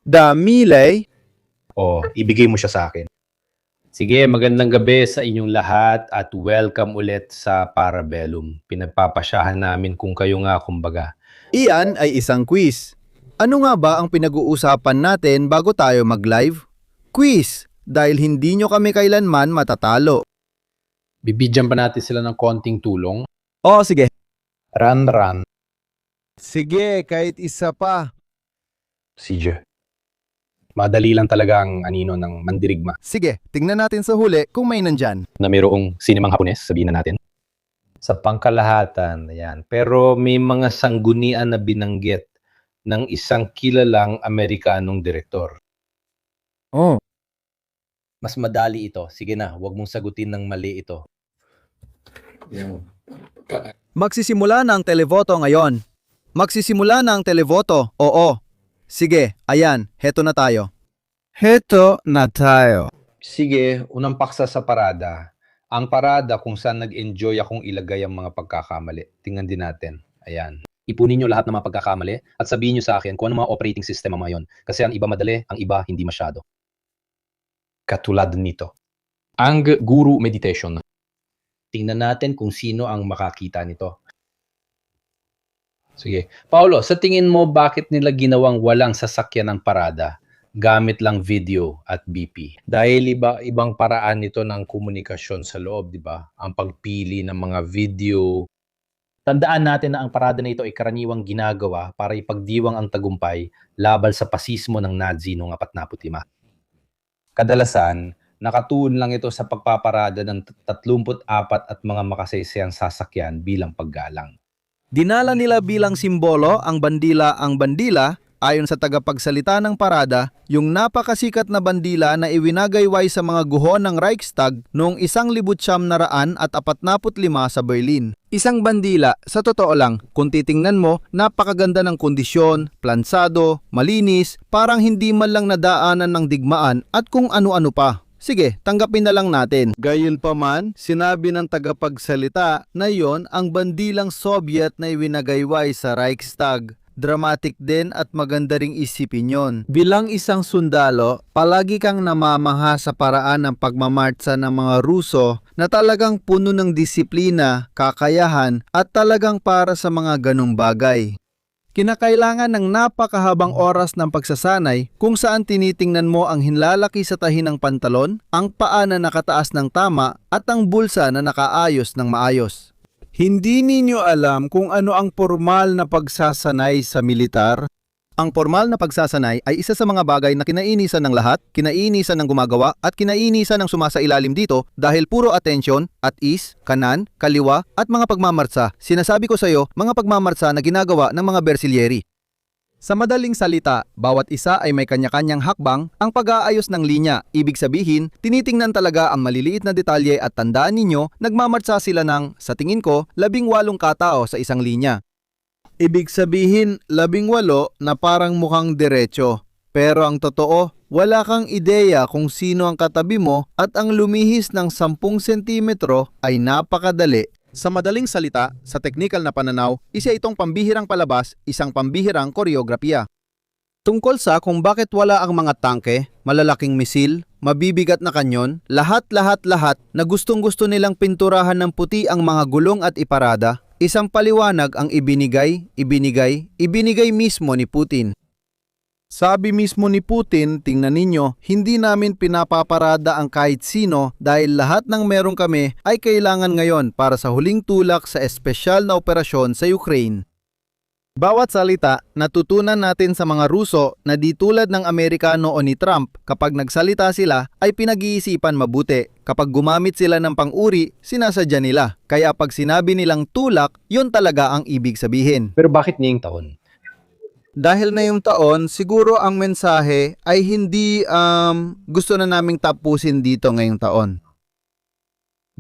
Damilay. O ibigay mo siya sa akin. Sige, magandang gabi sa inyong lahat at welcome ulit sa Parabellum. Pinagpapasyahan namin kung kayo nga kumbaga. Iyan ay isang quiz. Ano nga ba ang pinag-uusapan natin bago tayo mag-live? Quiz, dahil hindi nyo kami kailanman matatalo. Bibigyan pa natin sila ng konting tulong. Oo, sige. Run. Sige, kahit isa pa. CJ. Madali lang talaga ang anino ng mandirigma Sige, tingnan natin sa huli kung may nandyan. na mayroong sinemang Hapones, sabihin na natin. Sa pangkalahatan, yan. Pero may mga sanggunian na binanggit ng isang kilalang Amerikanong direktor. Oh. Mas madali ito. Sige na, huwag mong sagutin ng mali ito. Magsisimula na ang televoto ngayon. Magsisimula na ang televoto, oo. Sige, ayan, heto na tayo. Heto na tayo. Sige, unang paksa sa parada. Ang parada kung saan nag-enjoy akong ilagay ang mga pagkakamali. Tingnan din natin. Ayan. Ipunin nyo lahat ng mga pagkakamali at sabihin nyo sa akin kung ano mga operating system ang mga yun. Kasi ang iba madali, ang iba hindi masyado. Katulad nito. Ang Guru Meditation. Tingnan natin kung sino ang makakita nito. Sige. Paolo, sa tingin mo bakit nila ginawang walang sasakyan ng parada? Gamit lang video at BP. Dahil ibang paraan nito ng komunikasyon sa loob, di ba? Ang pagpili ng mga video. Tandaan natin na ang parada na ito ay karaniwang ginagawa para ipagdiwang ang tagumpay laban sa pasismo ng Nazi noong 45. Kadalasan, nakatuon lang ito sa pagpaparada ng 34 at mga makasaysayang sasakyan bilang paggalang. Dinala nila bilang simbolo ang bandila. Ayon sa tagapagsalita ng parada, yung napakasikat na bandila na iwinagayway sa mga guhon ng Reichstag noong 1945 sa Berlin. Isang bandila, sa totoo lang, kung titingnan mo, napakaganda ng kondisyon, plansado, malinis, parang hindi man lang nadaanan ng digmaan at kung ano-ano pa. Sige, tanggapin na lang natin. Gayunpaman, sinabi ng tagapagsalita na yon ang bandilang Soviet na iwinagayway sa Reichstag. Dramatic din at maganda ring isipin yon. Bilang isang sundalo, palagi kang namamaha sa paraan ng pagmamartsa ng mga Ruso na talagang puno ng disiplina, kakayahan at talagang para sa mga ganong bagay. Kinakailangan ng napakahabang oras ng pagsasanay kung saan tinitingnan mo ang hinlalaki sa tahi ng pantalon, ang paa na nakataas ng tama at ang bulsa na nakaayos ng maayos. Hindi ninyo alam kung ano ang formal na pagsasanay sa militar? Ang formal na pagsasanay ay isa sa mga bagay na kinainisan ng lahat, kinainisan ng gumagawa at kinainisan ng sumasailalim dito dahil puro atensyon, at is, kanan, kaliwa at mga pagmamartsa. Sinasabi ko sa iyo, mga pagmamartsa na ginagawa ng mga Bersilyeri. Sa madaling salita, bawat isa ay may kanya-kanyang hakbang ang pag-aayos ng linya. Ibig sabihin, tinitingnan talaga ang maliliit na detalye at tandaan ninyo, nagmamartsa sila ng, sa tingin ko, 18 katao sa isang linya. Ibig sabihin, 18 na parang mukhang diretso. Pero ang totoo, wala kang ideya kung sino ang katabi mo at ang lumihis ng 10 sentimetro ay napakadali. Sa madaling salita, sa teknikal na pananaw, isa itong pambihirang palabas, isang pambihirang koreografiya. Tungkol sa kung bakit wala ang mga tangke, malalaking misil, mabibigat na kanyon, lahat na gustong-gusto nilang pinturahan ng puti ang mga gulong at iparada. Isang paliwanag ang ibinigay mismo ni Putin. Sabi mismo ni Putin, tingnan ninyo, hindi namin pinapaparada ang kahit sino dahil lahat ng meron kami ay kailangan ngayon para sa huling tulak sa espesyal na operasyon sa Ukraine. Bawat salita, natutunan natin sa mga Ruso na di tulad ng Amerikano o ni Trump, kapag nagsalita sila ay pinag-iisipan mabuti. Kapag gumamit sila ng pang-uri, sinasadya nila. Kaya pag sinabi nilang tulak, yun talaga ang ibig sabihin. Pero bakit ngayong taon? Dahil na yung taon, siguro ang mensahe ay hindi gusto na naming tapusin dito ngayong taon.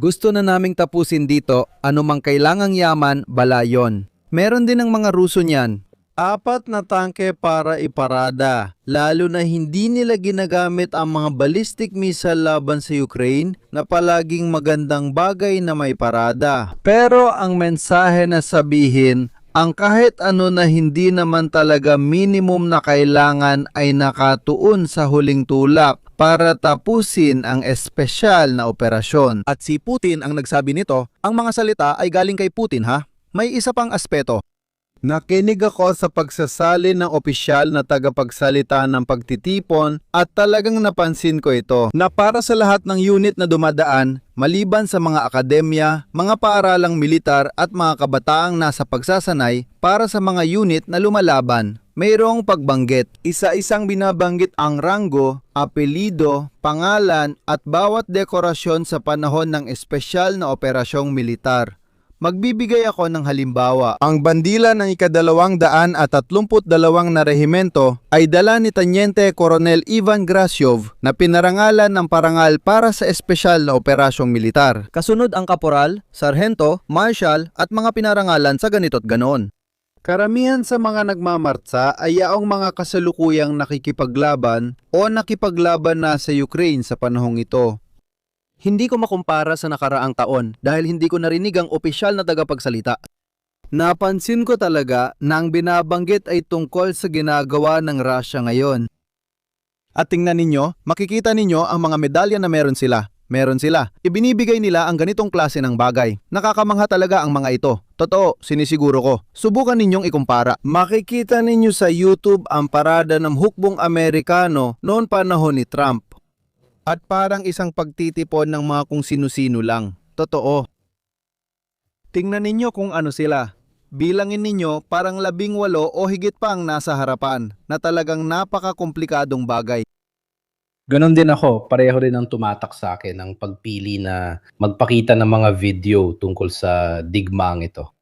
Gusto na naming tapusin dito, anumang kailangang yaman, bala yon. Meron din ng mga Ruso niyan. 4 na tangke para iparada, lalo na hindi nila ginagamit ang mga ballistic missile laban sa Ukraine na palaging magandang bagay na may parada. Pero ang mensahe na sabihin, Ang kahit ano na hindi naman talaga minimum na kailangan ay nakatuon sa huling tulak para tapusin ang espesyal na operasyon. At si Putin ang nagsabi nito, ang mga salita ay galing kay Putin ha. May isa pang aspeto. Nakinig ako sa pagsasalin ng opisyal na tagapagsalita ng pagtitipon at talagang napansin ko ito na para sa lahat ng unit na dumadaan, maliban sa mga akademya, mga paaralang militar at mga kabataang nasa pagsasanay para sa mga unit na lumalaban, mayroong pagbanggit. Isa-isang binabanggit ang ranggo, apelido, pangalan at bawat dekorasyon sa panahon ng espesyal na operasyong militar. Magbibigay ako ng halimbawa. Ang bandila ng 232 na rehimento ay dala ni Teniente Coronel Ivan Grasyov na pinarangalan ng parangal para sa espesyal na operasyong militar. Kasunod ang kaporal, sarhento, marshal at mga pinarangalan sa ganito't ganon. Karamihan sa mga nagmamartsa ay yaong mga kasalukuyang nakikipaglaban o nakipaglaban na sa Ukraine sa panahong ito. Hindi ko makumpara sa nakaraang taon dahil hindi ko narinig ang opisyal na tagapagsalita. Napansin ko talaga na ang binabanggit ay tungkol sa ginagawa ng Russia ngayon. At tingnan ninyo, makikita ninyo ang mga medalya na meron sila. Meron sila. Ibinibigay nila ang ganitong klase ng bagay. Nakakamangha talaga ang mga ito. Totoo, sinisiguro ko. Subukan ninyong ikumpara. Makikita ninyo sa YouTube ang parada ng hukbong Amerikano noon panahon ni Trump. At parang isang pagtitipon ng mga kung sino-sino lang. Totoo. Tingnan ninyo kung ano sila. Bilangin ninyo parang 18 o higit pa ang nasa harapan na talagang napaka-komplikadong bagay. Ganon din ako, pareho rin ang tumatak sa akin ang pagpili na magpakita ng mga video tungkol sa digmaang ito.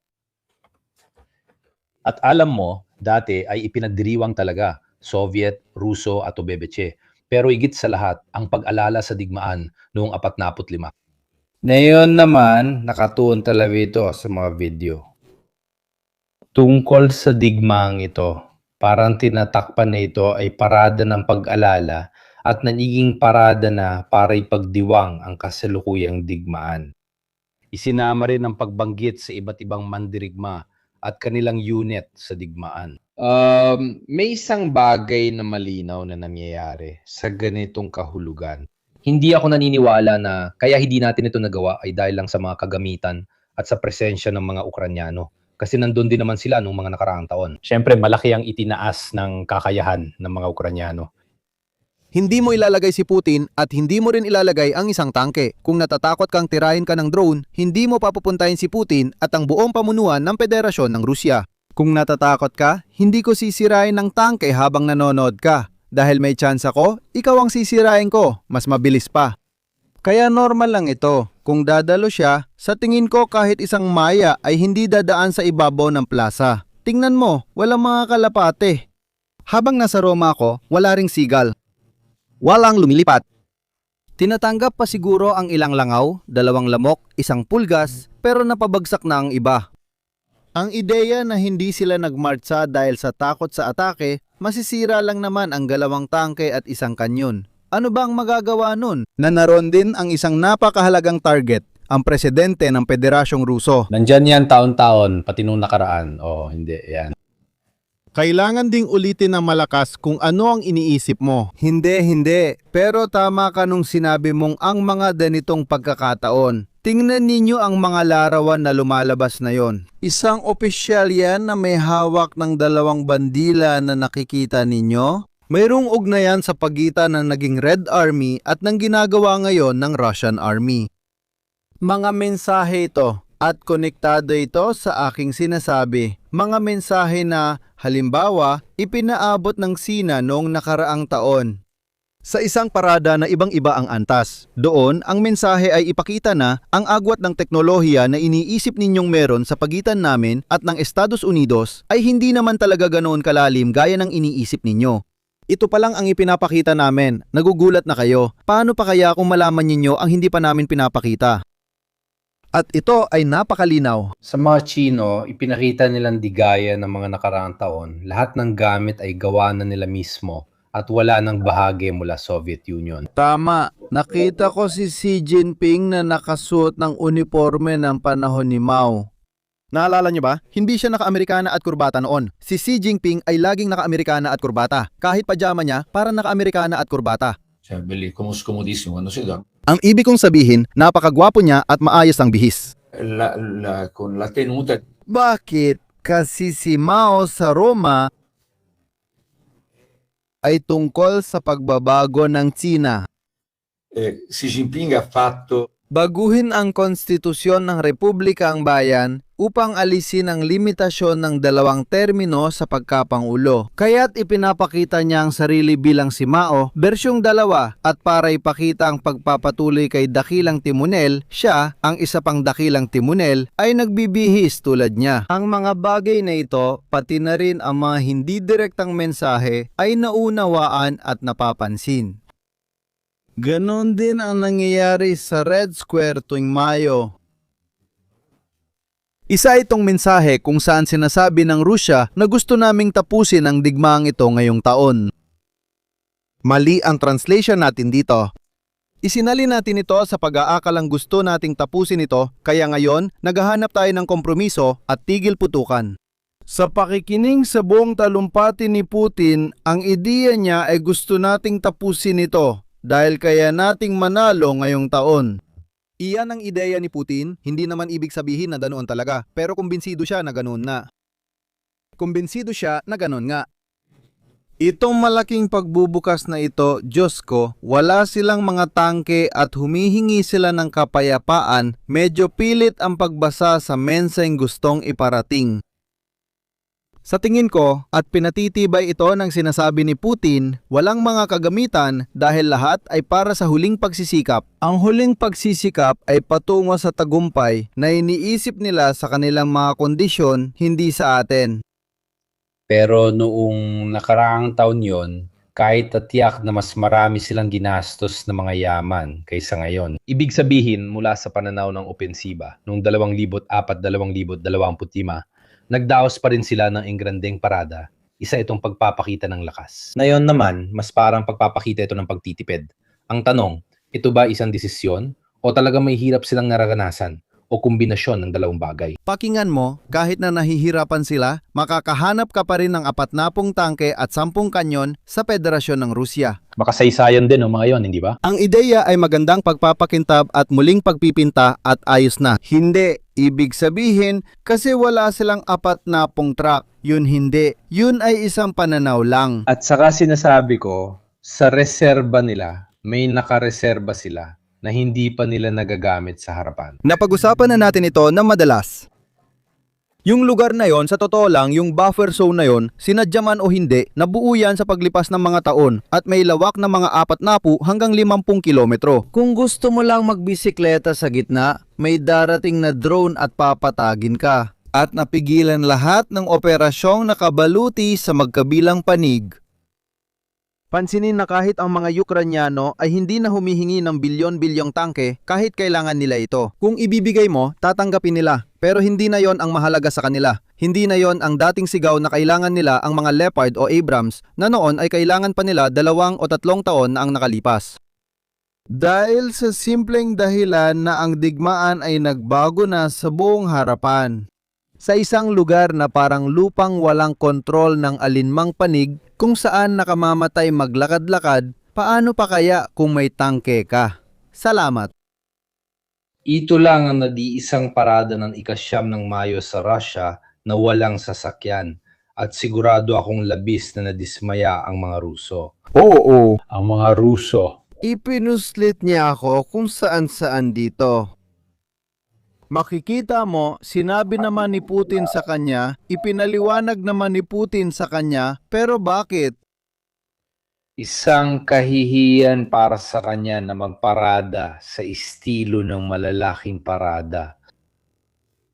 At alam mo, dati ay ipinagdiriwang talaga, Soviet, Ruso at Obebeche. Pero higit sa lahat, ang pag-alala sa digmaan noong 45. Ngayon naman, nakatuon talaga ito sa mga video. Tungkol sa digmaang ito, parang tinatakpan na ito ay parada ng pag-alala at nagiging parada na para ipagdiwang ang kasalukuyang digmaan. Isinama rin ang pagbanggit sa iba't ibang mandirigma at kanilang unit sa digmaan. May isang bagay na malinaw na nangyayari sa ganitong kahulugan. Hindi ako naniniwala na kaya hindi natin ito nagawa ay dahil lang sa mga kagamitan at sa presensya ng mga Ukranyano. Kasi nandun din naman sila nung mga nakaraang taon. Siyempre, malaki ang itinaas ng kakayahan ng mga Ukranyano. Hindi mo ilalagay si Putin at hindi mo rin ilalagay ang isang tangke. Kung natatakot kang tirahin ka ng drone, hindi mo papupuntahin si Putin at ang buong pamunuan ng Federasyon ng Rusya. Kung natatakot ka, hindi ko sisirain ng tangke habang nanonood ka. Dahil may chance ako, ikaw ang sisirain ko, mas mabilis pa. Kaya normal lang ito. Kung dadalo siya, sa tingin ko kahit isang maya ay hindi dadaan sa ibabaw ng plaza. Tingnan mo, walang mga kalapate. Habang nasa Roma ako, wala ring sigal. Walang lumilipat. Tinatanggap pa siguro ang ilang langaw, 2 lamok, 1 pulgas, pero napabagsak na ang iba. Ang ideya na hindi sila nagmartsa dahil sa takot sa atake, masisira lang naman ang 2 tangke at 1 kanyon. Ano ba ang magagawa nun? Na naroon din ang isang napakahalagang target, ang presidente ng Federasyong Ruso. Nandyan yan taon-taon, pati nung nakaraan. Hindi, yan. Kailangan ding ulitin ng malakas kung ano ang iniisip mo. Hindi. Pero tama ka nung sinabi mong ang mga ganitong pagkakataon. Tingnan ninyo ang mga larawan na lumalabas na yon. Isang opisyal yan na may hawak ng 2 bandila na nakikita ninyo. Mayroong ugnayan sa pagitan ng naging Red Army at ng ginagawa ngayon ng Russian Army. Mga mensahe ito at konektado ito sa aking sinasabi. Mga mensahe na, halimbawa, ipinaabot ng Sina noong nakaraang taon. Sa isang parada na ibang-iba ang antas. Doon, ang mensahe ay ipakita na ang agwat ng teknolohiya na iniisip ninyong meron sa pagitan namin at ng Estados Unidos ay hindi naman talaga ganoon kalalim gaya ng iniisip ninyo. Ito pa lang ang ipinapakita namin. Nagugulat na kayo. Paano pa kaya kung malaman ninyo ang hindi pa namin pinapakita? At ito ay napakalinaw. Sa mga Chino, ipinakita nilang digaya ng mga nakaraang taon. Lahat ng gamit ay gawa na nila mismo at wala nang bahagi mula Soviet Union. Tama. Nakita ko si Xi Jinping na nakasuot ng uniforme ng panahon ni Mao. Naalala niyo ba? Hindi siya naka-Amerikana at kurbata noon. Si Xi Jinping ay laging naka-Amerikana at kurbata. Kahit pajama niya, parang naka-Amerikana at kurbata. Cioè, comodissimo quando si dorme. Ang ibig kong sabihin, napakagwapo niya at maayos ang bihis. Con la tenuta. Bakit? Kasi si Mao sa Roma ay tungkol sa pagbabago ng Tsina. Xi Jinping ha fatto Baguhin ang konstitusyon ng Republika ang Bayan upang alisin ang limitasyon ng 2 termino sa pagkapangulo. Kaya't ipinapakita niya ang sarili bilang si Mao, bersyong 2, at para ipakita ang pagpapatuloy kay Dakilang Timonel, siya, ang isa pang Dakilang Timonel, ay nagbibihis tulad niya. Ang mga bagay na ito, pati na rin ang mga hindi direktang mensahe, ay naunawaan at napapansin. Ganon din ang nangyayari sa Red Square tuwing Mayo. Isa itong mensahe kung saan sinasabi ng Rusya na gusto naming tapusin ang digmaang ito ngayong taon. Mali ang translation natin dito. Isinalin natin ito sa pag-aakalang gusto nating tapusin ito, kaya ngayon naghahanap tayo ng kompromiso at tigil putukan. Sa pakikinig sa buong talumpati ni Putin, ang ideya niya ay gusto nating tapusin ito. Dahil kaya nating manalo ngayong taon. Iyan ang ideya ni Putin, hindi naman ibig sabihin na ganoon talaga, pero kumbinsido siya na ganoon nga. Kumbinsido siya na ganoon nga. Itong malaking pagbubukas na ito, Diyos ko, wala silang mga tangke at humihingi sila ng kapayapaan, medyo pilit ang pagbasa sa menseng gustong iparating. Sa tingin ko, at pinatitibay ito ng sinasabi ni Putin, walang mga kagamitan dahil lahat ay para sa huling pagsisikap. Ang huling pagsisikap ay patungo sa tagumpay na iniisip nila sa kanilang mga kondisyon, hindi sa atin. Pero noong nakaraang taon yon, kahit tatiyak na mas marami silang ginastos na mga yaman kaysa ngayon. Ibig sabihin, mula sa pananaw ng opensiba, noong 2004-2025, nagdaos pa rin sila ng engrandeng parada. Isa itong pagpapakita ng lakas. Ngayon naman, mas parang pagpapakita ito ng pagtitipid. Ang tanong, ito ba isang desisyon o talaga may hirap silang nararanasan o kombinasyon ng 2 bagay? Pakinggan mo, kahit na nahihirapan sila, makakahanap ka pa rin ng 40 tangke at 10 kanyon sa Federasyon ng Rusya. Makasaysayan din o mga yon, hindi ba? Ang ideya ay magandang pagpapakintab at muling pagpipinta at ayos na. Hindi. Ibig sabihin, kasi wala silang 40 truck. Yun hindi. Yun ay isang pananaw lang. At saka sinasabi ko, sa reserba nila, may nakareserba sila na hindi pa nila nagagamit sa harapan. Napag-usapan na natin ito na madalas. Yung lugar na yon, sa totoo lang, yung buffer zone na yon, sinadyaman o hindi, nabuo yan sa paglipas ng mga taon at may lawak na mga 40 hanggang 50 kilometro. Kung gusto mo lang magbisikleta sa gitna, may darating na drone at papatagin ka. At napigilan lahat ng operasyong nakabaluti sa magkabilang panig. Pansinin na kahit ang mga Ukranyano ay hindi na humihingi ng bilyon-bilyong tangke kahit kailangan nila ito. Kung ibibigay mo, tatanggapin nila. Pero hindi na yon ang mahalaga sa kanila. Hindi na yon ang dating sigaw na kailangan nila ang mga Leopard o Abrams na noon ay kailangan pa nila 2 o 3 taon na ang nakalipas. Dahil sa simpleng dahilan na ang digmaan ay nagbago na sa buong harapan. Sa isang lugar na parang lupang walang kontrol ng alinmang panig kung saan nakamamatay maglakad-lakad, paano pa kaya kung may tangke ka? Salamat. Ito lang ang nadiisang parada ng ika-9 ng Mayo sa Russia na walang sasakyan at sigurado akong labis na nadismaya ang mga Ruso. Oo, ang mga Ruso. Ipinuslit niya ako kung saan-saan dito. Makikita mo, sinabi naman ni Putin sa kanya, ipinaliwanag naman ni Putin sa kanya, pero bakit? Isang kahihiyan para sa kanya na magparada sa estilo ng malalaking parada.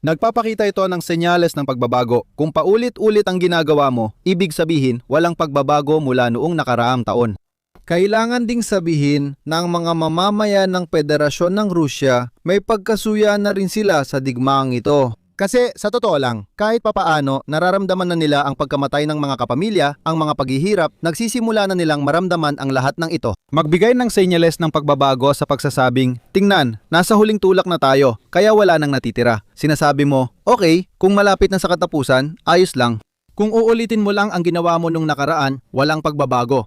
Nagpapakita ito ng senyales ng pagbabago. Kung paulit-ulit ang ginagawa mo, ibig sabihin walang pagbabago mula noong nakaraang taon. Kailangan ding sabihin na ang mga mamamayan ng Federasyon ng Rusya may pagkasuya na rin sila sa digmaang ito. Kasi sa totoo lang, kahit papaano, nararamdaman na nila ang pagkamatay ng mga kapamilya, ang mga paghihirap, nagsisimula na nilang maramdaman ang lahat ng ito. Magbigay ng senyales ng pagbabago sa pagsasabing, tingnan, nasa huling tulak na tayo, kaya wala nang natitira. Sinasabi mo, okay, kung malapit na sa katapusan, ayos lang. Kung uulitin mo lang ang ginawa mo nung nakaraan, walang pagbabago.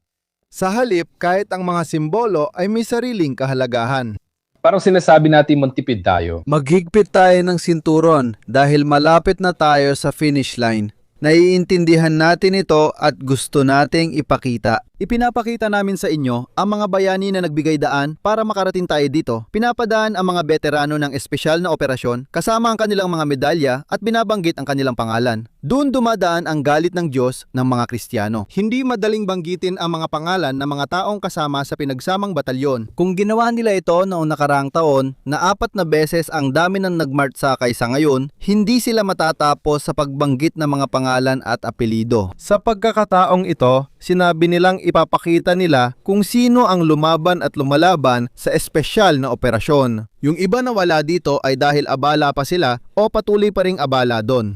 Sa halip, kahit ang mga simbolo ay may sariling kahalagahan. Parang sinasabi natin magtipid tayo. Maghigpit tayo ng sinturon dahil malapit na tayo sa finish line. Naiintindihan natin ito at gusto nating ipakita. Ipinapakita namin sa inyo ang mga bayani na nagbigay daan para makarating tayo dito. Pinapadaan ang mga veterano ng espesyal na operasyon kasama ang kanilang mga medalya at binabanggit ang kanilang pangalan. Doon dumadaan ang galit ng Diyos ng mga Kristiyano. Hindi madaling banggitin ang mga pangalan ng mga taong kasama sa pinagsamang batalyon. Kung ginawa nila ito noong nakaraang taon na 4 na beses ang dami ng nagmarch sa kaysa ngayon, hindi sila matatapos sa pagbanggit ng mga pangalan at apelido. Sa pagkakataong ito, sinabi nilang ipapakita nila kung sino ang lumaban at lumalaban sa espesyal na operasyon. Yung iba na wala dito ay dahil abala pa sila o patuloy pa ring abala doon.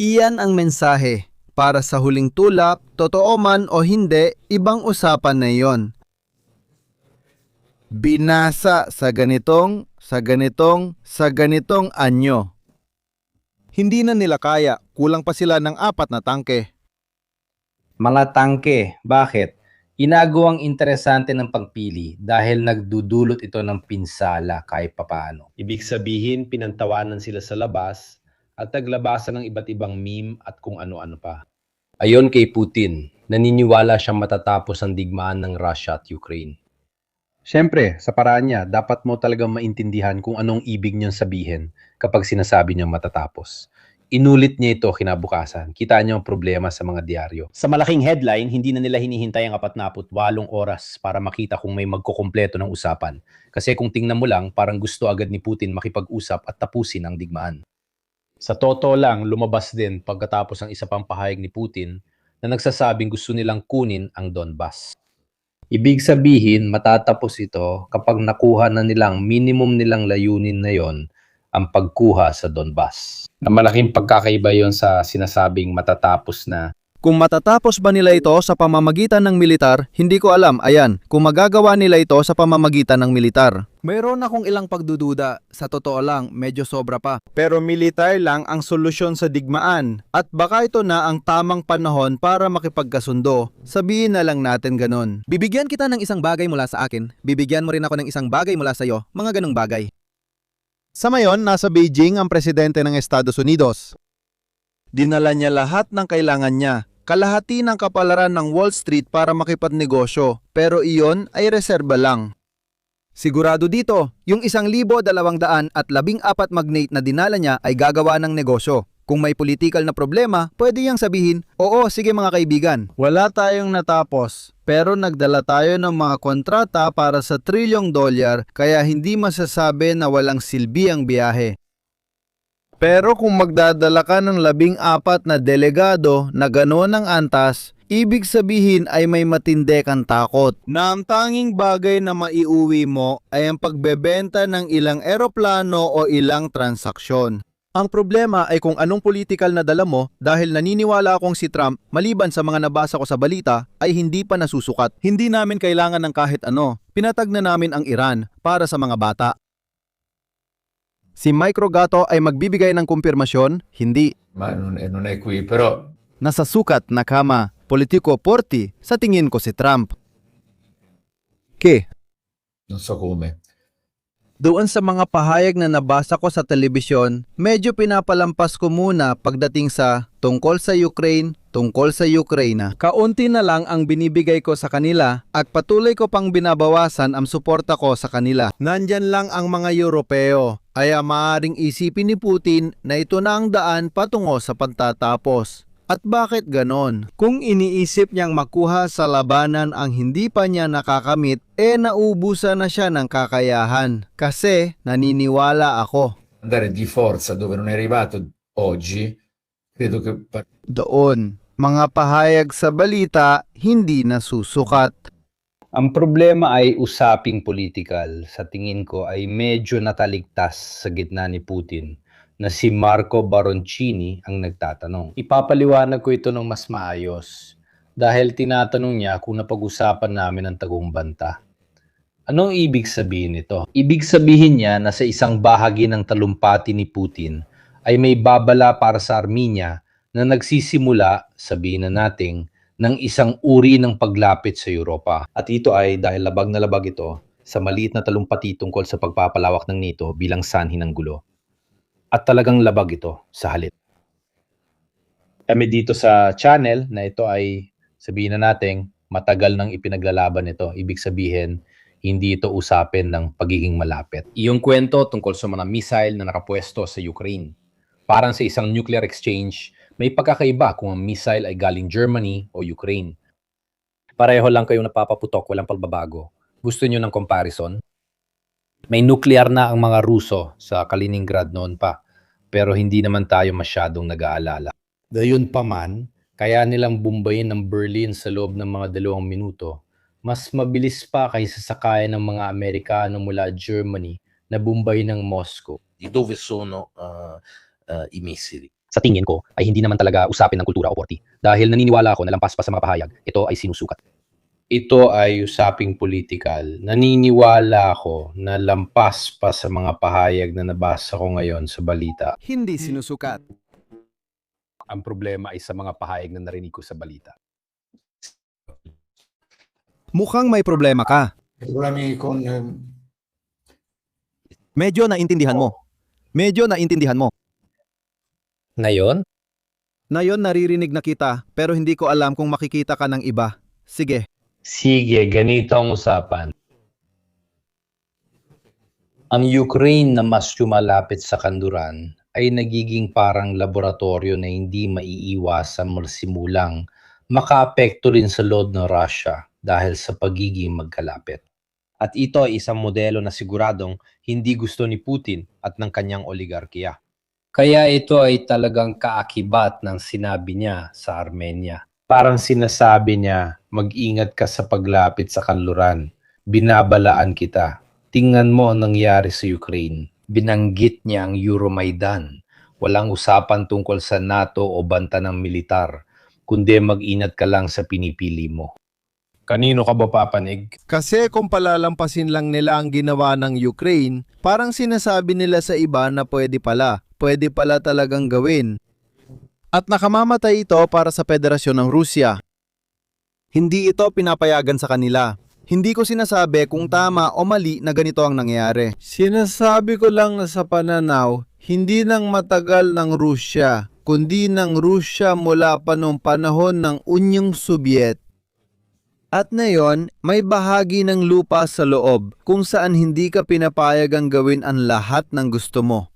Iyan ang mensahe. Para sa huling tulak, totoo man o hindi, ibang usapan na iyon. Binasa sa ganitong anyo. Hindi na nila kaya, kulang pa sila ng 4 na tangke. Mga tangke, bakit? Inagawang interesante ng pagpili dahil nagdudulot ito ng pinsala kahit papaano. Ibig sabihin, pinantawanan sila sa labas at naglabasan ng iba't ibang meme at kung ano-ano pa. Ayon kay Putin, naniniwala siyang matatapos ang digmaan ng Russia at Ukraine. Siyempre, sa paraan niya, dapat mo talagang maintindihan kung anong ibig niyang sabihin kapag sinasabi niyang matatapos. Inulit niya ito kinabukasan. Kita niyo ang problema sa mga diaryo. Sa malaking headline, hindi na nila hinihintay ang 48 oras para makita kung may magkukumpleto ng usapan. Kasi kung tingnan mo lang, parang gusto agad ni Putin makipag-usap at tapusin ang digmaan. Sa totoo lang, lumabas din pagkatapos ang isa pang pahayag ni Putin na nagsasabing gusto nilang kunin ang Donbas. Ibig sabihin, matatapos ito kapag nakuha na nilang minimum nilang layunin na yon, ang pagkuha sa Donbas. Na malaking pagkakaiba yon sa sinasabing matatapos na. Kung matatapos ba nila ito sa pamamagitan ng militar, hindi ko alam. Ayan, kung magagawa nila ito sa pamamagitan ng militar. Mayroon akong ilang pagdududa. Sa totoo lang, medyo sobra pa. Pero militar lang ang solusyon sa digmaan. At baka ito na ang tamang panahon para makipagkasundo. Sabihin na lang natin ganon. Bibigyan kita ng isang bagay mula sa akin. Bibigyan mo rin ako ng isang bagay mula sa iyo. Mga ganong bagay. Sa ngayon, nasa Beijing ang presidente ng Estados Unidos. Dinala niya lahat ng kailangan niya. Kalahati ng kapalaran ng Wall Street para makipagnegosyo, pero iyon ay reserba lang. Sigurado dito, yung 1,214 magnate na dinala niya ay gagawa ng negosyo. Kung may political na problema, pwede yang sabihin, oo, sige mga kaibigan. Wala tayong natapos, pero nagdala tayo ng mga kontrata para sa $1 trillion, kaya hindi masasabi na walang silbi ang biyahe. Pero kung magdadala ka ng 14 na delegado na gano'n ang antas, ibig sabihin ay may matindi kang takot na ang tanging bagay na maiuwi mo ay ang pagbebenta ng ilang eroplano o ilang transaksyon. Ang problema ay kung anong political na dala mo dahil naniniwala akong si Trump, maliban sa mga nabasa ko sa balita, ay hindi pa nasusukat. Hindi namin kailangan ng kahit ano. Pinatag na namin ang Iran para sa mga bata. Si Mike Rogato ay magbibigay ng kumpirmasyon? Hindi. Ma non è qui, però Nasa sukat na kama, politiko porti, sa tingin ko si Trump. non so come. Doon sa mga pahayag na nabasa ko sa telebisyon, medyo pinapalampas ko muna pagdating sa tungkol sa Ukraine, tungkol sa Ukraina. Kaunti na lang ang binibigay ko sa kanila at patuloy ko pang binabawasan ang suporta ko sa kanila. Nandyan lang ang mga Europeo, kaya maaaring isipin ni Putin na ito na ang daan patungo sa pagtatapos. At bakit ganon? Kung iniisip niyang makuha sa labanan ang hindi pa niya nakakamit, naubusan na siya ng kakayahan. Kasi naniniwala ako. Andare di forza dove non è arrivato oggi, credo che Doon, mga pahayag sa balita, hindi nasusukat. Ang problema ay usaping politikal. Sa tingin ko ay medyo nataligtas sa gitna ni Putin na si Marco Baroncini ang nagtatanong. Ipapaliwanag ko ito ng mas maayos dahil tinatanong niya kung napag-usapan namin ang tagumbanta. Anong ibig sabihin nito? Ibig sabihin niya na sa isang bahagi ng talumpati ni Putin ay may babala para sa Armenia na nagsisimula, sabihin na nating, ng isang uri ng paglapit sa Europa. At ito ay dahil labag na labag ito sa maliit na talumpati tungkol sa pagpapalawak ng NATO bilang sanhi ng gulo. At talagang labag ito sa halip. Kami dito sa channel na ito ay sabihin na nating matagal nang ipinaglalaban ito. Ibig sabihin, hindi ito usapin ng pagiging malapit. Iyong kwento tungkol sa mga missile na nakapwesto sa Ukraine. Parang sa isang nuclear exchange, may pagkakaiba kung ang missile ay galing Germany o Ukraine. Pareho lang kayong napapaputok, walang pagbabago. Gusto niyo ng comparison? May nuclear na ang mga Ruso sa Kaliningrad noon pa, pero hindi naman tayo masyadong nag-aalala. Gayunpaman, kaya nilang bumbayin ng Berlin sa loob ng mga 2 minuto. Mas mabilis pa kaysa sakay ng mga Amerikano mula Germany na bumbay ng Moscow. Di dove sono i missili. Sa tingin ko ay hindi naman talaga usapin ng kultura o porti. Dahil naniniwala ako na lampas pa sa mga pahayag, ito ay sinusukat. Ito ay usaping politikal. Naniniwala ako na lampas pa sa mga pahayag na nabasa ko ngayon sa balita. Hindi sinusukat. Ang problema ay sa mga pahayag na narinig ko sa balita. Mukhang may problema ka. Problemi con... Medyo naintindihan mo. Medyo naintindihan mo. Ngayon? Ngayon naririnig na kita pero hindi ko alam kung makikita ka ng iba. Sige. Sige, ganito ang usapan. Ang Ukraine na mas lumalapit sa kanluran ay nagiging parang laboratorio na hindi maiiwasan magsimulang makaapekto rin sa load ng Russia dahil sa pagiging magkalapit. At ito ay isang modelo na siguradong hindi gusto ni Putin at ng kanyang oligarkiya. Kaya ito ay talagang kaakibat ng sinabi niya sa Armenia. Parang sinasabi niya, mag-ingat ka sa paglapit sa kanluran. Binabalaan kita. Tingnan mo ang nangyari sa Ukraine. Binanggit niya ang Euromaidan. Walang usapan tungkol sa NATO o banta ng militar, kundi mag-ingat ka lang sa pinipili mo. Kanino ka ba papanig? Kasi kung palalampasin lang nila ang ginawa ng Ukraine, parang sinasabi nila sa iba na pwede pala talagang gawin. At nakamamatay ito para sa Federasyon ng Rusya. Hindi ito pinapayagan sa kanila. Hindi ko sinasabi kung tama o mali na ganito ang nangyayari. Sinasabi ko lang na sa pananaw, hindi nang matagal ng Rusya, kundi ng Rusya mula pa noong panahon ng Unyong Sobyet. At ngayon, may bahagi ng lupa sa loob kung saan hindi ka pinapayagang gawin ang lahat ng gusto mo.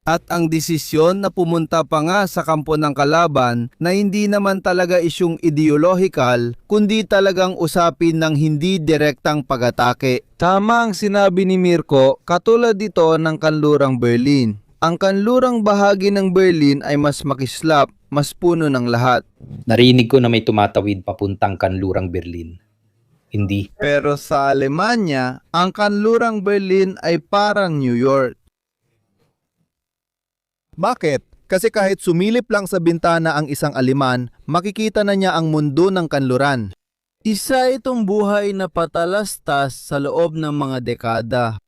At ang desisyon na pumunta pa nga sa kampo ng kalaban na hindi naman talaga isyong ideolohikal, kundi talagang usapin ng hindi direktang pag-atake. Tama ang sinabi ni Mirko, katulad dito ng kanlurang Berlin. Ang kanlurang bahagi ng Berlin ay mas makislap, mas puno ng lahat. Narinig ko na may tumatawid papuntang kanlurang Berlin. Hindi. Pero sa Alemanya, ang kanlurang Berlin ay parang New York. Bakit? Kasi kahit sumilip lang sa bintana ang isang Aleman, makikita na niya ang mundo ng kanluran. Isa itong buhay na patalastas sa loob ng mga dekada.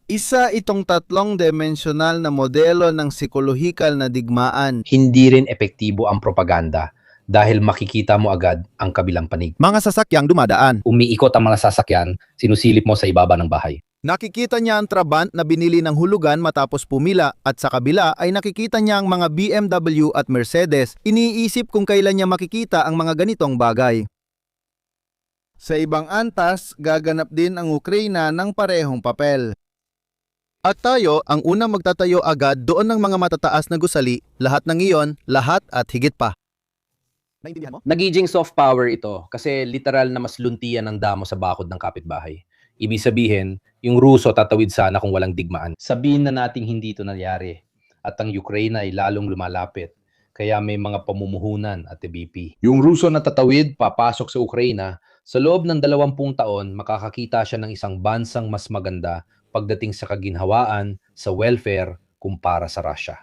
Isa itong 3-dimensional na modelo ng psikolohikal na digmaan. Hindi rin epektibo ang propaganda dahil makikita mo agad ang kabilang panig. Mga sasakyang dumadaan. Umiikot ang mga sasakyan, sinusilip mo sa ibaba ng bahay. Nakikita niya ang Trabant na binili ng hulugan matapos pumila at sa kabila ay nakikita niya ang mga BMW at Mercedes. Iniisip kung kailan niya makikita ang mga ganitong bagay. Sa ibang antas, gaganap din ang Ukraina ng parehong papel. At tayo ang unang magtatayo agad doon ng mga matataas na gusali, lahat ng iyon, lahat at higit pa. Naintindihan mo? Nagiging soft power ito kasi literal na mas luntian ang damo sa bakod ng kapitbahay. Ibig sabihin, yung Ruso tatawid sana kung walang digmaan. Sabihin na nating hindi ito nangyari at ang Ukraine ay lalong lumalapit. Kaya may mga pamumuhunan at TBP. Yung Ruso na tatawid papasok sa Ukraina, sa loob ng 20 taon makakakita siya ng isang bansang mas maganda pagdating sa kaginhawaan, sa welfare kumpara sa Russia.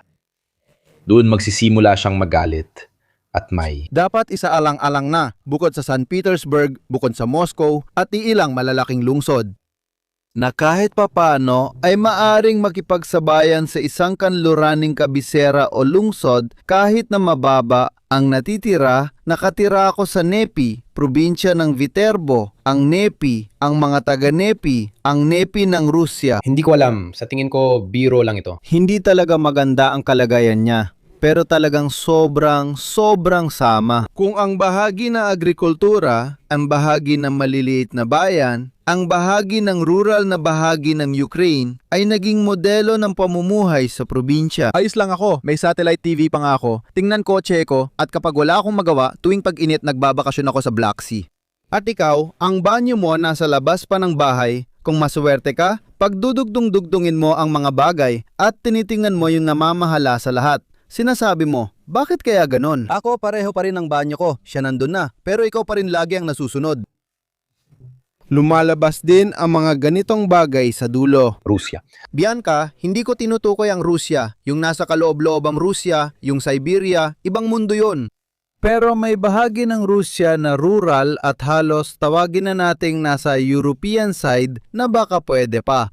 Doon magsisimula siyang magalit at may Dapat isaalang-alang na bukod sa St. Petersburg, bukod sa Moscow at iilang malalaking lungsod na kahit papano ay maaring makipagsabayan sa isang kanluraning kabisera o lungsod kahit na mababa ang natitira. Nakatira ako sa Nepi, probinsya ng Viterbo, ang Nepi, ang mga taga-Nepi, ang Nepi ng Rusya. Hindi ko alam. Sa tingin ko, biro lang ito. Hindi talaga maganda ang kalagayan niya. Pero talagang sobrang sama. Kung ang bahagi na agrikultura, ang bahagi ng maliliit na bayan, ang bahagi ng rural na bahagi ng Ukraine ay naging modelo ng pamumuhay sa probinsya. Ayos lang ako, may satellite TV pa nga ako. Tingnan kotse ko at kapag wala akong magawa, tuwing pag-init nagbabakasyon ako sa Black Sea. At ikaw, ang banyo mo nasa labas pa ng bahay. Kung maswerte ka, pagdudugdung-dugdungin mo ang mga bagay at tinitingnan mo yung namamahala sa lahat. Sinasabi mo, bakit kaya ganon? Ako pareho pa rin ang banyo ko, siya nandun na, pero ikaw pa rin lagi ang nasusunod. Lumalabas din ang mga ganitong bagay sa dulo. Rusya. Bianca, hindi ko tinutukoy ang Rusya, yung nasa kaloob-loobang Rusya, yung Siberia, ibang mundo yon. Pero may bahagi ng Rusya na rural at halos tawagin na nating nasa European side na baka pwede pa.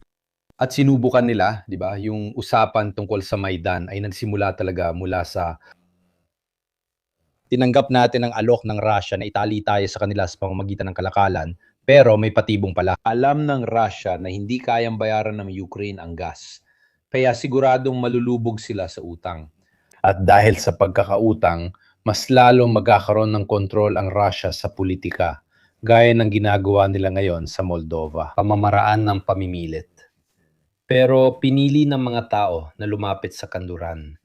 at sinubukan nila, 'di ba? Yung usapan tungkol sa Maidan ay nagsimula talaga mula sa tinanggap natin ang alok ng Russia na itali tayo sa kanila sa pamamagitan ng kalakalan, pero may patibong pala. Alam ng Russia na hindi kayang bayaran ng Ukraine ang gas. Kaya siguradong malulubog sila sa utang. At dahil sa pagkakautang, mas lalong magkakaroon ng kontrol ang Russia sa politika, gaya ng ginagawa nila ngayon sa Moldova, pamamaraan ng pamimilit. Pero pinili ng mga tao na lumapit sa kanluran.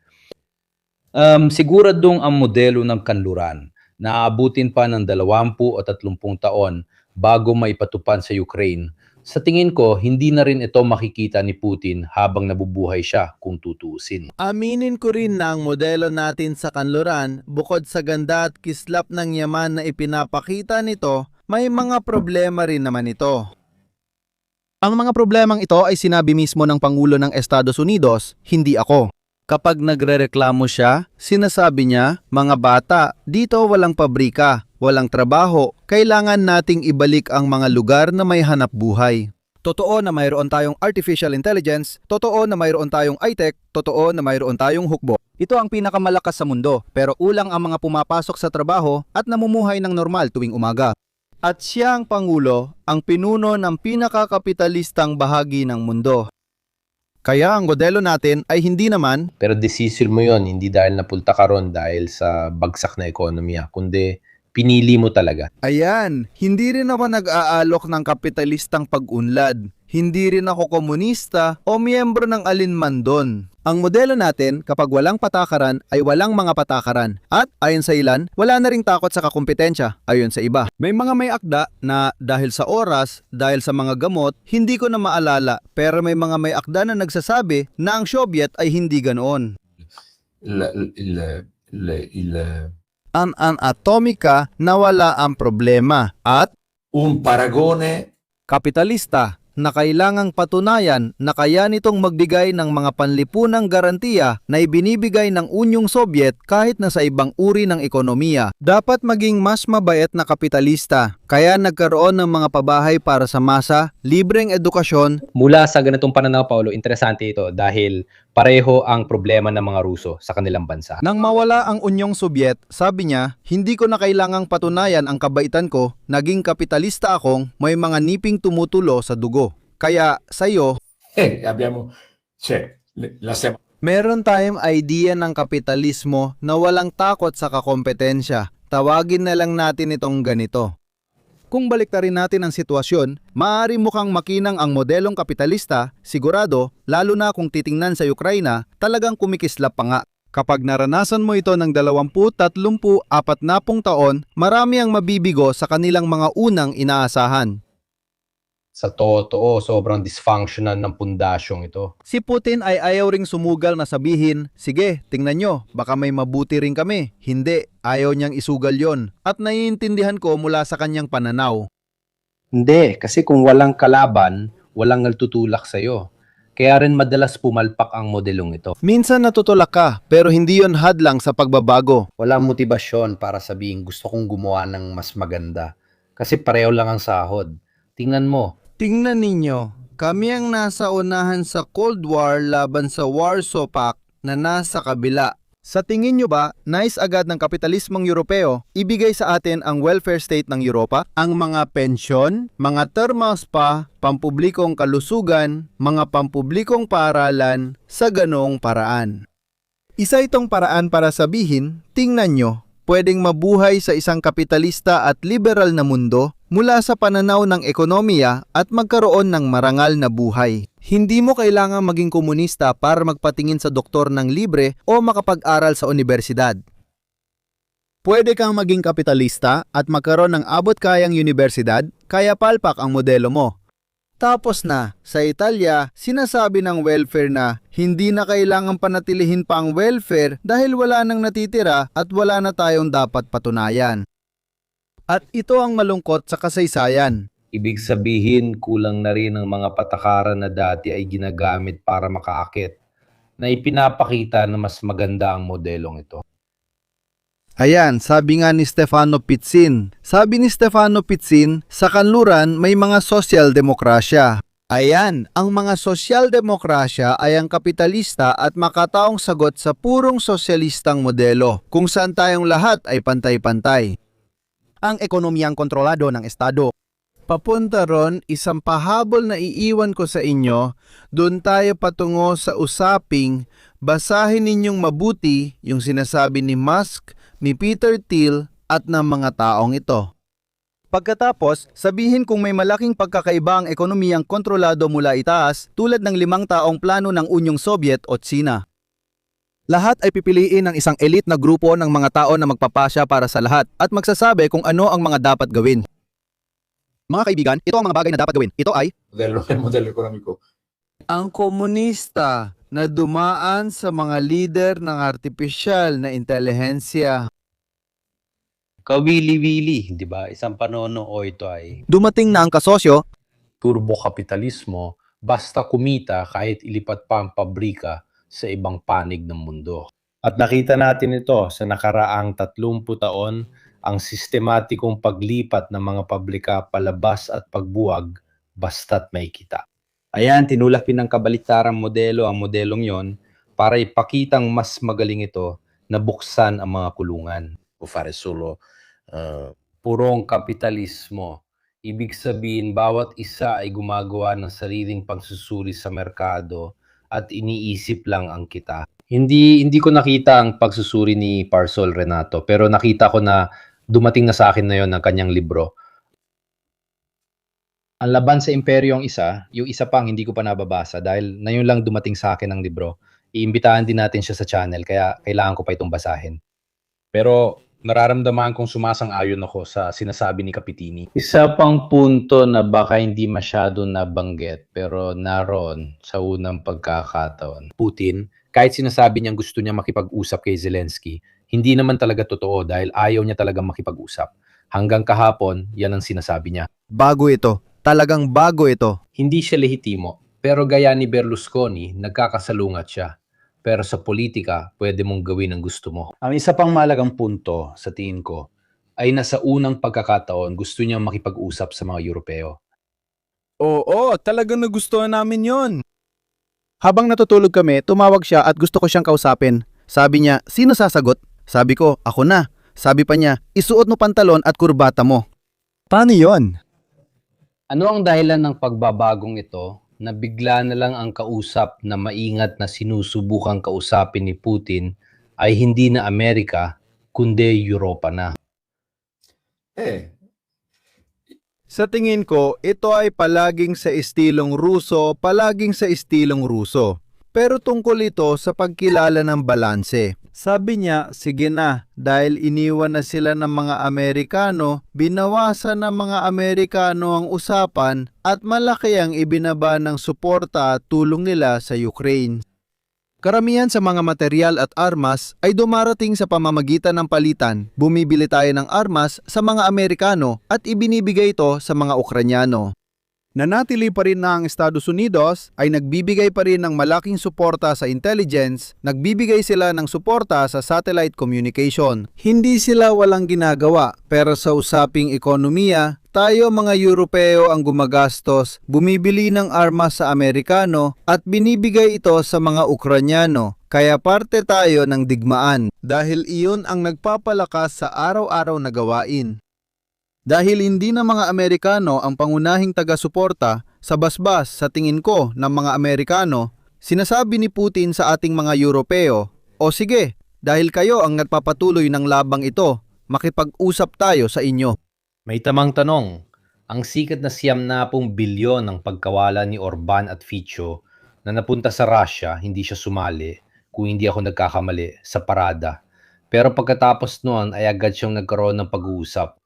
Siguradong ang modelo ng kanluran na aabutin pa ng 20 o 30 taon bago maipatupad sa Ukraine. Sa tingin ko, hindi na rin ito makikita ni Putin habang nabubuhay siya kung tutuusin. Aminin ko rin na ang modelo natin sa kanluran, bukod sa ganda at kislap ng yaman na ipinapakita nito, may mga problema rin naman ito. Ang mga problemang ito ay sinabi mismo ng Pangulo ng Estados Unidos, hindi ako. Kapag nagrereklamo siya, sinasabi niya, mga bata, dito walang pabrika, walang trabaho, kailangan nating ibalik ang mga lugar na may hanap buhay. Totoo na mayroon tayong artificial intelligence, totoo na mayroon tayong iTech, totoo na mayroon tayong hukbo. Ito ang pinakamalakas sa mundo, pero ulang ang mga pumapasok sa trabaho at namumuhay ng normal tuwing umaga. At siya ang Pangulo, ang pinuno ng pinakakapitalistang bahagi ng mundo. Kaya ang modelo natin ay hindi naman, Pero decision mo yon hindi dahil napulta ka ron dahil sa bagsak na ekonomiya, kundi pinili mo talaga. ayan, hindi rin ako nag-aalok ng kapitalistang pag-unlad. Hindi rin ako komunista o miyembro ng alinman doon. Ang modelo natin, kapag walang patakaran, ay walang mga patakaran. At ayon sa ilan, wala na ring takot sa kakumpetensya, ayon sa iba. May mga may akda na dahil sa oras, dahil sa mga gamot, hindi ko na maalala. Pero may mga may akda na nagsasabi na ang Soviet ay hindi ganoon. Ang atomika na wala ang problema. At Un paragone kapitalista na kailangang patunayan na kaya nitong magbigay ng mga panlipunang garantiya na ibinibigay ng Unyong Soviet kahit na sa ibang uri ng ekonomiya. Dapat maging mas mabait na kapitalista, kaya nagkaroon ng mga pabahay para sa masa, libreng edukasyon, Mula sa ganitong pananaw, Paulo, interesante ito dahil pareho ang problema ng mga Ruso sa kanilang bansa. Nang mawala ang Unyong Soviet, sabi niya, hindi ko na kailangang patunayan ang kabaitan ko, naging kapitalista akong may mga niping tumutulo sa dugo. Kaya sa'yo, abbiamo, cioè, la stiamo meron tayong idea ng kapitalismo na walang takot sa kakompetensya. Tawagin na lang natin itong ganito. Kung baliktarin natin ang sitwasyon, maaari mukhang makinang ang modelong kapitalista, sigurado, lalo na kung titingnan sa Ukraina, talagang kumikislap pa nga. Kapag naranasan mo ito ng 20, 30, 40 taon, marami ang mabibigo sa kanilang mga unang inaasahan. Sa totoo, sobrang dysfunctional ng pundasyong ito. Si Putin ay ayaw ring sumugal na sabihin, sige, tingnan nyo, baka may mabuti rin kami. Hindi, ayaw niyang isugal yon. At naiintindihan ko mula sa kanyang pananaw. Hindi, kasi kung walang kalaban, walang nagtutulak sa'yo. Kaya rin madalas pumalpak ang modelong ito. Minsan natutulak ka, pero hindi yon hadlang sa pagbabago. Walang motibasyon para sabihin gusto kong gumawa ng mas maganda. Kasi pareho lang ang sahod. Tingnan mo, Tingnan ninyo, kami ang nasa unahan sa Cold War laban sa Warsaw Pact na nasa kabila. Sa tingin nyo ba, nais agad ng kapitalismong Europeo ibigay sa atin ang welfare state ng Europa? Ang mga pensyon, mga thermal spa, pampublikong kalusugan, mga pampublikong paaralan sa ganoong paraan. Isa itong paraan para sabihin, tingnan nyo, pwedeng mabuhay sa isang kapitalista at liberal na mundo mula sa pananaw ng ekonomiya at magkaroon ng marangal na buhay. Hindi mo kailangang maging komunista para magpatingin sa doktor ng libre o makapag-aral sa universidad. Pwede kang maging kapitalista at magkaroon ng abot-kayang universidad, kaya palpak ang modelo mo. Tapos na, sa Italia, sinasabi ng welfare na hindi na kailangang panatilihin pa ang welfare dahil wala nang natitira at wala na tayong dapat patunayan. At ito ang malungkot sa kasaysayan. Ibig sabihin, kulang na rin ang mga patakaran na dati ay ginagamit para makaakit, na ipinapakita na mas maganda ang modelong ito. Ayan, sabi nga ni Stefano Pizzin. Sabi ni Stefano Pizzin, sa kanluran may mga sosyal demokrasya. Ayan, ang mga sosyal demokrasya ay ang kapitalista at makataong sagot sa purong sosyalistang modelo, kung saan tayong lahat ay pantay-pantay. Ang ekonomiyang kontrolado ng Estado. Papunta ron, isang pahabol na iiwan ko sa inyo, doon tayo patungo sa usaping, basahin ninyong mabuti yung sinasabi ni Musk, ni Peter Thiel at ng mga taong ito. Pagkatapos, sabihin kung may malaking pagkakaiba ang ekonomiyang kontrolado mula itaas tulad ng 5 taong plano ng Unyong Soviet o Tsina. Lahat ay pipiliin ng isang elite na grupo ng mga tao na magpapasya para sa lahat at magsasabi kung ano ang mga dapat gawin. Mga kaibigan, ito ang mga bagay na dapat gawin. Ito ay Il modello economico. ang komunista na dumaan sa mga lider ng artipisyal na intelihensya. Kawili-wili, di ba? Isang panonoo ito ay Dumating na ang kasosyo, turbokapitalismo, basta kumita kahit ilipat pa ang pabrika sa ibang panig ng mundo. At nakita natin ito sa nakaraang 30 taon, ang sistematikong paglipat ng mga pabrika palabas at pagbuwag basta't may kita. Ayan, tinulak ng kabalitarang modelo ang modelong yon para ipakitang mas magaling ito na buksan ang mga kulungan. Può fare solo Purong kapitalismo. Ibig sabihin, bawat isa ay gumagawa ng sariling pagsusuri sa merkado at iniisip lang ang kita. Hindi ko nakita ang pagsusuri ni Parsol Renato, pero nakita ko na dumating na sa akin na yon ng kanyang libro. Ang laban sa imperyo ang isa, yung isa pang hindi ko pa nababasa dahil na yun lang dumating sa akin ng libro. Iimbitahan din natin siya sa channel kaya kailangan ko pa itong basahin. Pero nararamdaman kong sumasang-ayon ako sa sinasabi ni Kapitini. Isa pang punto na baka hindi masyado nabanggit pero naroon sa unang pagkakataon. Putin, kahit sinasabi niyang gusto niya makipag-usap kay Zelensky, hindi naman talaga totoo dahil ayaw niya talagang makipag-usap. Hanggang kahapon, yan ang sinasabi niya. bago ito. Talagang bago ito. Hindi siya lehitimo, pero gaya ni Berlusconi, nagkakasalungat siya. Pero sa politika, pwede mong gawin ang gusto mo. Ang isa pang mahalagang punto, sa tingin ko, ay nasa unang pagkakataon gusto niyang makipag-usap sa mga Europeo. Oo, talagang nagustuhan namin yon. Habang natutulog kami, tumawag siya at gusto ko siyang kausapin. Sabi niya, sino sasagot? Sabi ko, ako na. Sabi pa niya, isuot mo pantalon at kurbata mo. Paano yon? Ano ang dahilan ng pagbabagong ito na bigla na lang ang kausap na maingat na sinusubukang kausapin ni Putin ay hindi na Amerika, kundi Europa na? Sa tingin ko, ito ay palaging sa estilong Ruso. Pero tungkol ito sa pagkilala ng balanse. Sabi niya, sige na, dahil iniwan na sila ng mga Amerikano, binawasan ng mga Amerikano ang usapan at malaki ang ibinaba ng suporta at tulong nila sa Ukraine. Karamihan sa mga material at armas ay dumarating sa pamamagitan ng palitan. Bumibili tayo ng armas sa mga Amerikano at ibinibigay ito sa mga Ukranyano. Nanatili pa rin na ang Estados Unidos ay nagbibigay pa rin ng malaking suporta sa intelligence, nagbibigay sila ng suporta sa satellite communication. Hindi sila walang ginagawa, pero sa usaping ekonomiya, tayo mga Europeo ang gumagastos, bumibili ng armas sa Amerikano at binibigay ito sa mga Ukranyano. Kaya parte tayo ng digmaan dahil iyon ang nagpapalakas sa araw-araw na gawain. Dahil hindi na mga Amerikano ang pangunahing taga-suporta sa basbas sa tingin ko ng mga Amerikano, sinasabi ni Putin sa ating mga Europeo, o sige, dahil kayo ang nagpapatuloy ng labang ito, makipag-usap tayo sa inyo. May tamang tanong, ang sikat na 70 bilyon ng pagkawala ni Orban at Fico na napunta sa Russia, hindi siya sumali, kung hindi ako nagkakamali, sa parada. Pero pagkatapos noon ay agad siyang nagkaroon ng pag-uusap.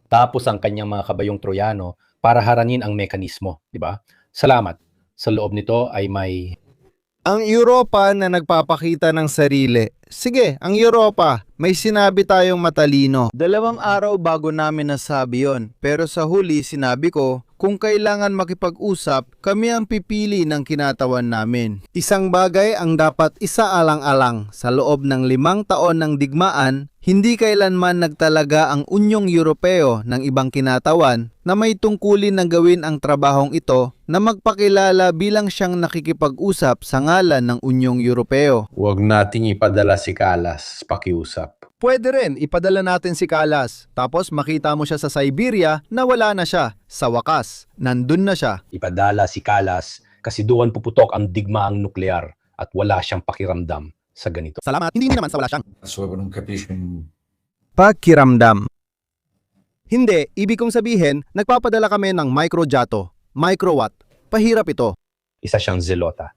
Tapos ang kanyang mga kabayong Troyano para haranin ang mekanismo, di ba? Salamat. Sa loob nito ay may... Ang Europa na nagpapakita ng sarili. Sige, ang Europa, may sinabi tayong matalino. 2 araw bago namin nasabi yon. Pero sa huli sinabi ko, kung kailangan makipag-usap, kami ang pipili ng kinatawan namin. Isang bagay ang dapat isaalang-alang. Sa loob ng 5 taon ng digmaan, hindi kailanman nagtalaga ang Unyong Europeo ng ibang kinatawan na may tungkulin na gawin ang trabahong ito na magpakilala bilang siyang nakikipag-usap sa ngalan ng Unyong Europeo. Huwag nating ipadala si Kalas, pakiusap. Pwede rin, ipadala natin si Kalas. Tapos makita mo siya sa Siberia na wala na siya. Sa wakas, nandun na siya. Ipadala si Kalas kasi doon puputok ang digmaang nuklear at wala siyang pakiramdam sa ganito. Salamat, hindi naman sa wala siyang Solo che non capisce pakiramdam. Hindi, ibig kong sabihin, nagpapadala kami ng microjato, microwatt. Pahirap ito. Isa siyang zelota.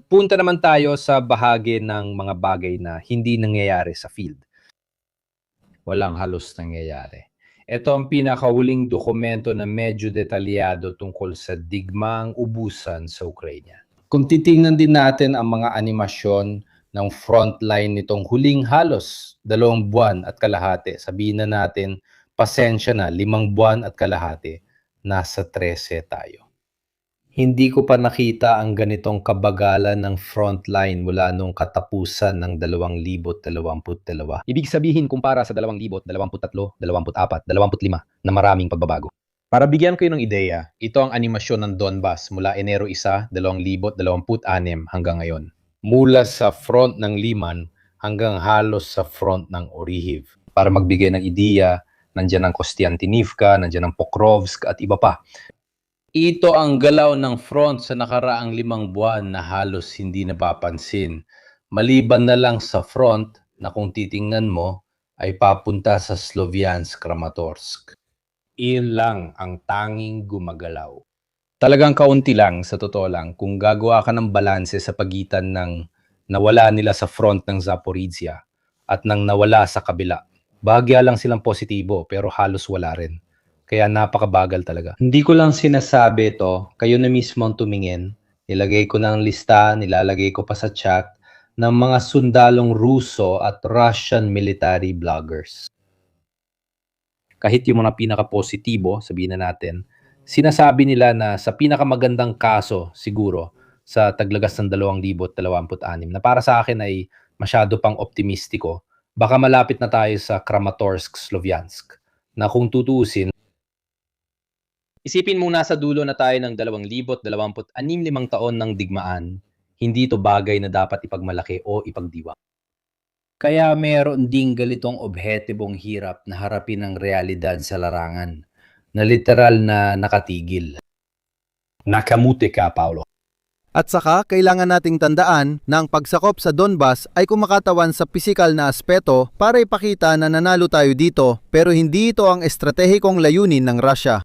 Punta naman tayo sa bahagi ng mga bagay na hindi nangyayari sa field. Walang halos nangyayari. Ito ang pinakahuling dokumento na medyo detalyado tungkol sa digmaang ubusan sa Ukraine. Kung titingnan din natin ang mga animasyon ng frontline nitong huling halos 2 buwan at kalahati, sabihin na natin, pasensya na, 5 buwan at kalahati, nasa 13 tayo. Hindi ko pa nakita ang ganitong kabagalan ng frontline mula nung katapusan ng 2022. Ibig sabihin kumpara sa 2023, 24, 25 na maraming pagbabago. Para bigyan kayo ng ideya, ito ang animasyon ng Donbas mula Enero 1, 2026 hanggang ngayon. Mula sa front ng Liman hanggang halos sa front ng Orihiv. Para magbigay ng ideya, nandiyan ang Kostiantynivka, nandiyan ang Pokrovsk at iba pa. Ito ang galaw ng front sa nakaraang 5 buwan na halos hindi napapansin. Maliban na lang sa front na kung titingnan mo ay papunta sa Sloviansk, Kramatorsk. Iyon lang ang tanging gumagalaw. Talagang kaunti lang, sa totoo lang, kung gagawa ka ng balanse sa pagitan ng nawala nila sa front ng Zaporizhia at ng nawala sa kabila. Bahagya lang silang positibo pero halos wala rin. Kaya napakabagal talaga. Hindi ko lang sinasabi ito, kayo na mismo ang tumingin. Nilagay ko ng lista, nilalagay ko pa sa chat ng mga sundalong Ruso at Russian military bloggers. Kahit yung mga pinaka-positibo, sabihin na natin, sinasabi nila na sa pinakamagandang kaso siguro sa taglagas ng 2026 na para sa akin ay masyado pang optimistiko, baka malapit na tayo sa Kramatorsk, Sloviansk, na kung tutuusin, isipin mong nasa dulo na tayo ng 2026 taon ng digmaan, hindi ito bagay na dapat ipagmalaki o ipagdiwang. Kaya meron ding galitong objetibong hirap na harapin ang realidad sa larangan, na literal na nakatigil. Nakamuti ka, Paolo. At saka, kailangan nating tandaan na ang pagsakop sa Donbas ay kumakatawan sa pisikal na aspeto para ipakita na nanalo tayo dito, pero hindi ito ang estratehikong layunin ng Russia.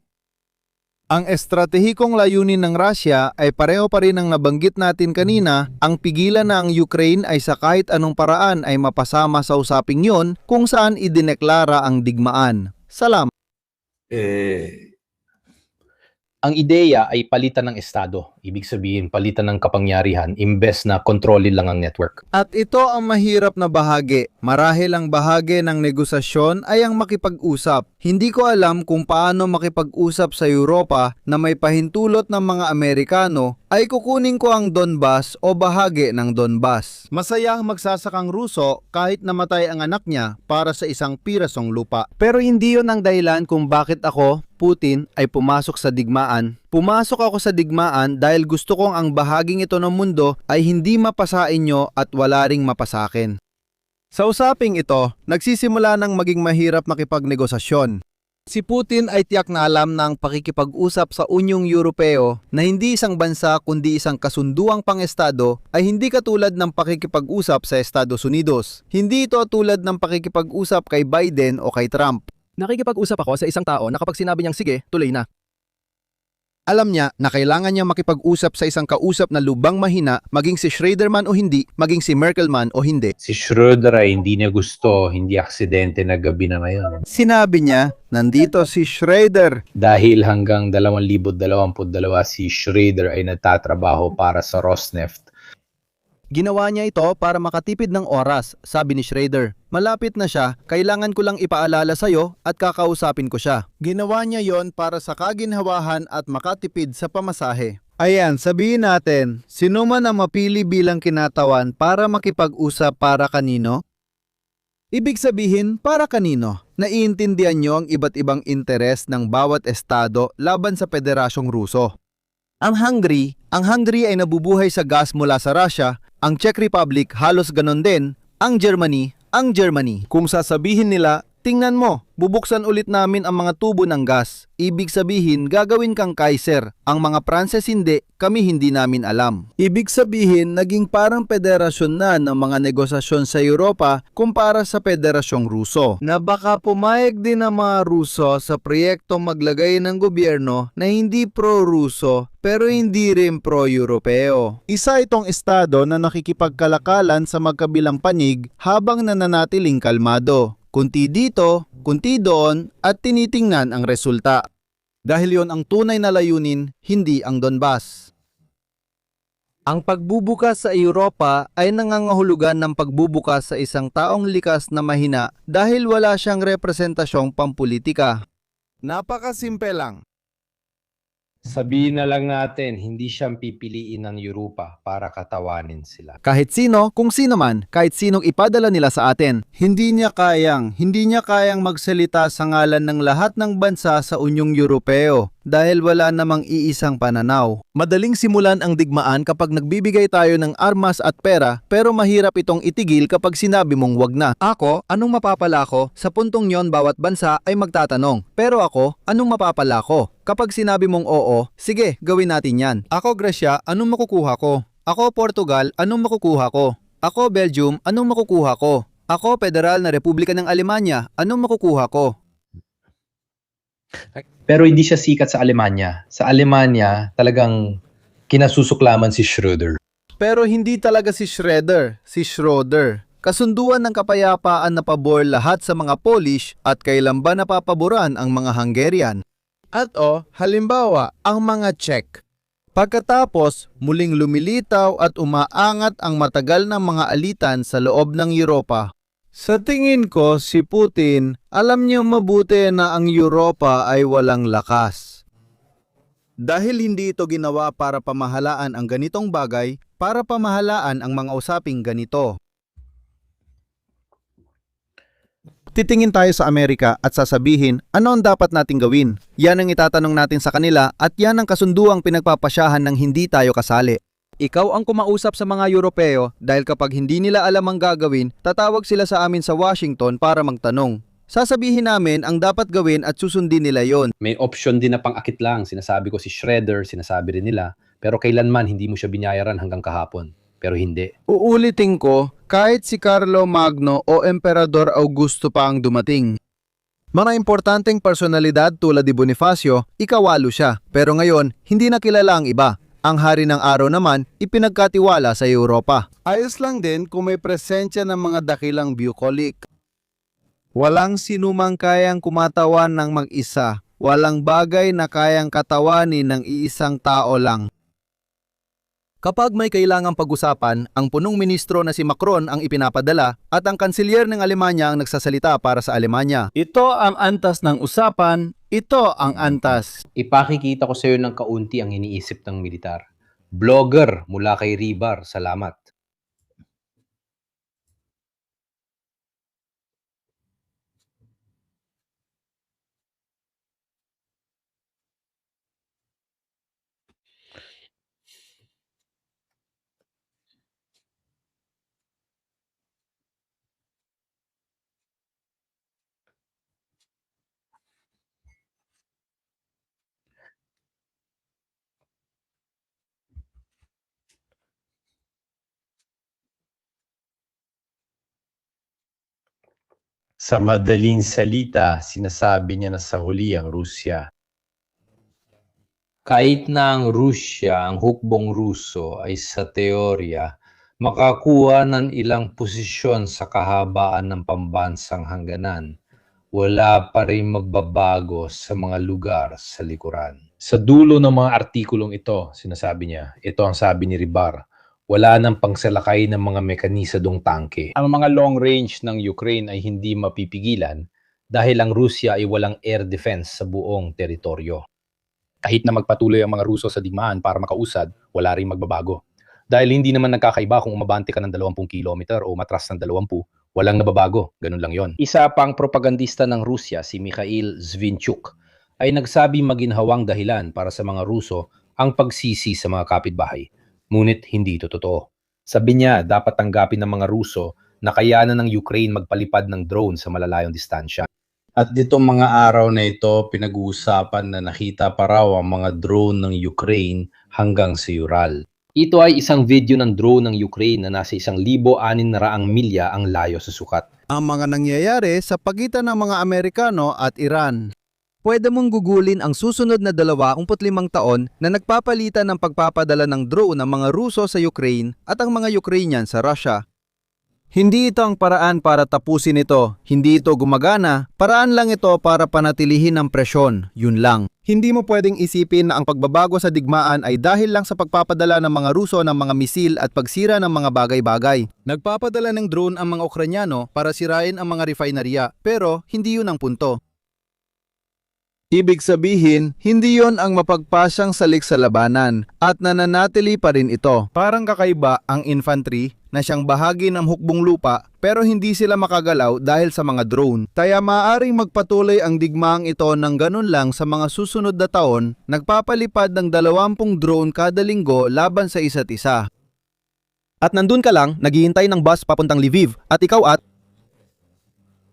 Ang estratehikong layunin ng Russia ay pareho pa rin ang nabanggit natin kanina, ang pigilan na ang Ukraine ay sa kahit anong paraan ay mapasama sa usaping yon kung saan idineklara ang digmaan. Salamat. Ang ideya ay palitan ng estado. Ibig sabihin, palitan ng kapangyarihan imbes na kontrolin lang ang network. At ito ang mahirap na bahagi. Marahil ang bahagi ng negosasyon ay ang makipag-usap. Hindi ko alam kung paano makipag-usap sa Europa na may pahintulot ng mga Amerikano ay kukunin ko ang Donbas o bahagi ng Donbas. Masaya ang magsasakang Ruso kahit namatay ang anak niya para sa isang pirasong lupa. Pero hindi yon ang dahilan kung bakit ako, Putin, ay pumasok sa digmaan. Pumasok ako sa digmaan dahil gusto kong ang bahaging ito ng mundo ay hindi mapasain nyo at wala ring mapasakin. Sa usaping ito, nagsisimula ng maging mahirap makipagnegosasyon. Si Putin ay tiyak na alam na ang pakikipag-usap sa Unyong Europeo na hindi isang bansa kundi isang kasunduang pang-estado ay hindi katulad ng pakikipag-usap sa Estados Unidos. Hindi ito tulad ng pakikipag-usap kay Biden o kay Trump. Nakikipag-usap ako sa isang tao na kapag sinabi niyang sige, tuloy na. Alam niya na kailangan niya makipag-usap sa isang kausap na lubang mahina, maging si Schroeder man o hindi, maging si Merkel man o hindi. Si Schroeder ay hindi niya gusto, hindi aksidente na gabi na ngayon. Sinabi niya, nandito si Schroeder. Dahil hanggang 2022 si Schroeder ay nagtatrabaho para sa Rosneft. Ginawa niya ito para makatipid ng oras, sabi ni Schroeder. Malapit na siya, kailangan ko lang ipaalala sa'yo at kakausapin ko siya. Ginawa niya yon para sa kaginhawahan at makatipid sa pamasahe. Ayan, sabihin natin, sino man ang mapili bilang kinatawan para makipag-usap para kanino? Ibig sabihin, para kanino? Naiintindihan niyo ang iba't ibang interes ng bawat estado laban sa Federasyong Ruso. Ang Hungary ay nabubuhay sa gas mula sa Russia, ang Czech Republic halos ganon din, ang Germany. Kung sasabihin nila, tingnan mo, bubuksan ulit namin ang mga tubo ng gas. Ibig sabihin, gagawin kang Kaiser. Ang mga Pranses hindi, kami hindi namin alam. Ibig sabihin, naging parang federasyon na ng mga negosasyon sa Europa kumpara sa Federasyong Ruso. Na baka pumayag din ang mga Ruso sa proyektong maglagay ng gobyerno na hindi pro-Ruso pero hindi rin pro-Europeo. Isa itong estado na nakikipagkalakalan sa magkabilang panig habang nananatiling kalmado. Kunti dito, kunti doon, at tinitingnan ang resulta. Dahil yon ang tunay na layunin, hindi ang Donbas. Ang pagbubukas sa Europa ay nangangahulugan ng pagbubukas sa isang taong likas na mahina dahil wala siyang representasyong pampulitika. Napakasimple lang. Sabihin na lang natin, hindi siyang pipiliin ng Europa para katawanin sila. Kahit sino, kung sino man, kahit sinong ipadala nila sa atin, hindi niya kayang magsalita sa ngalan ng lahat ng bansa sa Unyong Europeo dahil wala namang iisang pananaw. Madaling simulan ang digmaan kapag nagbibigay tayo ng armas at pera pero mahirap itong itigil kapag sinabi mong wag na. Ako, anong mapapala ko? Sa puntong yon bawat bansa ay magtatanong. Pero ako, anong mapapala ko? Kapag sinabi mong oo, sige, gawin natin yan. Ako Gresya, anong makukuha ko? Ako Portugal, anong makukuha ko? Ako Belgium, anong makukuha ko? Ako Federal na Republika ng Alemanya, anong makukuha ko? Pero hindi siya sikat sa Alemanya. Sa Alemanya, talagang kinasusuklaman si Schroeder. Pero hindi talaga si Schroeder, si Schroeder. Kasunduan ng kapayapaan na pabor lahat sa mga Polish at kailan ba napapaboran ang mga Hungarian? At halimbawa, ang mga Czech. Pagkatapos, muling lumilitaw at umaangat ang matagal na mga alitan sa loob ng Europa. Sa tingin ko, si Putin, alam niya mabuti na ang Europa ay walang lakas. Dahil hindi ito ginawa para pamahalaan ang ganitong bagay, para pamahalaan ang mga usaping ganito. Titingin tayo sa Amerika at sasabihin, ano ang dapat nating gawin? Yan ang itatanong natin sa kanila at yan ang kasunduang pinagpapasyahan ng hindi tayo kasali. Ikaw ang kumausap sa mga Europeo dahil kapag hindi nila alam ang gagawin, tatawag sila sa amin sa Washington para magtanong. Sasabihin namin ang dapat gawin at susundin nila yon. May option din na pang-akit lang. Sinasabi ko si Schroeder, sinasabi rin nila. Pero kailanman hindi mo siya binayaran hanggang kahapon. Pero hindi. Uulitin ko, kahit si Carlo Magno o Emperador Augusto pa ang dumating. Mga importanteng personalidad tulad ni Bonifacio, ikawalo siya. Pero ngayon, hindi na kilala ang iba. Ang hari ng araw naman, ipinagkatiwala sa Europa. Ayos lang din kung may presensya ng mga dakilang bucolic. Walang sinumang kayang kumatawan ng mag-isa. Walang bagay na kayang katawanin ng iisang tao lang. Kapag may kailangang pag-usapan, ang punong ministro na si Macron ang ipinapadala at ang kanselyer ng Alemanya ang nagsasalita para sa Alemanya. Ito ang antas ng usapan, ito ang antas. Ipakikita ko sa iyo ng kaunti ang iniisip ng militar. Blogger mula kay Ribar, salamat. Sa madaling salita, sinasabi niya na sa huli ang Rusya. Kahit na ang Rusya, ang hukbong Ruso ay sa teorya makakuha ng ilang posisyon sa kahabaan ng pambansang hangganan, wala pa rin magbabago sa mga lugar sa likuran. Sa dulo ng mga artikulong ito, sinasabi niya, ito ang sabi ni Ribar, wala nang pangsalakay ng mga mekanisadong tangke. Ang mga long range ng Ukraine ay hindi mapipigilan dahil ang Rusya ay walang air defense sa buong teritoryo. Kahit na magpatuloy ang mga Ruso sa digmaan para makausad, wala rin magbabago. Dahil hindi naman nagkakaiba kung umabante ka ng 20 kilometer o matras ng 20, walang nababago, ganun lang yon. Isa pang propagandista ng Rusya, si Mikhail Zvinchuk, ay nagsabi maginhawang dahilan para sa mga Ruso ang pagsisi sa mga kapitbahay. Ngunit hindi ito totoo. Sabi niya, dapat tanggapin ng mga Ruso na kayanan ng Ukraine magpalipad ng drone sa malalayong distansya. At ditong mga araw na ito, pinag-uusapan na nakita pa raw ang mga drone ng Ukraine hanggang sa Ural. Ito ay isang video ng drone ng Ukraine na nasa 1,600 milya ang layo sa sukat. Ang mga nangyayari sa pagitan ng mga Amerikano at Iran. Pwede mong gugulin ang susunod na 25 taon na nagpapalitan ng pagpapadala ng drone ng mga Ruso sa Ukraine at ang mga Ukrainian sa Russia. Hindi ito ang paraan para tapusin ito. Hindi ito gumagana. Paraan lang ito para panatilihin ang presyon. Yun lang. Hindi mo pwedeng isipin na ang pagbabago sa digmaan ay dahil lang sa pagpapadala ng mga Ruso ng mga misil at pagsira ng mga bagay-bagay. Nagpapadala ng drone ang mga Ukrainyano para sirain ang mga refineria, pero hindi yun ang punto. Ibig sabihin, hindi yon ang mapagpasyang salik sa labanan at nananatili pa rin ito. Parang kakaiba ang infantry na siyang bahagi ng hukbong lupa pero hindi sila makagalaw dahil sa mga drone. Kaya maaaring magpatuloy ang digmaang ito ng ganun lang sa mga susunod na taon, nagpapalipad ng 20 drone kada linggo laban sa isa't isa. At nandun ka lang, naghihintay ng bus papuntang Lviv at ikaw at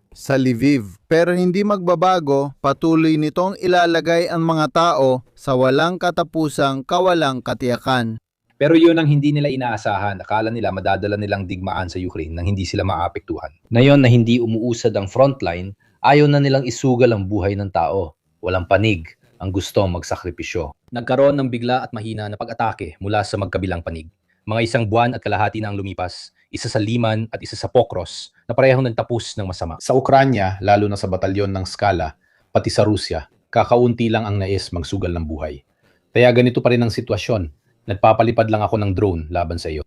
Sa Lviv. Pero hindi magbabago, patuloy nitong ilalagay ang mga tao sa walang katapusang kawalang katiyakan. Pero yun ang hindi nila inaasahan. Akala nila madadala nilang digmaan sa Ukraine nang hindi sila maapektuhan. Ngayon na hindi umuusad ang frontline, ayaw na nilang isugal ang buhay ng tao. Walang panig ang gusto magsakripisyo. Nagkaroon ng bigla at mahina na pag-atake mula sa magkabilang panig. Mga 1 buwan at kalahati na ang lumipas, isa sa Liman at isa sa Pokros na parehong nagtapos ng masama. Sa Ukranya, lalo na sa batalyon ng Skala, pati sa Rusya, kakaunti lang ang nais magsugal ng buhay. Kaya ganito pa rin ang sitwasyon. Nagpapalipad lang ako ng drone laban sa iyo.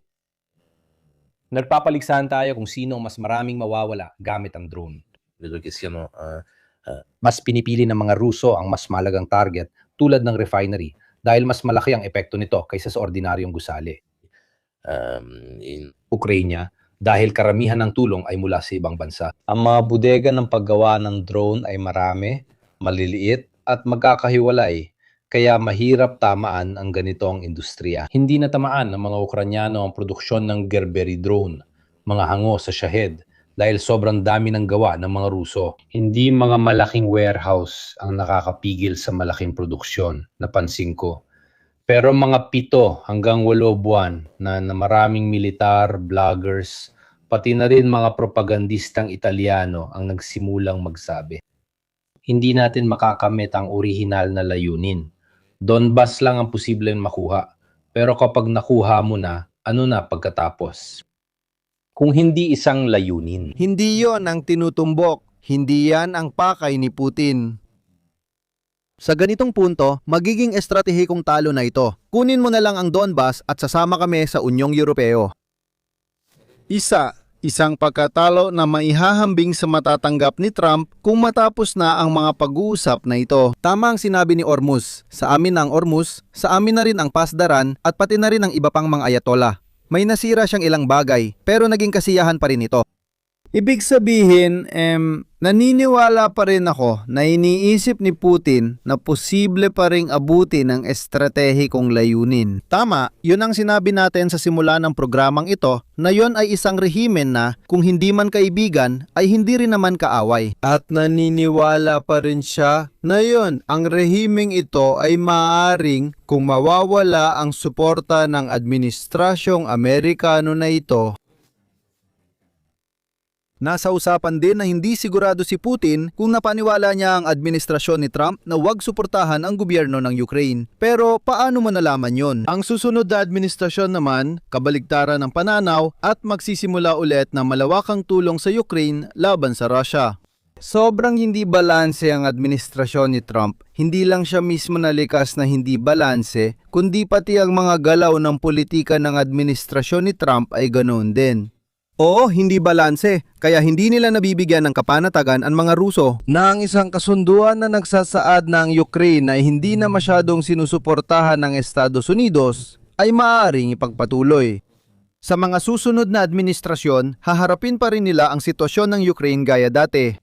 Nagpapaligsahan tayo kung sino ang mas maraming mawawala gamit ang drone. Vedo che siano Mas pinipili ng mga Ruso ang mas malagang target tulad ng refinery dahil mas malaki ang epekto nito kaysa sa ordinaryong gusali. in Ukraine dahil karamihan ng tulong ay mula sa ibang bansa. Ang mga bodega ng paggawa ng drone ay marami, maliliit at magkakahiwalay, kaya mahirap tamaan ang ganitong industriya. Hindi natamaan ng mga Ukrainyano ang produksyon ng Gerbery drone, mga hango sa Shahed, dahil sobrang dami ng gawa ng mga Ruso. Hindi mga malaking warehouse ang nakakapigil sa malaking produksyon, napansin ko. Pero mga 7 hanggang 8 buwan na maraming militar, vloggers, pati na rin mga propagandistang Italiano ang nagsimulang magsabi. Hindi natin makakamit ang orihinal na layunin. Donbas lang ang posibleng makuha. Pero kapag nakuha mo na, ano na pagkatapos? Kung hindi isang layunin. Hindi yon ang tinutumbok. Hindi yan ang pakay ni Putin. Sa ganitong punto, magiging estratehikong talo na ito. Kunin mo na lang ang Donbas at sasama kami sa Unyong Europeo. Isang pagkatalo na maihahambing sa matatanggap ni Trump kung matapos na ang mga pag-uusap na ito. Tama ang sinabi ni Ormuz. Sa amin ang Ormuz, sa amin na rin ang Pasdaran at pati na rin ang iba pang mga ayatollah. May nasira siyang ilang bagay pero naging kasiyahan pa rin ito. Ibig sabihin, naniniwala pa rin ako na iniisip ni Putin na posible pa ring abutin ang estratehikong layunin. Tama, yun ang sinabi natin sa simula ng programang ito na yun ay isang rehimen na kung hindi man kaibigan ay hindi rin naman kaaway. At naniniwala pa rin siya na yun, ang rehimeng ito ay maaaring kung mawawala ang suporta ng administrasyong Amerikano na ito. Nasa usapan din na hindi sigurado si Putin kung napaniwala niya ang administrasyon ni Trump na huwag suportahan ang gobyerno ng Ukraine. Pero paano mo nalaman yon? Ang susunod na administrasyon naman, kabaligtaran ng pananaw at magsisimula ulit ng malawakang tulong sa Ukraine laban sa Russia. Sobrang hindi balanse ang administrasyon ni Trump. Hindi lang siya mismo nalikas na hindi balanse, kundi pati ang mga galaw ng politika ng administrasyon ni Trump ay ganoon din. Oo, hindi balanse, kaya hindi nila nabibigyan ng kapanatagan ang mga Ruso. Na ang isang kasunduan na nagsasaad na ang Ukraine ay hindi na masyadong sinusuportahan ng Estados Unidos ay maaaring ipagpatuloy. Sa mga susunod na administrasyon, haharapin pa rin nila ang sitwasyon ng Ukraine gaya dati.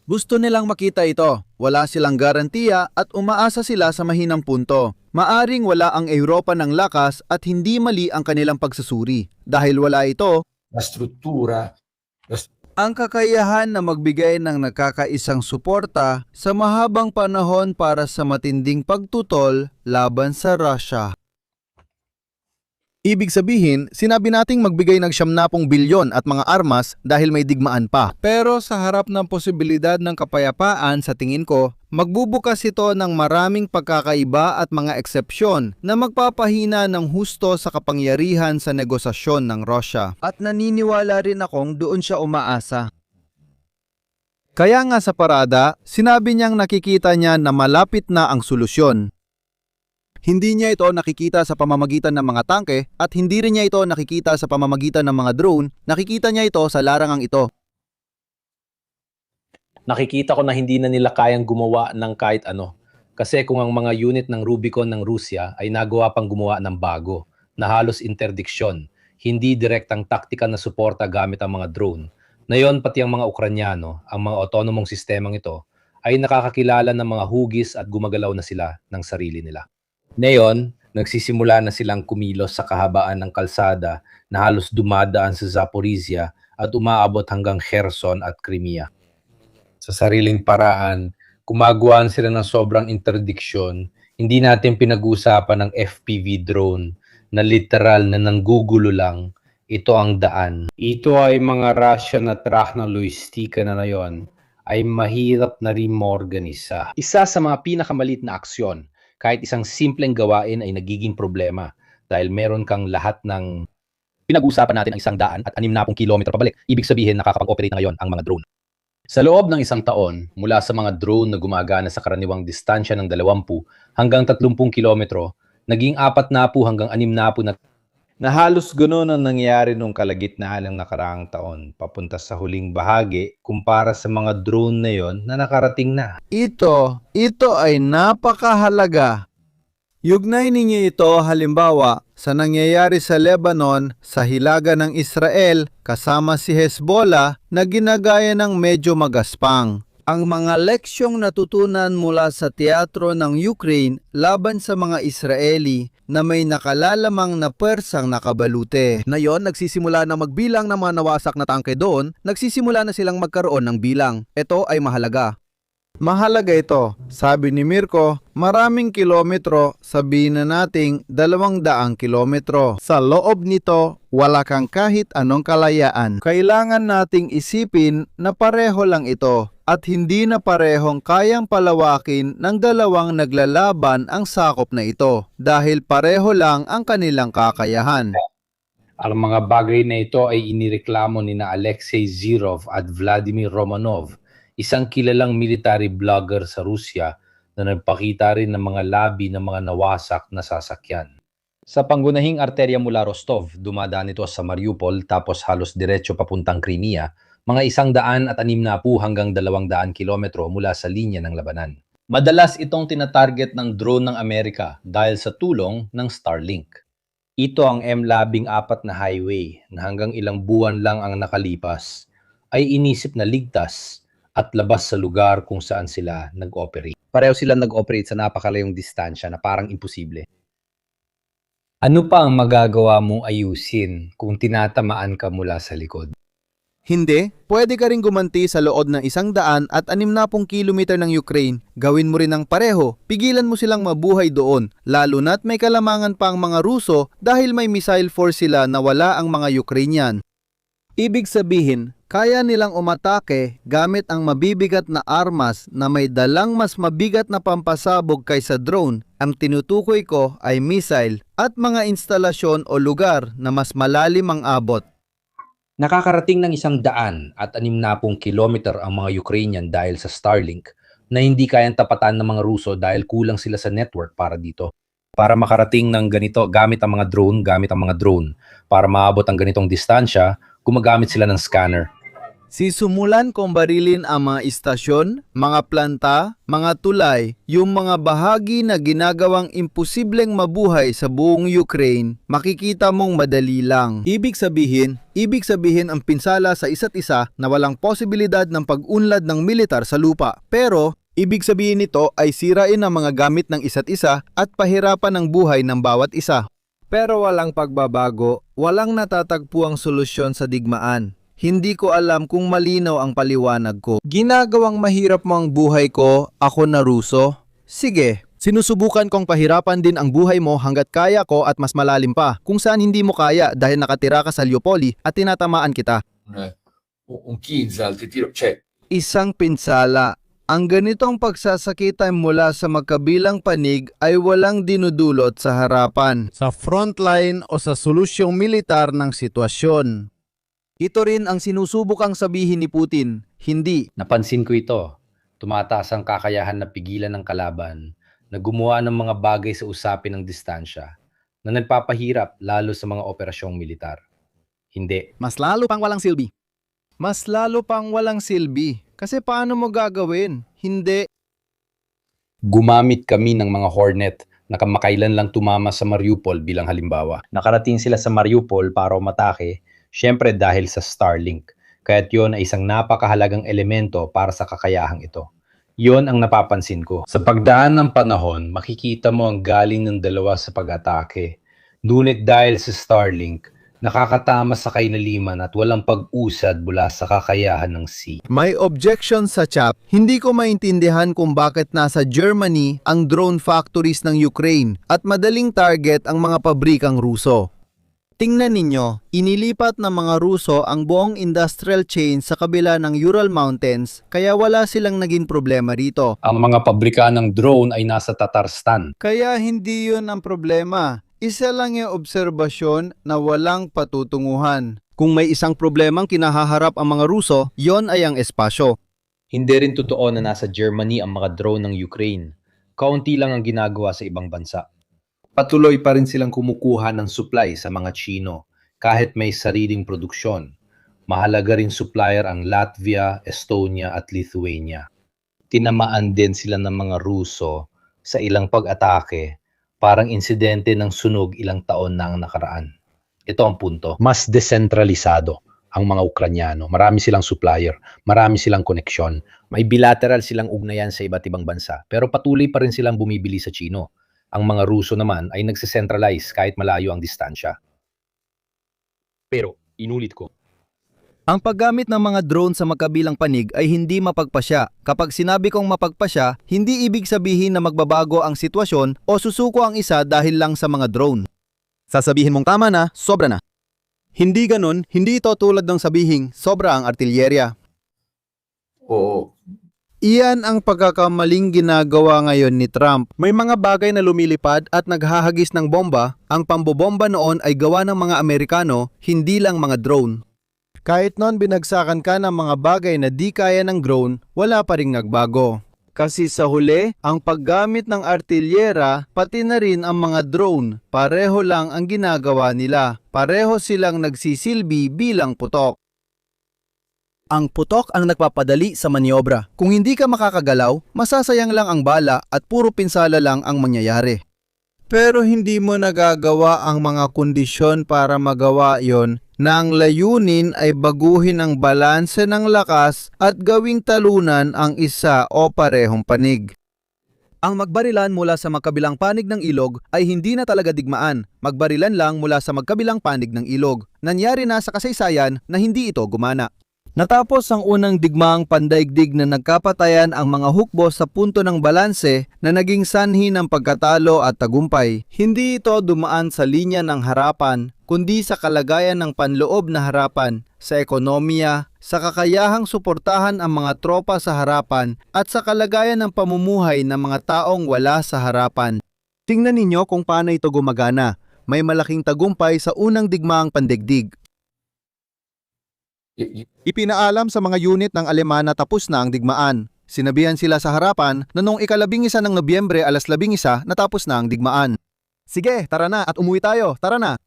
Gusto nilang makita ito. Wala silang garantiya at umaasa sila sa mahinang punto. Maaring wala ang Europa ng lakas at hindi mali ang kanilang pagsusuri. Dahil wala ito, La struttura, Ang kakayahan na magbigay ng nakakaisang suporta sa mahabang panahon para sa matinding pagtutol laban sa Russia. ibig sabihin, sinabi nating magbigay ng 70 bilyon at mga armas dahil may digmaan pa. Pero sa harap ng posibilidad ng kapayapaan, sa tingin ko, magbubukas ito ng maraming pagkakaiba at mga eksepsyon na magpapahina ng husto sa kapangyarihan sa negosasyon ng Russia. At naniniwala rin akong doon siya umaasa. Kaya nga sa parada, sinabi niyang nakikita niya na malapit na ang solusyon. Hindi niya ito nakikita sa pamamagitan ng mga tangke at hindi rin niya ito nakikita sa pamamagitan ng mga drone, nakikita niya ito sa larangang ito. Nakikita ko na hindi na nila kayang gumawa ng kahit ano. Kasi kung ang mga unit ng Rubicon ng Rusya ay nagawa pang gumawa ng bago, na halos interdiksyon, hindi direktang taktikal na suporta gamit ang mga drone. Ngayon pati ang mga Ukranyano, ang mga autonomong sistemang ito, ay nakakakilala ng mga hugis at gumagalaw na sila ng sarili nila. Ngayon, nagsisimula na silang kumilos sa kahabaan ng kalsada na halos dumadaan sa Zaporizhia at umaabot hanggang Kherson at Crimea. Sa sariling paraan, gumagawa sila ng sobrang interdiksyon. Hindi natin pinag-uusapan ng FPV drone na literal na nanggugulo lang. Ito ang daan. Ito ay mga Russian na track na logistika na ngayon ay mahirap na rin maorganisa. Isa sa mga pinakamalit na aksyon, kahit isang simpleng gawain ay nagiging problema dahil meron kang lahat ng pinag-uusapan natin ang 100 at 60 kilometro pabalik. Ibig sabihin nakakapag-operate na ngayon ang mga drone. Sa loob ng isang taon, mula sa mga drone na gumagana sa karaniwang distansya ng 20 hanggang 30 kilometro, naging 40 hanggang 60 na halos ganoon ang nangyayari nung kalagitnaan ng nakaraang taon papunta sa huling bahagi kumpara sa mga drone na yon na nakarating na. Ito ay napakahalaga. Yugnay ninyo ito halimbawa sa nangyayari sa Lebanon sa hilaga ng Israel kasama si Hezbollah na ginagaya ng medyo magaspang. Ang mga leksyong natutunan mula sa teatro ng Ukraine laban sa mga Israeli na may nakalalamang na pwersang nakabalute. Ngayon, nagsisimula na magbilang ng mga nawasak na tangke doon, nagsisimula na silang magkaroon ng bilang. Ito ay mahalaga. Mahalaga ito. Sabi ni Mirko, maraming kilometro, sabihin na nating 200 kilometro. Sa loob nito, wala kang kahit anong kalayaan. Kailangan nating isipin na pareho lang ito at hindi na parehong kayang palawakin ng dalawang naglalaban ang sakop na ito dahil pareho lang ang kanilang kakayahan. Ang mga bagay na ito ay inireklamo ni na Alexei Zirov at Vladimir Romanov. Isang kilalang military blogger sa Rusya na nagpakita rin ng mga labi ng mga nawasak na sasakyan. Sa pangunahing arterya mula Rostov, dumadaan ito sa Mariupol tapos halos diretso papuntang Crimea, mga 160 hanggang 200 kilometro mula sa linya ng labanan. Madalas itong tinatarget ng drone ng Amerika dahil sa tulong ng Starlink. Ito ang M14 na highway na hanggang ilang buwan lang ang nakalipas ay inisip na ligtas at labas sa lugar kung saan sila nag-operate. Pareho sila nag-operate sa napakalayong distansya na parang imposible. Ano pa ang magagawa mong ayusin kung tinatamaan ka mula sa likod? Hindi, pwede ka rin gumanti sa loob ng 160 kilometer ng Ukraine. Gawin mo rin ang pareho, pigilan mo silang mabuhay doon, lalo na't may kalamangan pa ang mga Ruso dahil may missile force sila na wala ang mga Ukrainian. Ibig sabihin, kaya nilang umatake gamit ang mabibigat na armas na may dalang mas mabigat na pampasabog kaysa drone. Ang tinutukoy ko ay missile at mga instalasyon o lugar na mas malalim ang abot. Nakakarating ng 160 kilometer ang mga Ukrainian dahil sa Starlink na hindi kayang tapatan ng mga Ruso dahil kulang sila sa network para dito. Para makarating ng ganito, gamit ang mga drone. Para maabot ang ganitong distansya, gumagamit sila ng scanner. Sisimulan kong barilin ang mga istasyon, mga planta, mga tulay, yung mga bahagi na ginagawang imposibleng mabuhay sa buong Ukraine, makikita mong madali lang. Ibig sabihin ang pinsala sa isa't isa na walang posibilidad ng pag-unlad ng militar sa lupa. Pero, ibig sabihin nito ay sirain ang mga gamit ng isa't isa at pahirapan ang buhay ng bawat isa. Pero walang pagbabago, walang natatagpuang solusyon sa digmaan. Hindi ko alam kung malinaw ang paliwanag ko. Ginagawang mahirap mo ang buhay ko, ako na Ruso? Sige, sinusubukan kong pahirapan din ang buhay mo hanggat kaya ko at mas malalim pa. Kung saan hindi mo kaya dahil nakatira ka sa Leopoli at tinatamaan kita. Un Kinzhal, ti tiro, cioè, Isang pinsala. Ang ganitong pagsasakitan mula sa magkabilang panig ay walang dinudulot sa harapan, sa frontline o sa solusyong militar ng sitwasyon. Ito rin ang sinusubukang sabihin ni Putin, hindi. Napansin ko ito. Tumataas ang kakayahan na pigilan ng kalaban na gumawa ng mga bagay sa usapin ng distansya na nagpapahirap lalo sa mga operasyong militar. Hindi. Mas lalo pang walang silbi. Mas lalo pang walang silbi. Kasi paano mo gagawin? Hindi. Gumamit kami ng mga Hornet na kamakailan lang tumama sa Mariupol bilang halimbawa. Nakarating sila sa Mariupol para umatake, syempre dahil sa Starlink. Kaya't yun ay isang napakahalagang elemento para sa kakayahang ito. Yun ang napapansin ko. Sa pagdaan ng panahon, makikita mo ang galing ng dalawa sa pag-atake. Ngunit dahil sa Starlink, nakakatama sa kainaliman at walang pag-usad mula sa kakayahan ng sea. May objection sa chat. Hindi ko maintindihan kung bakit nasa Germany ang drone factories ng Ukraine at madaling target ang mga pabrikang Ruso. Tingnan ninyo, inilipat ng mga Ruso ang buong industrial chain sa kabila ng Ural Mountains kaya wala silang naging problema rito. Ang mga pabrika ng drone ay nasa Tatarstan. Kaya hindi yun ang problema. Isa lang yung obserbasyon na walang patutunguhan. Kung may isang problemang kinahaharap ang mga Ruso, yon ay ang espasyo. Hindi rin totoo na nasa Germany ang mga drone ng Ukraine. Kaunti lang ang ginagawa sa ibang bansa. Patuloy pa rin silang kumukuha ng supply sa mga Chino kahit may sariling produksyon. Mahalaga ring supplier ang Latvia, Estonia at Lithuania. Tinamaan din sila ng mga Ruso sa ilang pag-atake, parang insidente ng sunog ilang taon na ang nakaraan. Ito ang punto. Mas desentralisado ang mga Ukranyano. Marami silang supplier, marami silang koneksyon. May bilateral silang ugnayan sa iba't ibang bansa, pero patuloy pa rin silang bumibili sa Chino. Ang mga Ruso naman ay nagsicentralize kahit malayo ang distansya. Pero, inulit ko, Ang paggamit ng mga drone sa magkabilang panig ay hindi mapagpasya. Kapag sinabi kong mapagpasya, hindi ibig sabihin na magbabago ang sitwasyon o susuko ang isa dahil lang sa mga drone. Sasabihin mong tama na, sobra na. Hindi ganun, hindi ito tulad ng sabihing sobra ang artilyerya. o Iyan ang pagkakamaling ginagawa ngayon ni Trump. May mga bagay na lumilipad at naghahagis ng bomba. Ang pambobomba noon ay gawa ng mga Amerikano, hindi lang mga drone. Kahit noon binagsakan ka ng mga bagay na di kaya ng drone, wala pa ring nagbago. Kasi sa huli, ang paggamit ng artilyera, pati na rin ang mga drone, pareho lang ang ginagawa nila. Pareho silang nagsisilbi bilang putok. Ang putok ang nagpapadali sa maniobra. Kung hindi ka makakagalaw, masasayang lang ang bala at puro pinsala lang ang mangyayari. Pero hindi mo nagagawa ang mga kondisyon para magawa yon na ang layunin ay baguhin ang balanse ng lakas at gawing talunan ang isa o parehong panig. Ang magbarilan mula sa magkabilang panig ng ilog ay hindi na talaga digmaan. Magbarilan lang mula sa magkabilang panig ng ilog. Nangyari na sa kasaysayan na hindi ito gumana. Natapos ang unang digmaang pandaigdig na nagkapatayan ang mga hukbo sa punto ng balanse na naging sanhi ng pagkatalo at tagumpay. Hindi ito dumaan sa linya ng harapan, kundi sa kalagayan ng panloob na harapan, sa ekonomiya, sa kakayahang suportahan ang mga tropa sa harapan, at sa kalagayan ng pamumuhay ng mga taong wala sa harapan. Tingnan ninyo kung paano ito gumagana. May malaking tagumpay sa unang digmaang pandaigdig. Ipinaalam sa mga unit ng Aleman na tapos na ang digmaan. Sinabihan sila sa harapan na noong 11 ng Nobyembre 11 natapos na ang digmaan. Sige, tara na at umuwi tayo, tara na.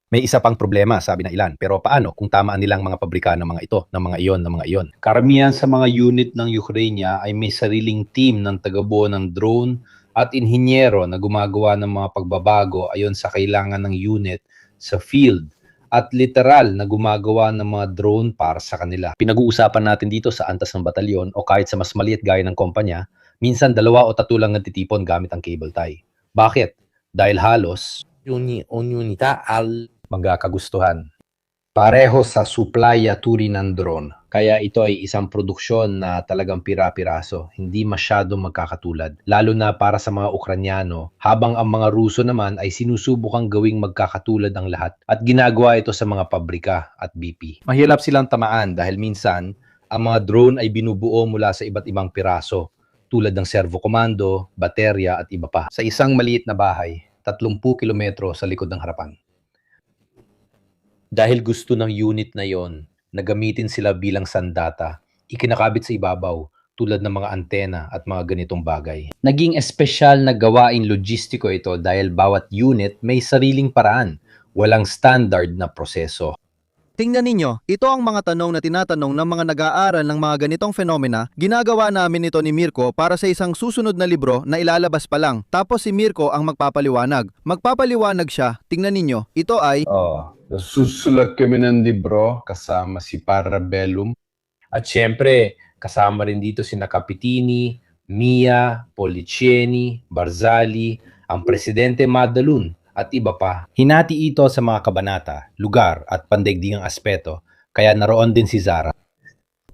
May isa pang problema, sabi ng ilan. Pero paano kung tamaan nilang mga pabrika ng mga ito, ng mga iyon? Karamihan sa mga unit ng Ukraine ay may sariling team ng tagabuo ng drone at inhinyero na gumagawa ng mga pagbabago ayon sa kailangan ng unit sa field, at literal na gumagawa ng mga drone para sa kanila. Pinag-uusapan natin dito sa antas ng batalyon o kahit sa mas maliit gaya ng kumpanya, minsan 2 o 3 lang nagtitipon gamit ang cable tie. Bakit? Dahil halos ogni unità al magkakagustuhan. Pareho sa supply-aturi ng drone. Kaya ito ay isang produksyon na talagang pira-piraso, hindi masyadong magkakatulad. Lalo na para sa mga Ukranyano, habang ang mga Ruso naman ay sinusubukang gawing magkakatulad ang lahat. At ginagawa ito sa mga pabrika at BP. Mahirap silang tamaan dahil minsan, ang mga drone ay binubuo mula sa iba't ibang piraso, tulad ng servo komando, baterya at iba pa. Sa isang maliit na bahay, 30 kilometro sa likod ng harapan. Dahil gusto ng unit na yon na gamitin sila bilang sandata, ikinakabit sa ibabaw tulad ng mga antena at mga ganitong bagay. Naging espesyal na gawain logistiko ito dahil bawat unit may sariling paraan, walang standard na proseso. Tingnan ninyo, ito ang mga tanong na tinatanong ng mga nag-aaral ng mga ganitong fenomena. Ginagawa namin ito ni Mirko para sa isang susunod na libro na ilalabas pa lang. Tapos si Mirko ang magpapaliwanag. Magpapaliwanag siya, tingnan ninyo, ito ay... Susulat kami ng libro kasama si Parabellum. At syempre, kasama rin dito si Capitini, Mia, Policieni, Barzali, ang Presidente Madalun, at iba pa. Hinati ito sa mga kabanata, lugar at pandaigdigang aspeto, kaya naroon din si Zara.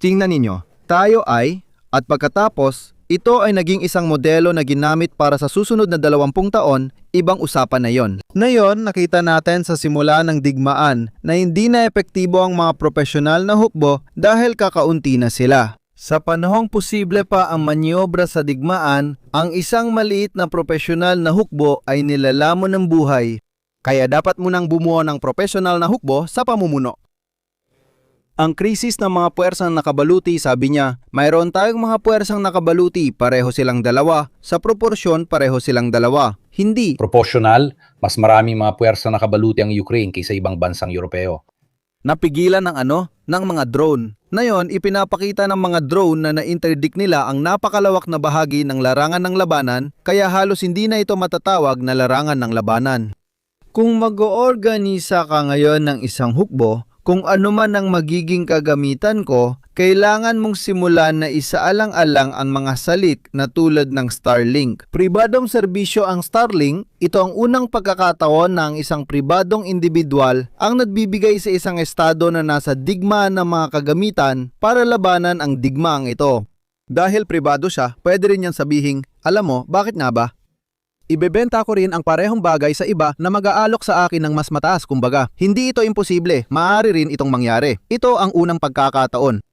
Tingnan ninyo, tayo ay, at pagkatapos, ito ay naging isang modelo na ginamit para sa susunod na 20 taon, ibang usapan na yon. Ngayon, nakita natin sa simula ng digmaan na hindi na epektibo ang mga profesional na hukbo dahil kakaunti na sila. Sa panahong posible pa ang manyobra sa digmaan, ang isang maliit na profesional na hukbo ay nilalamon ng buhay. Kaya dapat munang bumuo ng profesional na hukbo sa pamumuno. Ang krisis ng mga puwersang nakabaluti, sabi niya, mayroon tayong mga puwersang nakabaluti, pareho silang dalawa, sa proporsyon pareho silang dalawa. Hindi. Proporsyonal, mas maraming mga puwersa nakabaluti ang Ukraine kaysa ibang bansang Europeo. Napigilan ng mga drone. Ngayon, ipinapakita ng mga drone na na-interdict nila ang napakalawak na bahagi ng larangan ng labanan, kaya halos hindi na ito matatawag na larangan ng labanan. Kung mag-oorganisa ka ngayon ng isang hukbo, kung ano man ang magiging kagamitan ko, kailangan mong simulan na isaalang-alang ang mga salik na tulad ng Starlink. Pribadong serbisyo ang Starlink, ito ang unang pagkakataon na ang isang pribadong individual ang nagbibigay sa isang estado na nasa digmaan ng mga kagamitan para labanan ang digmaang ito. Dahil pribado siya, pwede rin niyang sabihin, alam mo, bakit nga ba? Ibebenta ko rin ang parehong bagay sa iba na mag-aalok sa akin ng mas mataas, kumbaga. Hindi ito imposible, maaari rin itong mangyari. Ito ang unang pagkakataon.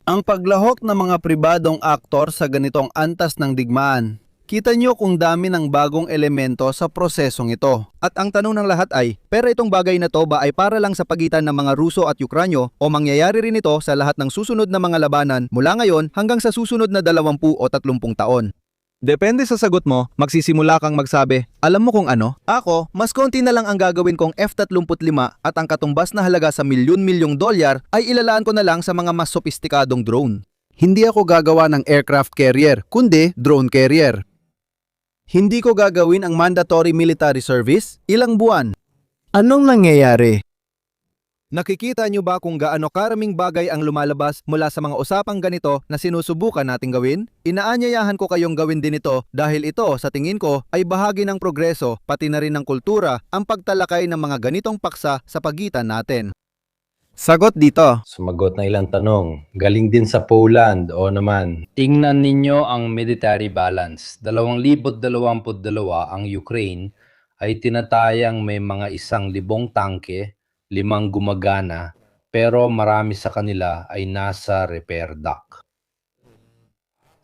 Ang paglahok ng mga pribadong aktor sa ganitong antas ng digmaan. Kita nyo kung dami ng bagong elemento sa prosesong ito. At ang tanong ng lahat ay, pero itong bagay na to ba ay para lang sa pagitan ng mga Ruso at Ukranyo o mangyayari rin ito sa lahat ng susunod na mga labanan mula ngayon hanggang sa susunod na 20 o 30 taon? Depende sa sagot mo, magsisimula kang magsabi, alam mo kung ano? Ako, mas konti na lang ang gagawin kong F-35 at ang katumbas na halaga sa milyon-milyong dolyar ay ilalaan ko na lang sa mga mas sopistikadong drone. Hindi ako gagawa ng aircraft carrier, kundi drone carrier. Hindi ko gagawin ang mandatory military service, ilang buwan. Anong nangyayari? Nakikita nyo ba kung gaano karaming bagay ang lumalabas mula sa mga usapang ganito na sinusubukan nating gawin? Inaanyayahan ko kayong gawin din ito dahil ito, sa tingin ko, ay bahagi ng progreso pati na rin ng kultura ang pagtalakay ng mga ganitong paksa sa pagitan natin. Sagot dito. Sumagot na ilang tanong. Galing din sa Poland, o naman. Tingnan ninyo ang military balance. 2022 ang Ukraine ay tinatayang may mga 1,000 tangke, 5 gumagana, pero marami sa kanila ay nasa repair dock.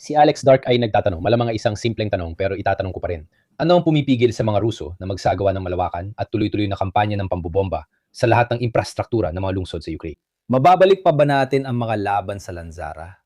Si Alex Dark ay nagtatanong, malamang isang simpleng tanong pero itatanong ko pa rin. Ano ang pumipigil sa mga Ruso na magsagawa ng malawakan at tuloy-tuloy na kampanya ng pambobomba sa lahat ng infrastruktura ng mga lungsod sa Ukraine? Mababalik pa ba natin ang mga laban sa Lanzara?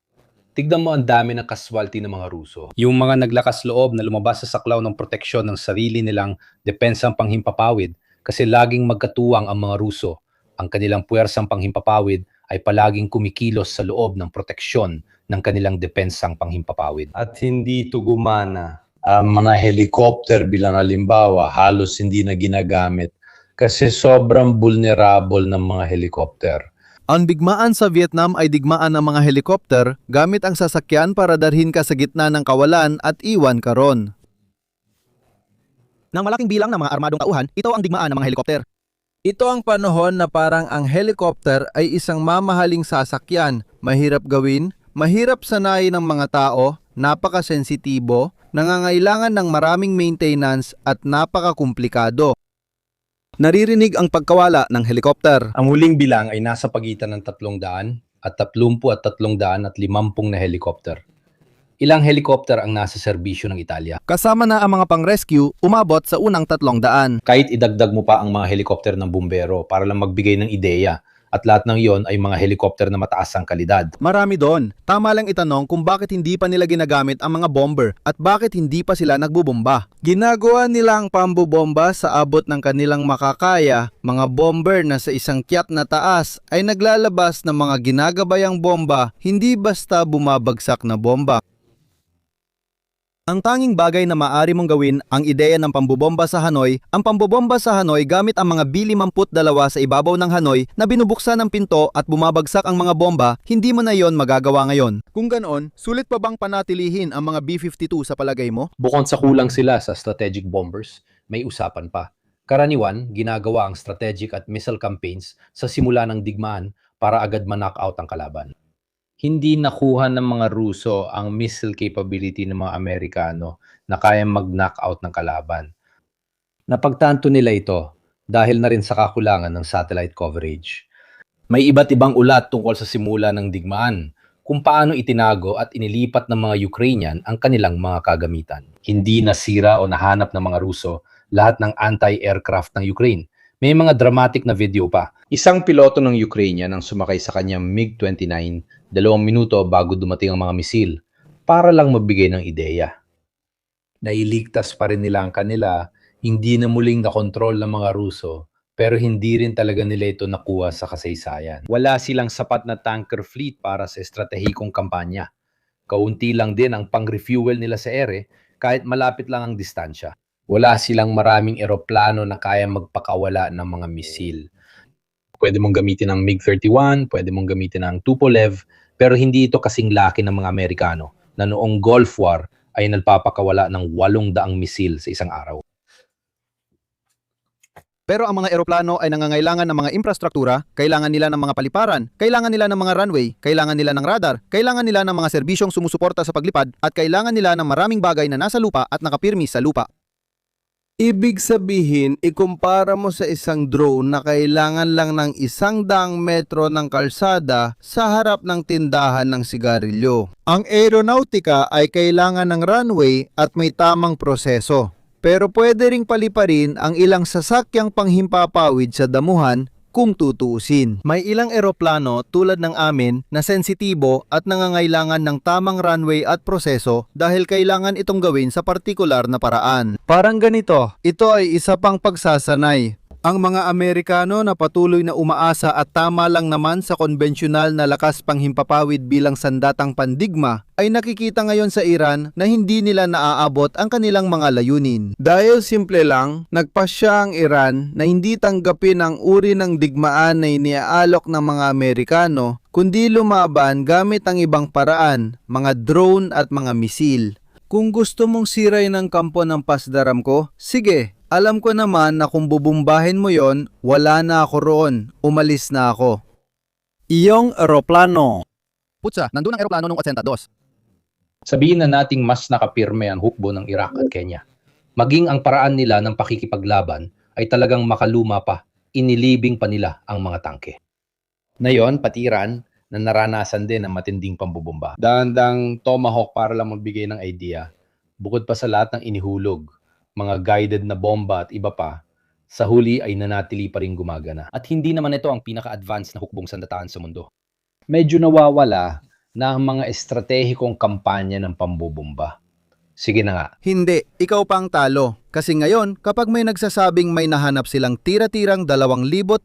Tignan mo ang dami ng casualty ng mga Ruso. Yung mga naglakas loob na lumabas sa saklaw ng proteksyon ng sarili nilang depensang panghimpapawid kasi laging magkatuwang ang mga Ruso. Ang kanilang puwersang panghimpapawid ay palaging kumikilos sa loob ng proteksyon ng kanilang depensang panghimpapawid. At hindi ito gumana. Ang mga helicopter bilang halimbawa, halos hindi na ginagamit kasi sobrang vulnerable ng mga helicopter. Ang digmaan sa Vietnam ay digmaan ng mga helikopter gamit ang sasakyan para dalhin ka sa gitna ng kawalan at iwan ka ron. Nang malaking bilang ng mga armadong tauhan, ito ang digmaan ng mga helikopter. Ito ang panahon na parang ang helicopter ay isang mamahaling sasakyan, mahirap gawin, mahirap sanayin ng mga tao, napakasensitibo, nangangailangan ng maraming maintenance at napakakumplikado. Naririnig ang pagkawala ng helikopter. Ang huling bilang ay nasa pagitan ng 300 at 30 at 350 na helikopter. Ilang helikopter ang nasa serbisyo ng Italia? Kasama na ang mga pang-rescue, umabot sa unang 300. Kahit idagdag mo pa ang mga helikopter ng bumbero para lang magbigay ng ideya. At lahat ng iyon ay mga helikopter na mataas ang kalidad. Marami doon. Tama lang itanong kung bakit hindi pa nila ginagamit ang mga bomber at bakit hindi pa sila nagbubomba. Ginagawa nila ang pambobomba sa abot ng kanilang makakaya. Mga bomber na sa isang kiyat na taas ay naglalabas ng mga ginagabayang bomba, hindi basta bumabagsak na bomba. Ang tanging bagay na maaari mong gawin ang ideya ng pambobomba sa Hanoi, ang pambobomba sa Hanoi gamit ang mga B-52 sa ibabaw ng Hanoi na binubuksan ng pinto at bumabagsak ang mga bomba, hindi mo na yon magagawa ngayon. Kung ganoon, sulit pa bang panatilihin ang mga B-52 sa palagay mo? Bukod sa kulang sila sa strategic bombers, may usapan pa. Karaniwan, ginagawa ang strategic at missile campaigns sa simula ng digmaan para agad ma-knockout ang kalaban. Hindi nakuha ng mga Ruso ang missile capability ng mga Amerikano na kayang mag-knockout ng kalaban. Napagtanto nila ito dahil na rin sa kakulangan ng satellite coverage. May iba't ibang ulat tungkol sa simula ng digmaan, kung paano itinago at inilipat ng mga Ukrainian ang kanilang mga kagamitan. Hindi nasira o nahanap ng mga Ruso lahat ng anti-aircraft ng Ukraine. May mga dramatic na video pa. Isang piloto ng Ukrainian ang sumakay sa kanyang MiG-29 2 minuto bago dumating ang mga misil para lang magbigay ng ideya. Nailigtas pa rin nila ang kanila, hindi na muling nakontrol ng mga Ruso, pero hindi rin talaga nila ito nakuha sa kasaysayan. Wala silang sapat na tanker fleet para sa estratehikong kampanya. Kaunti lang din ang pang-refuel nila sa ere kahit malapit lang ang distansya. Wala silang maraming eroplano na kaya magpakawala ng mga misil. Pwede mong gamitin ang MiG-31, pwede mong gamitin ang Tupolev, pero hindi ito kasing laki ng mga Amerikano na noong Gulf War ay nagpapakawala ng 800 misil sa isang araw. Pero ang mga eroplano ay nangangailangan ng mga infrastruktura, kailangan nila ng mga paliparan, kailangan nila ng mga runway, kailangan nila ng radar, kailangan nila ng mga serbisyong sumusuporta sa paglipad, at kailangan nila ng maraming bagay na nasa lupa at nakapirmi sa lupa. Ibig sabihin, ikumpara mo sa isang drone na kailangan lang ng 100 metro ng kalsada sa harap ng tindahan ng sigarilyo. Ang aeronautica ay kailangan ng runway at may tamang proseso. Pero pwede ring paliparin ang ilang sasakyang panghimpapawid sa damuhan kung tutuusin. May ilang eroplano tulad ng amin na sensitibo at nangangailangan ng tamang runway at proseso dahil kailangan itong gawin sa partikular na paraan. Parang ganito, ito ay isa pang pagsasanay. Ang mga Amerikano na patuloy na umaasa at tama lang naman sa konbensyonal na lakas panghimpapawid bilang sandatang pandigma ay nakikita ngayon sa Iran na hindi nila naaabot ang kanilang mga layunin. Dahil simple lang, nagpasya ang Iran na hindi tanggapin ang uri ng digmaan na iniaalok ng mga Amerikano, kundi lumaban gamit ang ibang paraan, mga drone at mga misil. Kung gusto mong siray ng kampo ng Pasdaram ko, sige. Alam ko naman na kung bubumbahin mo yon, wala na ako roon. Umalis na ako. Iyong eroplano. Putsa, nandun ang eroplano nung 82. Sabihin na nating mas nakapirme ang hukbo ng Iraq at Kenya. Maging ang paraan nila ng pakikipaglaban ay talagang makaluma pa, inilibing pa nila ang mga tangke. Ngayon, pati Iran, na naranasan din ang matinding pambubomba. Dahandang Tomahawk para lang magbigay ng idea. Bukod pa sa lahat ng inihulog, mga guided na bomba at iba pa, sa huli ay nanatili pa rin gumagana. At hindi naman ito ang pinaka-advanced na hukbong sandataan sa mundo. Medyo nawawala na ang mga estratehikong kampanya ng pambubomba. Sige na nga. Hindi, ikaw pa ang talo. Kasi ngayon, kapag may nagsasabing may nahanap silang tira-tirang 2025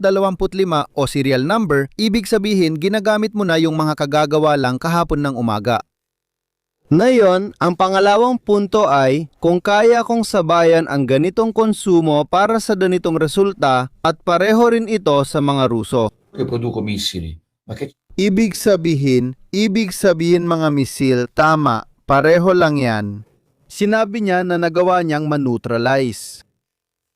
o serial number, ibig sabihin ginagamit mo na yung mga kagagawa lang kahapon ng umaga. Ngayon, ang pangalawang punto ay kung kaya kong sabayan ang ganitong konsumo para sa ganitong resulta at pareho rin ito sa mga Ruso. Che produco missili. Ma che Ibig sabihin mga misil, tama, pareho lang yan. Sinabi niya na nagawa niyang maneutralize.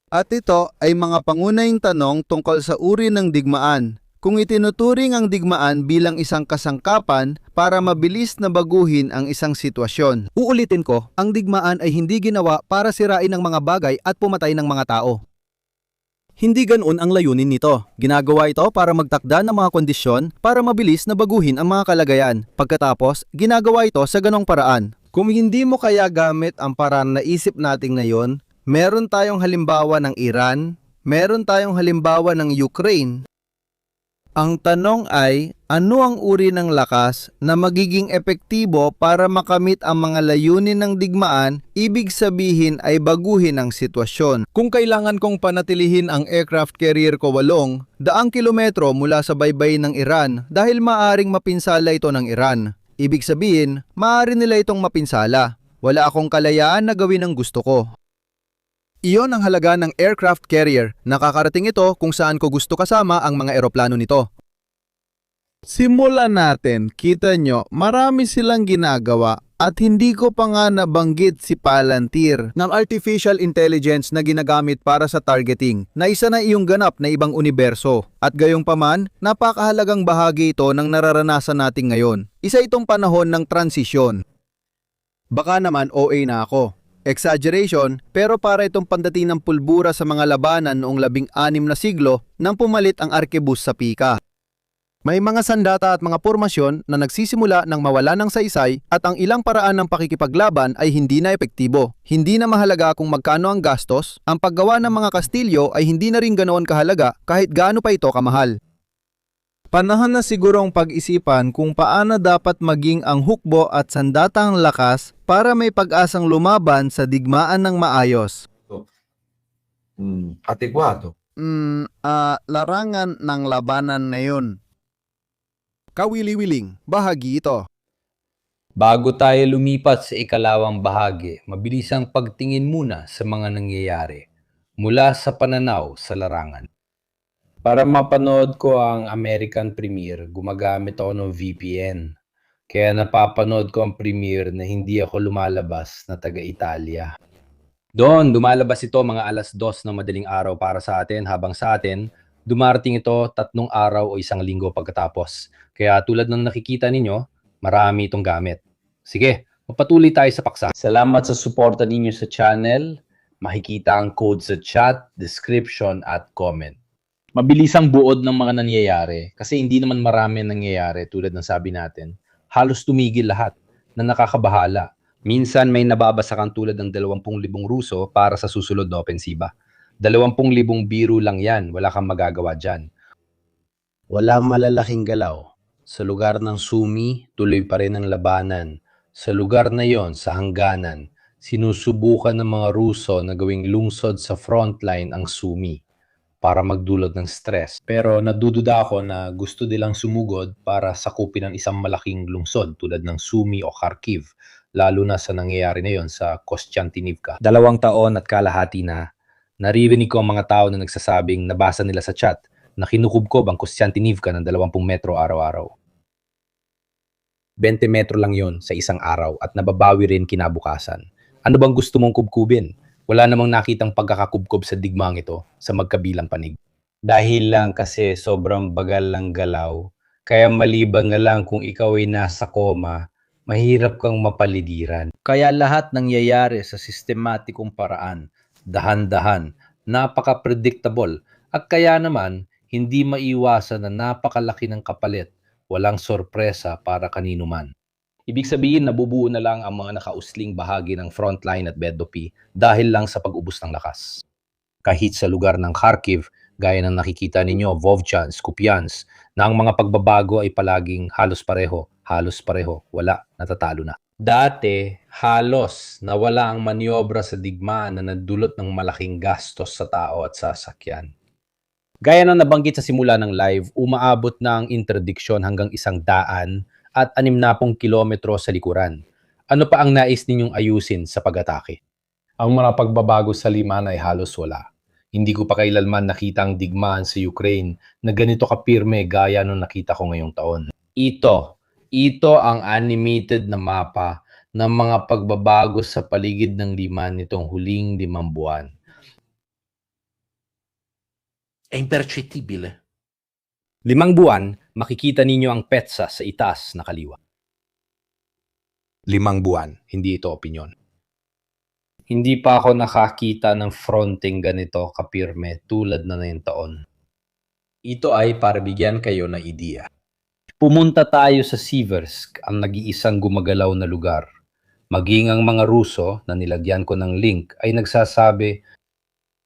At ito ay mga pangunahing tanong tungkol sa uri ng digmaan. Kung itinuturing ang digmaan bilang isang kasangkapan para mabilis na baguhin ang isang sitwasyon. Uulitin ko, ang digmaan ay hindi ginawa para sirain ang mga bagay at pumatay ng mga tao. Hindi ganoon ang layunin nito. Ginagawa ito para magtakda ng mga kondisyon para mabilis na baguhin ang mga kalagayan. Pagkatapos, ginagawa ito sa ganong paraan. Kung hindi mo kaya gamit ang paraan na isip natin ngayon, meron tayong halimbawa ng Iran, meron tayong halimbawa ng Ukraine. Ang tanong ay, ano ang uri ng lakas na magiging epektibo para makamit ang mga layunin ng digmaan, ibig sabihin ay baguhin ang sitwasyon. Kung kailangan kong panatilihin ang aircraft carrier ko 8 daang kilometro mula sa baybay ng Iran dahil maaring mapinsala ito ng Iran. Ibig sabihin, maaari nila itong mapinsala. Wala akong kalayaan na gawin ang gusto ko. Iyon ang halaga ng aircraft carrier. Nakakarating ito kung saan ko gusto kasama ang mga eroplano nito. Simulan natin, kita nyo, marami silang ginagawa at hindi ko pa nga nabanggit si Palantir Ng artificial intelligence na ginagamit para sa targeting na isa na iyong ganap na ibang universo. At gayong paman, napakahalagang bahagi ito ng nararanasan natin ngayon. Isa itong panahon ng transisyon. Baka naman OA na ako. Exaggeration, pero para itong pandating ng pulbura sa mga labanan noong 16 na siglo nang pumalit ang arkebus sa pika. May mga sandata at mga pormasyon na nagsisimula ng mawala ng saysay at ang ilang paraan ng pakikipaglaban ay hindi na epektibo. Hindi na mahalaga kung magkano ang gastos, ang paggawa ng mga kastilyo ay hindi na rin ganoon kahalaga kahit gaano pa ito kamahal. Panahon na sigurong pag-isipan kung paano dapat maging ang hukbo at sandatang lakas para may pag-asang lumaban sa digmaan ng maayos. adeguato. Larangan ng labanan na yun. Kawili-wiling, bahagi ito. Bago tayo lumipat sa ikalawang bahagi, mabilisang pagtingin muna sa mga nangyayari mula sa pananaw sa larangan. Para mapanood ko ang American premiere, gumagamit ako ng VPN. Kaya napapanood ko ang premiere na hindi ako lumalabas na taga-Italia. Doon, lumalabas ito mga 2:00 ng madaling araw para sa atin, habang sa atin, dumarating ito 3 araw o 1 linggo pagkatapos. Kaya tulad ng nakikita ninyo, marami itong gamit. Sige, magpatuloy tayo sa paksa. Salamat sa suporta ninyo sa channel. Makikita ang code sa chat, description at comment. Mabilis ang buod ng mga nangyayari kasi hindi naman marami ang nangyayari tulad ng sabi natin. Halos tumigil lahat na nakakabahala. Minsan may nababasa kang tulad ng 20,000 Ruso para sa susunod na opensiba. 20,000 biro lang yan, wala kang magagawa dyan. Walang malalaking galaw. Sa lugar ng Sumy, tuloy pa rin ang labanan. Sa lugar na yon, sa hangganan, sinusubukan ng mga Ruso na gawing lungsod sa frontline ang Sumy para magdulot ng stress. Pero nadududa ako na gusto nilang sumugod para sakupin ang isang malaking lungsod tulad ng Sumy o Kharkiv, lalo na sa nangyayari na yon sa Kostiantynivka. 2 taon at kalahati na, naririnig ko ang mga tao na nagsasabing nabasa nila sa chat na kinukubkob ang Kostiantynivka ng 20 metro araw-araw. 20 metro lang yon sa isang araw at nababawi rin kinabukasan. Ano bang gusto mong kubkubin? Wala namang nakitang pagkakakubkob sa digmang ito sa magkabilang panig. Dahil lang kasi sobrang bagal lang galaw, kaya maliban na lang kung ikaw ay nasa koma, mahirap kang mapaligiran. Kaya lahat nangyayari sa sistematikong paraan, dahan-dahan, napaka-predictable, at kaya naman hindi maiwasan na napakalaki ng kapalit, walang sorpresa para kanino man. Ibig sabihin, nabubuo na lang ang mga nakausling bahagi ng frontline at Bedopi dahil lang sa pag-ubos ng lakas. Kahit sa lugar ng Kharkiv, gaya ng nakikita ninyo, Vovchansk, Kupiansk, na ang mga pagbabago ay palaging halos pareho, wala, natatalo na. Dati, halos nawala ang maniobra sa digmaan na nagdulot ng malaking gastos sa tao at sasakyan. Gaya ng nabanggit sa simula ng live, umaabot na ang interdiksyon hanggang 100 at 60 kilometro sa likuran. Ano pa ang nais ninyong ayusin sa pag-atake? Ang mga pagbabago sa liman ay halos wala. Hindi ko pa kailanman nakita ang digmaan sa Ukraine na ganito kapirme gaya nung nakita ko ngayong taon. Ito ang animated na mapa ng mga pagbabago sa paligid ng liman nitong huling 5 buwan. È impercettibile. 5 buwan, makikita ninyo ang petsa sa itaas na kaliwa. 5 buwan, hindi ito opinyon. Hindi pa ako nakakita ng fronting ganito kapirme tulad na ngayong taon. Ito ay para bigyan kayo ng ideya. Pumunta tayo sa Siversk, ang nag-iisang gumagalaw na lugar. Maging ang mga Ruso na nilagyan ko ng link ay nagsasabi,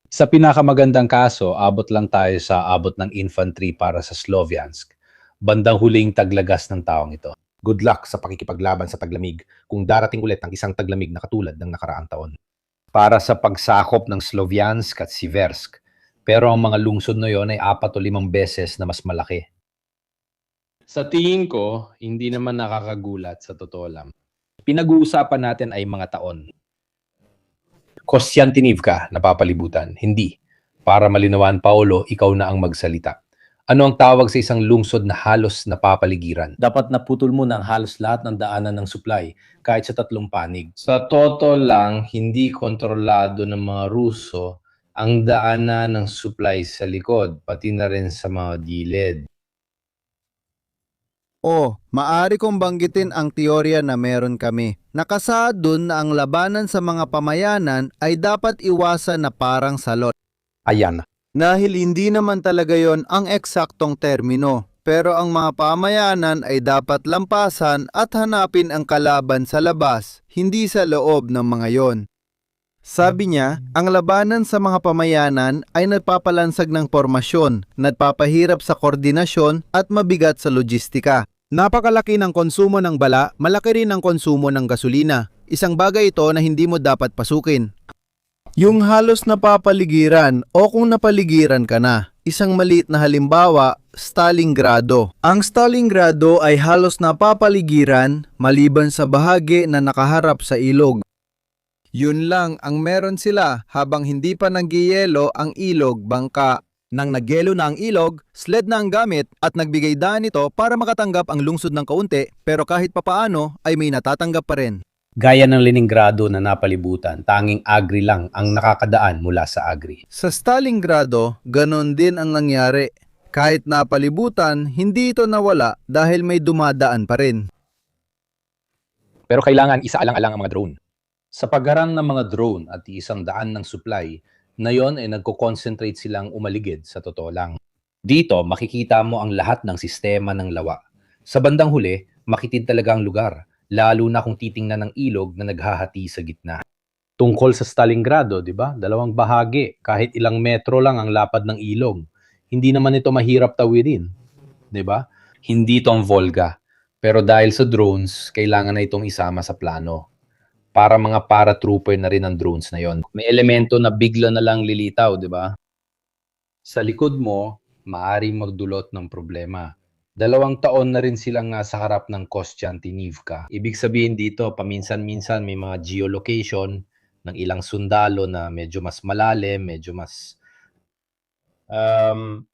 Sa pinakamagandang kaso, abot lang tayo sa abot ng infantry para sa Sloviansk, bandang huling taglagas ng taong ito. Good luck sa pakikipaglaban sa taglamig kung darating ulit ang isang taglamig na katulad ng nakaraang taon. para sa pagsakop ng Sloviansk at Siversk, pero ang mga lungsod na yon ay 4 o 5 beses na mas malaki. Sa tingin ko, hindi naman nakakagulat sa totoo lang. Pinag-uusapan natin ay mga taon. Kostiantynivka, napapalibutan. Hindi. Para malinawan, Paolo, ikaw na ang magsalita. Ano ang tawag sa isang lungsod na halos napapaligiran? Dapat naputol mo ng halos lahat ng daanan ng supply, kahit sa 3 panig. Sa totoo lang, hindi kontrolado ng mga Ruso ang daanan ng supply sa likod, pati na rin sa mga gilid. Maari kong banggitin ang teorya na meron kami. Nakasaad dun na ang labanan sa mga pamayanan ay dapat iwasan na parang salot. Ayan. Dahil hindi naman talaga yon ang eksaktong termino. Pero ang mga pamayanan ay dapat lampasan at hanapin ang kalaban sa labas, hindi sa loob ng mga yon. Sabi niya, ang labanan sa mga pamayanan ay nagpapalansag ng pormasyon, nagpapahirap sa koordinasyon at mabigat sa logistika. Napakalaki ng konsumo ng bala, malaki rin ang konsumo ng gasolina. Isang bagay ito na hindi mo dapat pasukin. Yung halos napapaligiran o kung napaligiran ka na. Isang maliit na halimbawa, Stalingrado. Ang Stalingrado ay halos napapaligiran maliban sa bahagi na nakaharap sa ilog. Yun lang ang meron sila habang hindi pa nagyayelo ang ilog bangka. Nang nagyelo na ang ilog, sled na ang gamit at nagbigay daan ito para makatanggap ang lungsod ng kaunti pero kahit papaano ay may natatanggap pa rin. Gaya ng Leningrado na napalibutan, tanging Agri lang ang nakakadaan mula sa Agri. Sa Stalingrado, ganon din ang nangyari. Kahit napalibutan, hindi ito nawala dahil may dumadaan pa rin. Pero kailangan isaalang-alang ang mga drone. Sa pagharang ng mga drone at isang daan ng supply, na yon ay nagko-concentrate silang umaligid sa totoo lang. Dito, makikita mo ang lahat ng sistema ng lawa. Sa bandang huli, makitid talaga ang lugar, lalo na kung titingnan ng ilog na naghahati sa gitna. Tungkol sa Stalingrado, di ba? 2 bahagi, kahit ilang metro lang ang lapad ng ilog. Hindi naman ito mahirap tawirin, di ba? Hindi ito ang Volga. Pero dahil sa drones, kailangan na itong isama sa plano. Para mga paratrooper na rin ang drones na yon. May elemento na bigla na lang lilitaw, di ba? Sa likod mo, maaring magdulot ng problema. 2 taon na rin silang nasa harap ng Kostiantynivka. Ibig sabihin dito, paminsan-minsan may mga geolocation ng ilang sundalo na medyo mas malalim, medyo mas...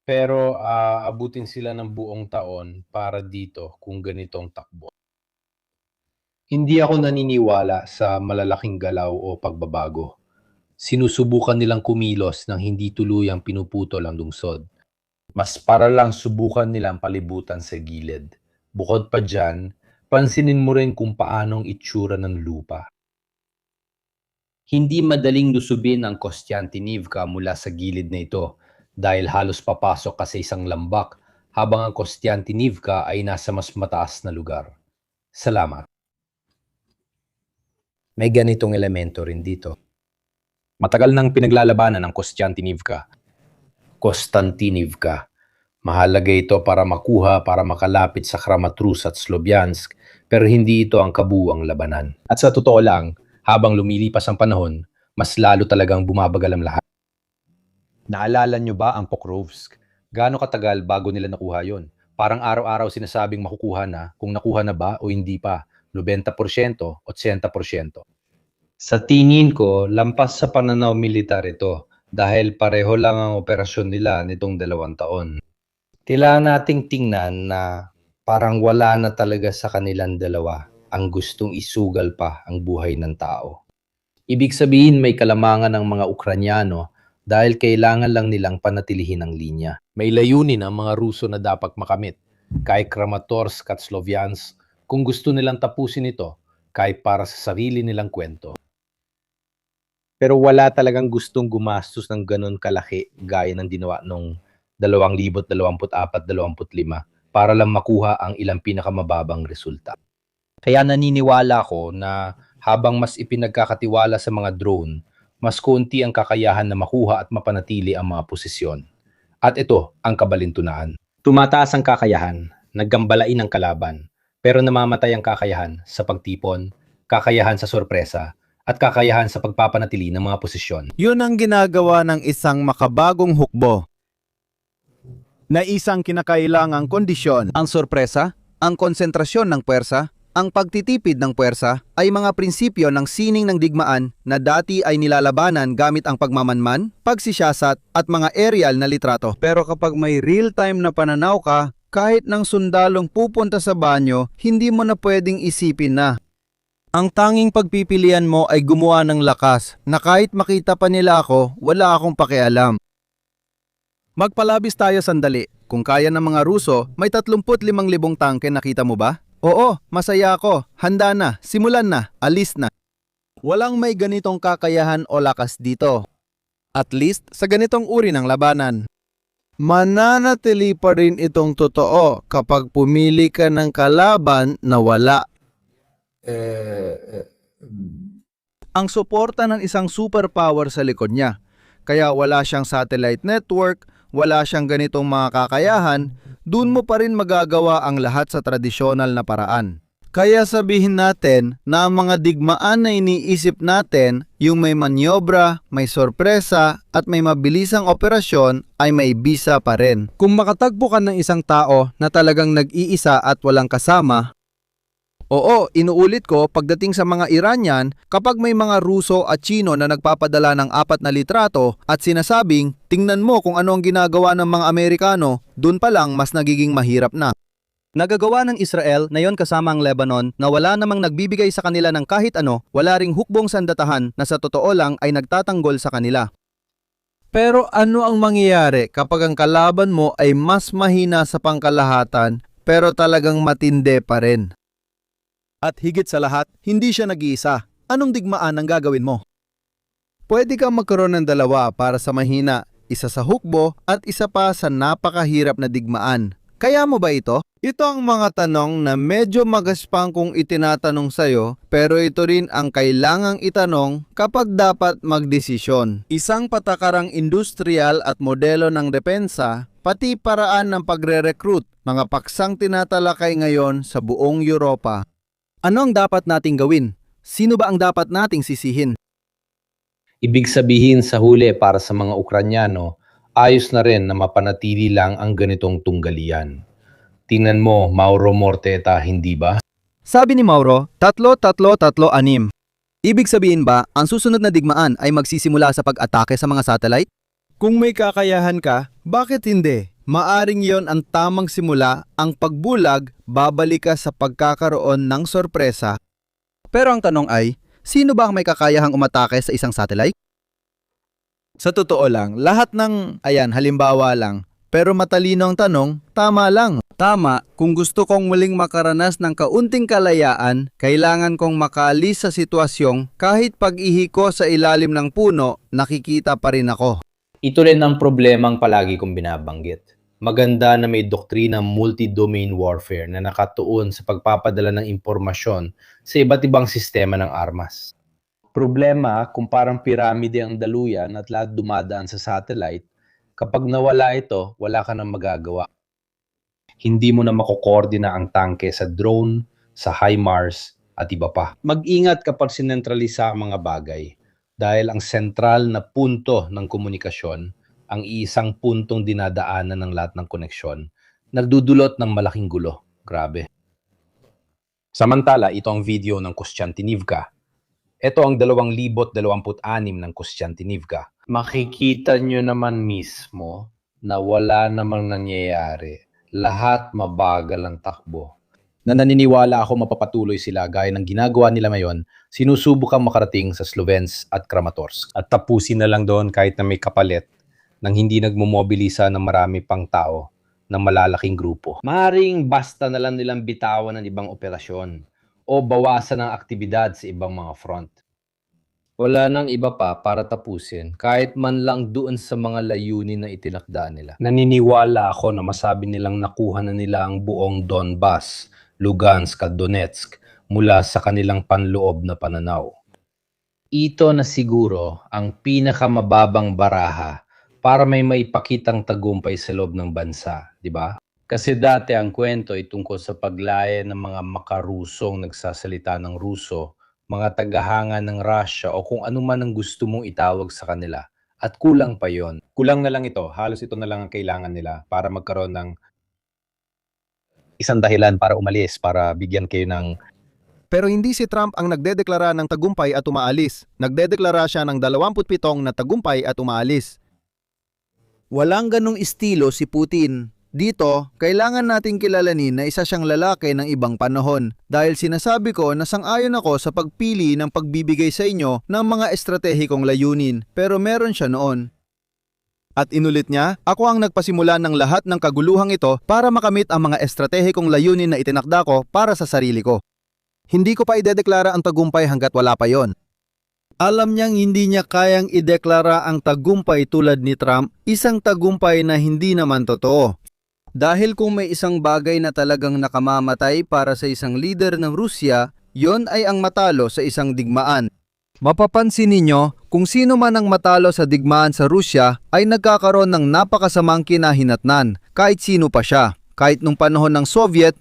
pero abutin sila ng buong taon para dito kung ganitong takbo. Hindi ako naniniwala sa malalaking galaw o pagbabago. Sinusubukan nilang kumilos nang hindi tuluyang pinuputol ang lungsod. Mas para lang subukan nilang palibutan sa gilid. Bukod pa dyan, pansinin mo rin kung paanong itsura ng lupa. Hindi madaling lusubin ang Kostiantynivka mula sa gilid na ito dahil halos papasok ka sa isang lambak habang ang Kostiantynivka ay nasa mas mataas na lugar. Salamat. May ganitong elemento rin dito. Matagal nang pinaglalabanan ng Kostiantynivka. Mahalaga ito para makalapit sa Kramatorsk at Sloviansk, pero hindi ito ang kabuuang labanan. At sa totoo lang, habang lumilipas ang panahon, mas lalo talagang bumabagal ang lahat. Naalala nyo ba ang Pokrovsk? Gaano katagal bago nila nakuha yon? Parang araw-araw sinasabing makukuha na, kung nakuha na ba o hindi pa. 90% o 80%. Sa tingin ko, lampas sa pananaw militar ito dahil pareho lang ang operasyon nila nitong 2 taon. Kailangan nating tingnan na parang wala na talaga sa kanilang dalawa ang gustong isugal pa ang buhay ng tao. Ibig sabihin may kalamangan ng mga Ukranyano dahil kailangan lang nilang panatilihin ang linya. May layunin ang mga Ruso na dapat makamit, kahit Kramatorsk at Sloviansk, kung gusto nilang tapusin ito, kahit para sa sarili nilang kwento. Pero wala talagang gustong gumastos ng ganun kalaki gaya ng ginawa noong 2024-25 para lang makuha ang ilang pinakamababang resulta. Kaya naniniwala ko na habang mas ipinagkakatiwala sa mga drone, mas konti ang kakayahan na makuha at mapanatili ang mga posisyon. At ito ang kabalintunaan. Tumataas ang kakayahan, naggambalain ang kalaban, pero namamatay ang kakayahan sa pagtipon, kakayahan sa sorpresa, at kakayahan sa pagpapanatili ng mga posisyon. Yun ang ginagawa ng isang makabagong hukbo Na isang kinakailangang kondisyon. Ang sorpresa, ang konsentrasyon ng puwersa, ang pagtitipid ng puwersa ay mga prinsipyo ng sining ng digmaan na dati ay nilalabanan gamit ang pagmamanman, pagsisiyasat at mga aerial na litrato. Pero kapag may real-time na pananaw ka, kahit ng sundalong pupunta sa banyo, hindi mo na pwedeng isipin na. Ang tanging pagpipilian mo ay gumawa ng lakas na kahit makita pa nila ako, wala akong pakialam. Magpalabis tayo sandali. Kung kaya ng mga Ruso, may 35,000 tangke, nakita mo ba? Oo, masaya ako. Handa na, simulan na, alis na. Walang may ganitong kakayahan o lakas dito. At least sa ganitong uri ng labanan. Mananatili pa rin itong totoo kapag pumili ka ng kalaban na wala. Ang suporta ng isang superpower sa likod niya. Kaya wala siyang satellite network, wala siyang ganitong mga kakayahan, dun mo pa rin magagawa ang lahat sa tradisyonal na paraan. Kaya sabihin natin na ang mga digmaan na iniisip natin, yung may manyobra, may sorpresa, at may mabilisang operasyon ay may bisa pa rin. Kung makatagpo ka ng isang tao na talagang nag-iisa at walang kasama, Oo, inuulit ko, pagdating sa mga Iranian, kapag may mga Ruso at Chino na nagpapadala ng 4 na litrato at sinasabing, tingnan mo kung ano ang ginagawa ng mga Amerikano, dun pa lang mas nagiging mahirap na. Nagagawa ng Israel na yon kasama ang Lebanon na wala namang nagbibigay sa kanila ng kahit ano, wala ring hukbong sandatahan na sa totoo lang ay nagtatanggol sa kanila. pero ano ang mangyayari kapag ang kalaban mo ay mas mahina sa pangkalahatan pero talagang matindi pa rin? At higit sa lahat, hindi siya nag-iisa. anong digmaan ang gagawin mo? Pwede kang magkaroon ng dalawa para sa mahina, isa sa hukbo at isa pa sa napakahirap na digmaan. Kaya mo ba ito? Ito ang mga tanong na medyo magaspang kung itinatanong sa'yo, pero ito rin ang kailangang itanong kapag dapat magdesisyon. Isang patakarang industrial at modelo ng depensa, pati paraan ng pagre-recruit, mga paksang tinatalakay ngayon sa buong Europa. Ano ang dapat nating gawin? Sino ba ang dapat nating sisihin? Ibig sabihin sa huli para sa mga Ukranyano, ayos na rin na mapanatili lang ang ganitong tunggalian. Tingnan mo, Mauro Morteta, hindi ba? Sabi ni Mauro, 3-3-3-6. Ibig sabihin ba, ang susunod na digmaan ay magsisimula sa pag-atake sa mga satellite? Kung may kakayahan ka, bakit hindi? Maaring yon ang tamang simula, ang pagbulag, babalik ka sa pagkakaroon ng sorpresa. Pero ang tanong ay, sino ba ang may kakayahang umatake sa isang satellite? Sa totoo lang, lahat ng, halimbawa lang, pero matalino ang tanong, tama lang. Tama, kung gusto kong muling makaranas ng kaunting kalayaan, kailangan kong makaalis sa sitwasyong kahit pag-ihi ko sa ilalim ng puno, nakikita pa rin ako. Ito rin ang problemang palagi kong binabanggit. Maganda na may doktrinang multi-domain warfare na nakatuon sa pagpapadala ng impormasyon sa iba't ibang sistema ng armas. Problema kung parang piramide ang daluyan at lahat dumadaan sa satellite, kapag nawala ito, wala ka nang magagawa. Hindi mo na makokoordina ang tangke sa drone, sa HIMARS at iba pa. Mag-ingat kapag sinentralisa ang mga bagay dahil ang sentral na punto ng komunikasyon, ang iisang puntong dinadaanan ng lahat ng koneksyon, nagdudulot ng malaking gulo. Grabe. Samantala, ito ang video ng Kostiantynivka. Ito ang 2026 ng Kostiantynivka. Makikita nyo naman mismo na wala namang nangyayari. Lahat mabagal ang takbo. Na naniniwala ako mapapatuloy sila gaya ng ginagawa nila ngayon, sinusubukang makarating sa Slovensk at Kramatorsk. At tapusin na lang doon kahit na may kapalit nang hindi nagmumobilisa ng marami pang tao ng malalaking grupo. Maring basta na lang nilang bitawan ng ibang operasyon o bawasan ang aktibidad sa ibang mga front. Wala nang iba pa para tapusin kahit man lang doon sa mga layunin na itinakda nila. Naniniwala ako na masabi nilang nakuha na nila ang buong Donbas, Lugansk at Donetsk mula sa kanilang panloob na pananaw. Ito na siguro ang pinakamababang baraha para may maipakitang tagumpay sa loob ng bansa, di ba? Kasi dati ang kwento ay tungkol sa paglaya ng mga makarusong nagsasalita ng Ruso, mga tagahanga ng Russia o kung ano man ang gusto mong itawag sa kanila. At kulang pa yon. Kulang na lang ito. Halos ito na lang ang kailangan nila para magkaroon ng isang dahilan para umalis, para bigyan kayo ng... Pero hindi si Trump ang nagdedeklara ng tagumpay at umaalis. Nagdedeklara siya ng 27 na tagumpay at umaalis. Walang ganong estilo si Putin. Dito, kailangan nating kilalanin na isa siyang lalaki ng ibang panahon dahil sinasabi ko na sang-ayon ako sa pagpili ng pagbibigay sa inyo ng mga estratehikong layunin, pero meron siya noon. At inulit niya, ako ang nagpasimula ng lahat ng kaguluhang ito para makamit ang mga estratehikong layunin na itinakda ko para sa sarili ko. Hindi ko pa idedeklara ang tagumpay hanggat wala pa yon. Alam niyang hindi niya kayang ideklara ang tagumpay tulad ni Trump, isang tagumpay na hindi naman totoo. Dahil kung may isang bagay na talagang nakamamatay para sa isang leader ng Rusya, yon ay ang matalo sa isang digmaan. Mapapansin ninyo, kung sino man ang matalo sa digmaan sa Rusya ay nagkakaroon ng napakasamang kinahinatnan, kahit sino pa siya. Kahit nung panahon ng Soviet,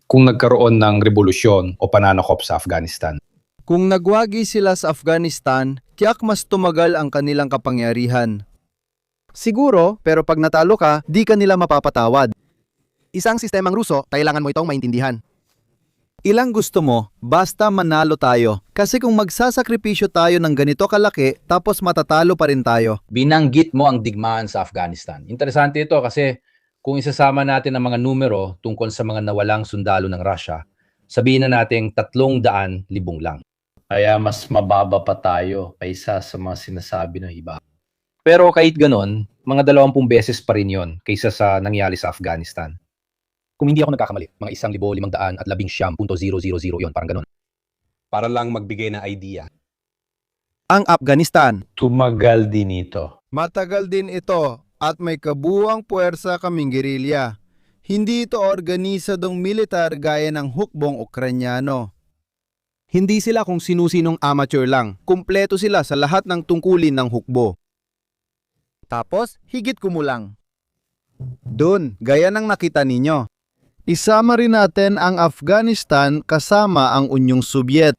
Kung nagkaroon ng revolusyon o pananakop sa Afghanistan. kung nagwagi sila sa Afghanistan, tiyak mas tumagal ang kanilang kapangyarihan. Siguro, pero pag natalo ka, di ka nila mapapatawad. Isang sistemang Ruso, kailangan mo itong maintindihan. Ilang gusto mo, basta manalo tayo. Kasi kung magsasakripisyo tayo ng ganito kalaki, tapos matatalo pa rin tayo. Binanggit mo ang digmaan sa Afghanistan. Interesante ito kasi kung isasama natin ang mga numero tungkol sa mga nawalang sundalo ng Russia, sabihin na natin 300,000 lang. Kaya mas mababa pa tayo kaysa sa mga sinasabi ng iba. Pero kahit ganon, mga 20 beses pa rin yon kaysa sa nangyari sa Afghanistan. Kung hindi ako nagkakamali, mga 1,511.000 yon, parang ganon. para lang magbigay ng idea. Ang Afghanistan. Tumagal din ito. Matagal din ito at may kabuuang puwersa kaming gerilya. Hindi ito organisadong militar gaya ng hukbong Ukrainyano. Hindi sila kung sinu-sinong amateur lang. Kumpleto sila sa lahat ng tungkulin ng hukbo. Tapos, higit kumulang. Doon, gaya ng nakita ninyo. Isama rin natin ang Afghanistan kasama ang Unyong Sobyet.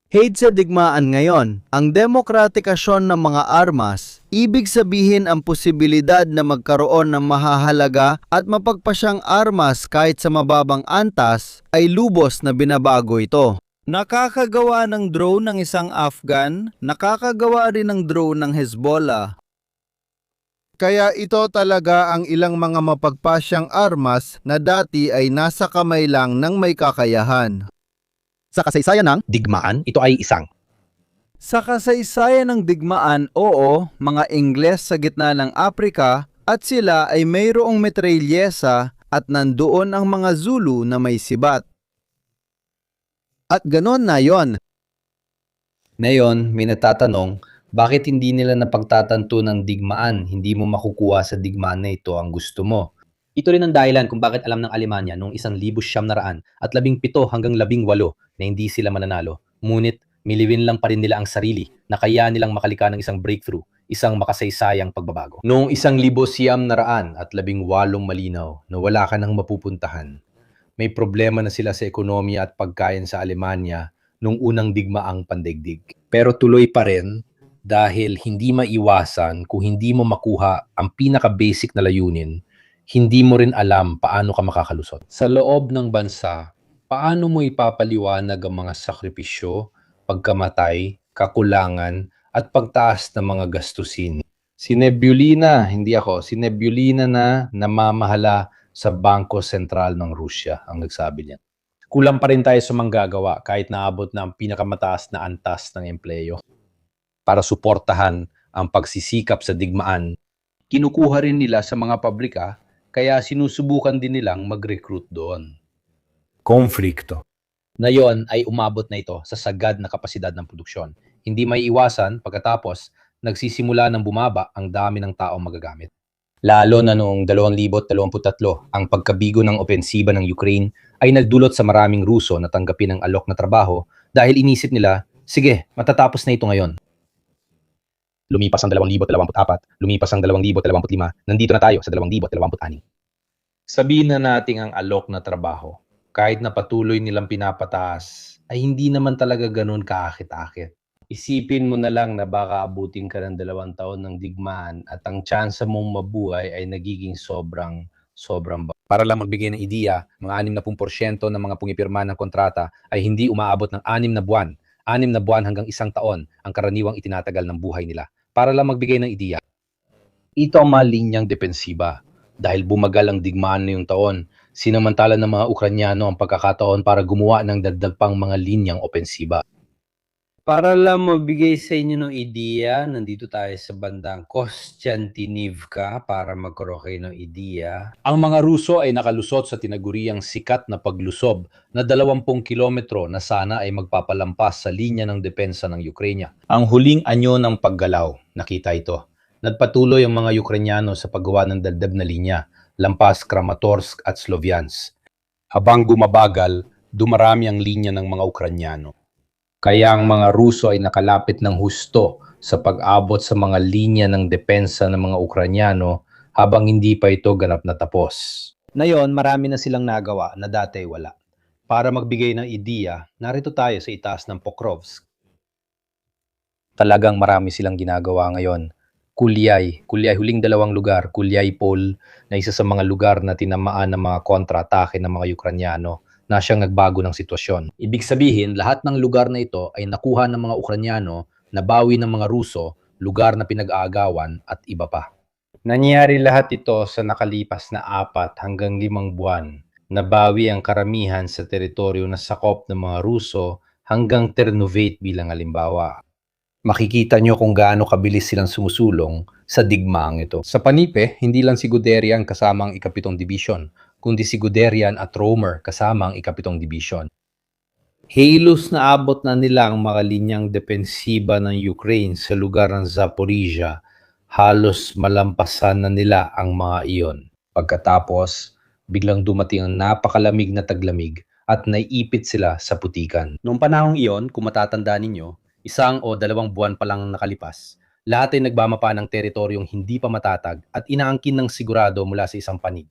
Hate sa digmaan ngayon, ang demokratikasyon ng mga armas, ibig sabihin ang posibilidad na magkaroon ng mahahalaga at mapagpasyang armas kahit sa mababang antas ay lubos na binabago ito. Nakakagawa ng drone ng isang Afghan, nakakagawa rin ng drone ng Hezbollah. Kaya ito talaga ang ilang mga mapagpasyang armas na dati ay nasa kamay lang ng may kakayahan. Sa kasaysayan ng digmaan, ito ay isang. Sa kasaysayan ng digmaan, oo, mga Ingles sa gitna ng Afrika at sila ay mayroong metrelyesa at nandoon ang mga Zulu na may sibat. At ganon na yon. Ngayon, may natatanong, bakit hindi nila napagtatanto ng digmaan? Hindi mo makukuha sa digmaan na ito ang gusto mo. Ito rin ang dahilan kung bakit alam ng Alemanya noong 1917 at 17 hanggang 18 na hindi sila mananalo. Ngunit miliwin lang pa rin nila ang sarili na kaya nilang makalika ng isang breakthrough, isang makasaysayang pagbabago. Noong 1918 at 18 malinaw na wala ka nang mapupuntahan. May problema na sila sa ekonomiya at pagkain sa Alemanya noong unang digmaang pandaigdig. Pero tuloy pa rin dahil hindi maiwasan kung hindi mo makuha ang pinaka-basic na layunin, hindi mo rin alam paano ka makakalusot. Sa loob ng bansa, paano mo ipapaliwanag ang mga sakripisyo, pagkamatay, kakulangan, at pagtaas ng mga gastusin? Si Nebulina, hindi ako, si Nebulina na namamahala sa Bangko Sentral ng Rusya ang nagsabi niya. Kulang pa rin tayo sa manggagawa kahit naabot na ang pinakamataas na antas ng empleyo. Para suportahan ang pagsisikap sa digmaan, kinukuha rin nila sa mga pabrika kaya sinusubukan din nilang mag-recruit doon. Konflikto. Na yon ay umabot na ito sa sagad na kapasidad ng produksyon. Hindi may iwasan pagkatapos nagsisimula ng bumaba ang dami ng taong magagamit. Lalo na noong 2023, ang pagkabigo ng opensiba ng Ukraine ay nagdulot sa maraming Ruso na tanggapin ang alok na trabaho dahil inisip nila, sige, matatapos na ito ngayon. Lumipas ang 2024, lumipas ang 2025, nandito na tayo sa 2026. Sabihin na natin ang alok na trabaho, kahit na patuloy nilang pinapataas, ay hindi naman talaga ganun kaakit-akit. Isipin mo na lang na baka abutin ka ng 2 taon ng digmaan at ang tsansa mong mabuhay ay nagiging sobrang ba. Para lang magbigay ng ideya, mga 60% ng mga pumipirma ng kontrata ay hindi umaabot ng 6 na buwan. 6 na buwan hanggang 1 taon ang karaniwang itinatagal ng buhay nila. Para lang magbigay ng ideya, ito ang mga linyang depensiba. Dahil bumagal ang digmaan na yung taon, sinamantala ng mga Ukrainyano ang pagkakataon para gumawa ng dagdag pang mga linyang opensiba. Para lang mabigay sa inyo ng ideya, nandito tayo sa bandang Kostiantynivka para magkaroon kayo ng ideya. Ang mga Ruso ay nakalusot sa tinaguriang sikat na paglusob na 20 kilometro na sana ay magpapalampas sa linya ng depensa ng Ukraine. Ang huling anyo ng paggalaw, nakita ito. Nagpatuloy ang mga Ukrainyano sa paggawa ng dagdag na linya, lampas Kramatorsk at Sloviansk. Habang gumabagal, dumarami ang linya ng mga Ukrainyano. Kaya ang mga Ruso ay nakalapit ng husto sa pag-abot sa mga linya ng depensa ng mga Ukrainyano habang hindi pa ito ganap na tapos. Ngayon, marami na silang nagawa na dati wala. Para magbigay ng ideya, narito tayo sa itaas ng Pokrovsk. Talagang marami silang ginagawa ngayon. Kulyay, huling 2 lugar, Kulyay-Pol, na isa sa mga lugar na tinamaan ng mga kontra-atake ng mga Ukrainyano na siyang nagbago ng sitwasyon. Ibig sabihin, lahat ng lugar na ito ay nakuha ng mga Ukrainyano, nabawi ng mga Ruso, lugar na pinag-aagawan at iba pa. Nangyari lahat ito sa nakalipas na 4 hanggang 5 buwan. Nabawi ang karamihan sa teritoryo na sakop ng mga Ruso hanggang Ternovate bilang halimbawa. Makikita nyo kung gaano kabilis silang sumusulong sa digmaang ito. Sa Panipe, hindi lang si Guderian kasama ang 7th Division, kundi si Guderian at Romer kasama ang 7th Division. Halos na abot na nila ang mga linyang depensiba ng Ukraine sa lugar ng Zaporizhia. Halos malampasan na nila ang mga iyon. Pagkatapos, biglang dumating ang napakalamig na taglamig at naiipit sila sa putikan. Noong panahong iyon, kung matatandaan ninyo, 1 o 2 buwan pa lang nakalipas, lahat ay nagbamapa ng teritoryong hindi pa matatag at inaangkin ng sigurado mula sa isang panig.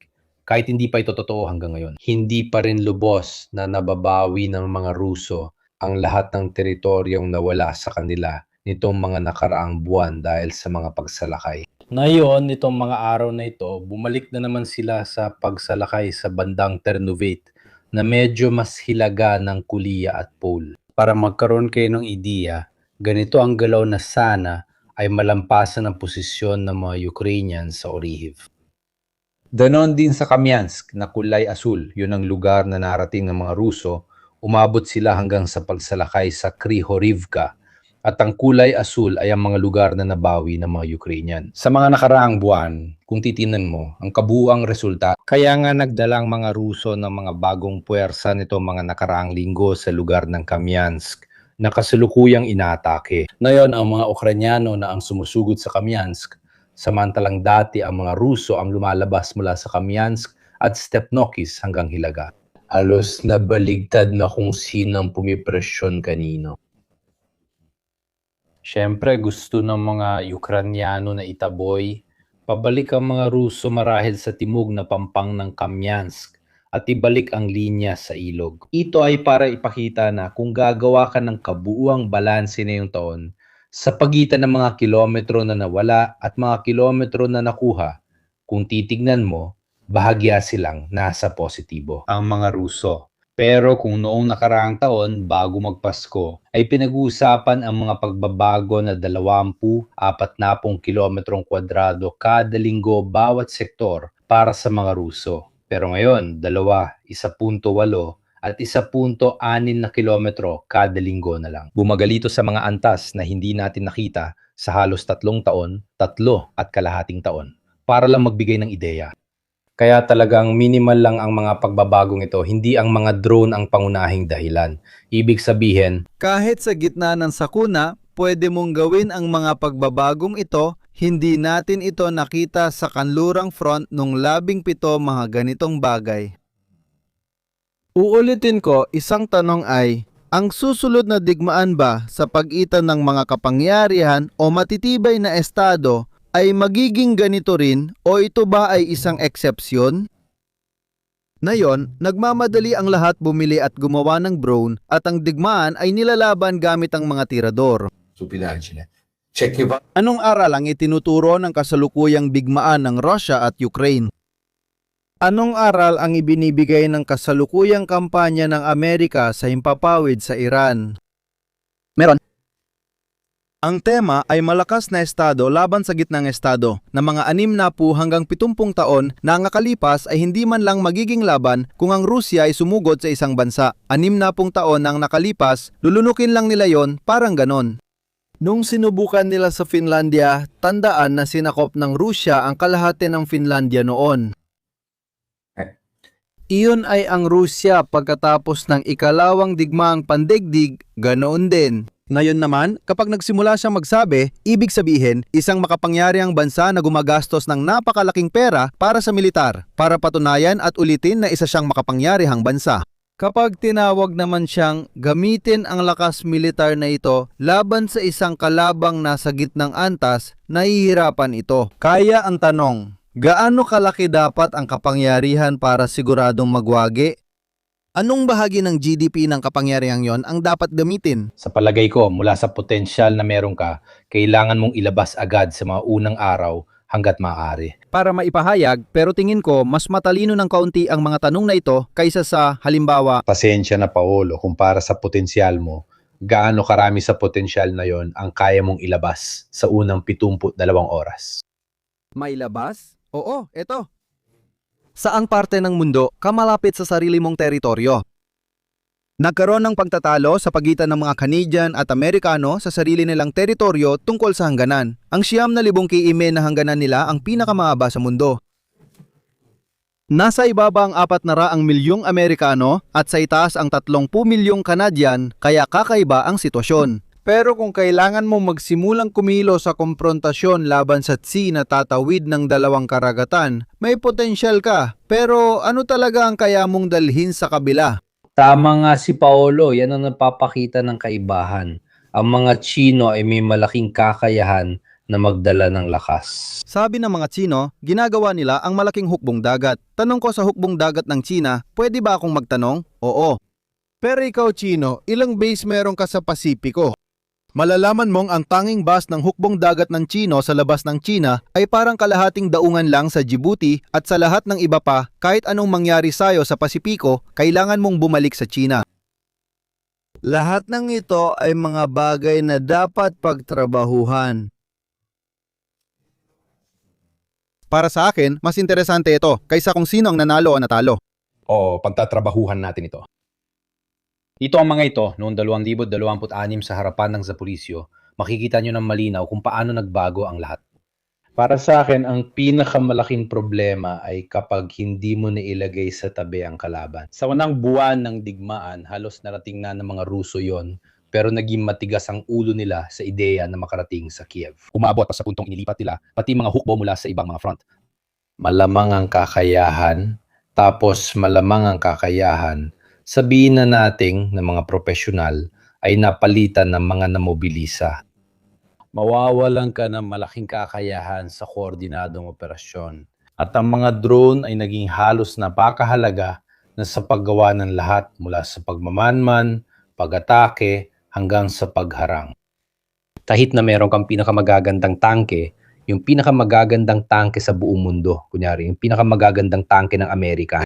Kahit hindi pa ito totoo hanggang ngayon. Hindi pa rin lubos na nababawi ng mga Ruso ang lahat ng teritoryong nawala sa kanila nitong mga nakaraang buwan dahil sa mga pagsalakay. Ngayon, nitong mga araw na ito, bumalik na naman sila sa pagsalakay sa bandang Ternopil na medyo mas hilaga ng Kulia at Pole. Para magkaroon kayo ng ideya, ganito ang galaw na sana ay malampasan ang posisyon ng mga Ukrainians sa Orihiv. Ganon din sa Kamyansk na kulay asul, yun ang lugar na narating ng mga Ruso, umabot sila hanggang sa pagsalakay sa Kryhorivka at ang kulay asul ay ang mga lugar na nabawi ng mga Ukrainian. Sa mga nakaraang buwan, kung titingnan mo, ang kabuuang resulta, kaya nga nagdalang mga Ruso ng mga bagong puwersa nito mga nakaraang linggo sa lugar ng Kamyansk na kasalukuyang inaatake. Ngayon, ang mga Ukrainyano na ang sumusugod sa Kamyansk, samantalang dati ang mga Ruso ang lumalabas mula sa Kamyansk at Stepnokis hanggang Hilaga. Halos nabaligtad na kung sinong pumipresyon kanino. Siyempre, gusto ng mga Ukrainyano na itaboy, pabalik ang mga Ruso marahil sa timog na pampang ng Kamyansk at ibalik ang linya sa ilog. Ito ay para ipakita na kung gagawa ka ng kabuuang balanse na yung taon, sa pagitan ng mga kilometro na nawala at mga kilometro na nakuha, kung titignan mo, bahagya silang nasa positibo ang mga Ruso. Pero kung noong nakaraang taon, bago magpasko, ay pinag-uusapan ang mga pagbabago na 20-40 kilometrong kwadrado kada linggo bawat sektor para sa mga Ruso. Pero ngayon, 1.8 at 1.6 na kilometro kada linggo na lang. Bumagalito sa mga antas na hindi natin nakita sa halos 3 taon, 3.5 taon, para lang magbigay ng ideya. Kaya talagang minimal lang ang mga pagbabagong ito, hindi ang mga drone ang pangunahing dahilan. Ibig sabihin, Kahit sa gitna ng sakuna, pwede mong gawin ang mga pagbabagong ito, hindi natin ito nakita sa kanlurang front nung 17 mga ganitong bagay. Uulitin ko, isang tanong ay, ang susunod na digmaan ba sa pagitan ng mga kapangyarihan o matitibay na estado ay magiging ganito rin o ito ba ay isang eksepsyon? Ngayon, nagmamadali ang lahat bumili at gumawa ng drone at ang digmaan ay nilalaban gamit ang mga tirador. Stupidaggine. C'è chi va Anong aral ang itinuturo ng kasalukuyang digmaan ng Russia at Ukraine? Anong aral ang ibinibigay ng kasalukuyang kampanya ng Amerika sa himpapawid sa Iran? Meron. Ang tema ay malakas na estado laban sa gitnang estado na mga 60 hanggang 70 taon na ang nakalipas ay hindi man lang magiging laban kung ang Rusya ay sumugod sa isang bansa. 60 taon ang nakalipas, lulunukin lang nila yon, parang ganon. Nung sinubukan nila sa Finlandia, tandaan na sinakop ng Rusya ang kalahati ng Finlandia noon. Iyon ay ang Rusya pagkatapos ng ikalawang digmaang pandaigdig, ganoon din. Ngayon naman, kapag nagsimula siyang magsabi, ibig sabihin, isang makapangyarihang bansa na gumagastos ng napakalaking pera para sa militar, para patunayan at ulitin na isa siyang makapangyarihang bansa. Kapag tinawag naman siyang gamitin ang lakas militar na ito laban sa isang kalabang nasa gitnang antas, nahihirapan ito. Kaya ang tanong, gaano kalaki dapat ang kapangyarihan para siguradong magwagi? Anong bahagi ng GDP ng kapangyarihang yon ang dapat gamitin? sa palagay ko, mula sa potensyal na meron ka, kailangan mong ilabas agad sa mga unang araw hanggat maaari. Para maipahayag, pero tingin ko mas matalino ng kaunti ang mga tanong na ito kaysa sa halimbawa, Pasensya na Paolo, kung para sa potensyal mo, gaano karami sa potensyal na yon ang kaya mong ilabas sa unang 72 oras. mailabas? Oo, eto. Saang parte ng mundo ka malapit sa sarili mong teritoryo? Nagkaroon ng pagtatalo sa pagitan ng mga Canadian at Amerikano sa sarili nilang teritoryo tungkol sa hangganan. Ang 9,000 kiime na hangganan nila ang pinakamahaba sa mundo. Nasa ibaba ang 400 milyong Amerikano at sa itaas ang 30 milyong Canadian, kaya kakaiba ang sitwasyon. Pero kung kailangan mo magsimulang kumilo sa komprontasyon laban sa Tsi na tatawid ng dalawang karagatan, may potensyal ka. Pero ano talaga ang kaya mong dalhin sa kabila? Tama nga si Paolo, yan ang napapakita ng kaibahan. Ang mga Chino ay may malaking kakayahan na magdala ng lakas. Sabi ng mga Tsino, ginagawa nila ang malaking hukbong dagat. Tanong ko sa hukbong dagat ng Tsina, pwede ba akong magtanong? Oo. Pero ikaw, Chino, ilang base meron ka sa Pasipiko? Malalaman mong ang tanging bus ng hukbong dagat ng Chino sa labas ng China ay parang kalahating daungan lang sa Djibouti at sa lahat ng iba pa, kahit anong mangyari sa'yo sa Pasipiko, kailangan mong bumalik sa China. Lahat ng ito ay mga bagay na dapat pagtrabahuhan. Para sa akin, mas interesante ito kaysa kung sino ang nanalo o natalo. O pagtatrabahuhan natin ito. Ito ang mga ito noong 2026 sa harapan ng Zaporizhio. Makikita nyo ng malinaw kung paano nagbago ang lahat. Para sa akin, ang pinakamalaking problema ay kapag hindi mo nailagay sa tabi ang kalaban. Sa unang buwan ng digmaan, halos narating na ng mga Ruso yon, pero naging matigas ang ulo nila sa ideya na makarating sa Kiev. Umabot pa sa puntong inilipat nila, pati mga hukbo mula sa ibang mga front. Malamang ang kakayahan, tapos malamang ang kakayahan, sabihin na nating na mga profesional ay napalitan ng mga namobilisa. Mawawalan ka ng malaking kakayahan sa koordinadong operasyon. At ang mga drone ay naging halos napakahalaga na sa paggawa ng lahat mula sa pagmamanman, pag-atake, hanggang sa pagharang. Kahit na meron kang pinakamagagandang tangke, yung pinakamagagandang tangke sa buong mundo, kunyari, yung pinakamagagandang tangke ng Amerika,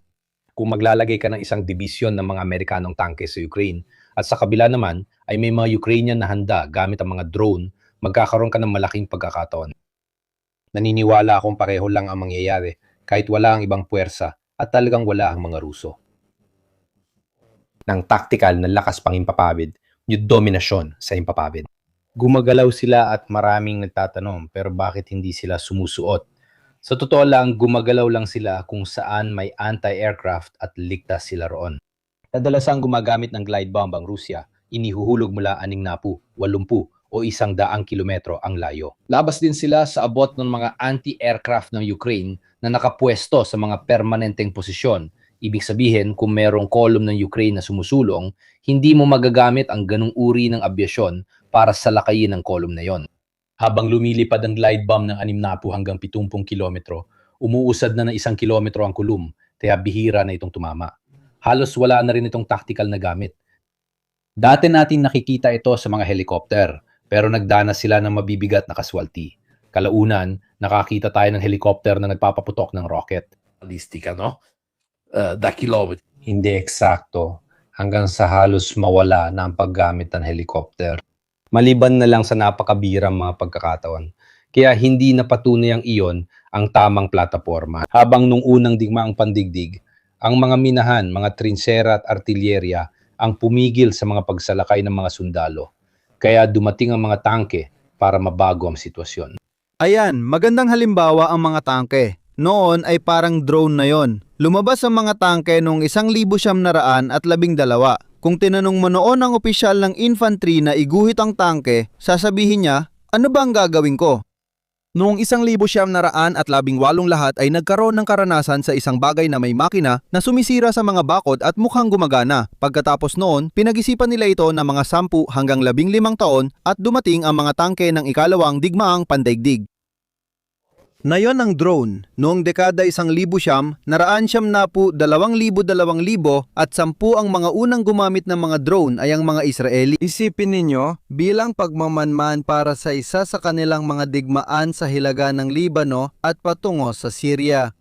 kung maglalagay ka ng isang dibisyon ng mga Amerikanong tangke sa Ukraine, at sa kabila naman ay may mga Ukrainian na handa gamit ang mga drone, magkakaroon ka ng malaking pagkakataon. Naniniwala akong pareho lang ang mangyayari kahit wala ang ibang puwersa at talagang wala ang mga Ruso. Ng taktikal na lakas pang himpapawid, yung dominasyon sa himpapawid. Gumagalaw sila at maraming nagtatanong, pero bakit hindi sila sumusuot? Sa totoo lang, gumagalaw lang sila kung saan may anti-aircraft at ligtas sila roon. Kadalasang gumagamit ng glide bomb ang Rusya, inihuhulog mula 60, 80 o 100 kilometro ang layo. Labas din sila sa abot ng mga anti-aircraft ng Ukraine na nakapwesto sa mga permanenteng posisyon. Ibig sabihin, kung merong column ng Ukraine na sumusulong, hindi mo magagamit ang ganung uri ng abyasyon para salakayin ang column na yon. Habang lumilipad ang glide bomb ng 60 hanggang 70 kilometro, umuusad na ng 1 kilometro ang kulum, kaya bihira na itong tumama. Halos wala na rin itong tactical na gamit. Dati natin nakikita ito sa mga helicopter, pero nagdanas sila ng mabibigat na kaswalti. Kalaunan, nakakita tayo ng helicopter na nagpapaputok ng rocket. Balistica, no? Da chilometri. Hindi eksakto, hanggang sa halos mawala na ang paggamit ng helicopter. Maliban na lang sa napakabirang mga pagkakataon. Kaya hindi napatunay ang iyon ang tamang plataforma. Habang nung unang digmaang pandigdig, ang mga minahan, mga trinsera at artilyerya ang pumigil sa mga pagsalakay ng mga sundalo. Kaya dumating ang mga tangke para mabago ang sitwasyon. Ayan, magandang halimbawa ang mga tangke. Noon ay parang drone na yon. Lumabas ang mga tangke noong 1912. Kung tinanong mo noon ang opisyal ng infantry na iguhit ang tangke, sasabihin niya, ano ba ang gagawin ko? Noong 1918 lahat ay nagkaroon ng karanasan sa isang bagay na may makina na sumisira sa mga bakod at mukhang gumagana. Pagkatapos noon, pinag-isipan nila ito ng mga 10 hanggang 15 taon at dumating ang mga tangke ng ikalawang digmaang pandaigdig. Nayon ang drone. Noong dekada 1900, naraan 2,000 at 10 ang mga unang gumamit ng mga drone ay ang mga Israeli. Isipin ninyo, bilang pagmamanman para sa isa sa kanilang mga digmaan sa hilaga ng Libano at patungo sa Syria.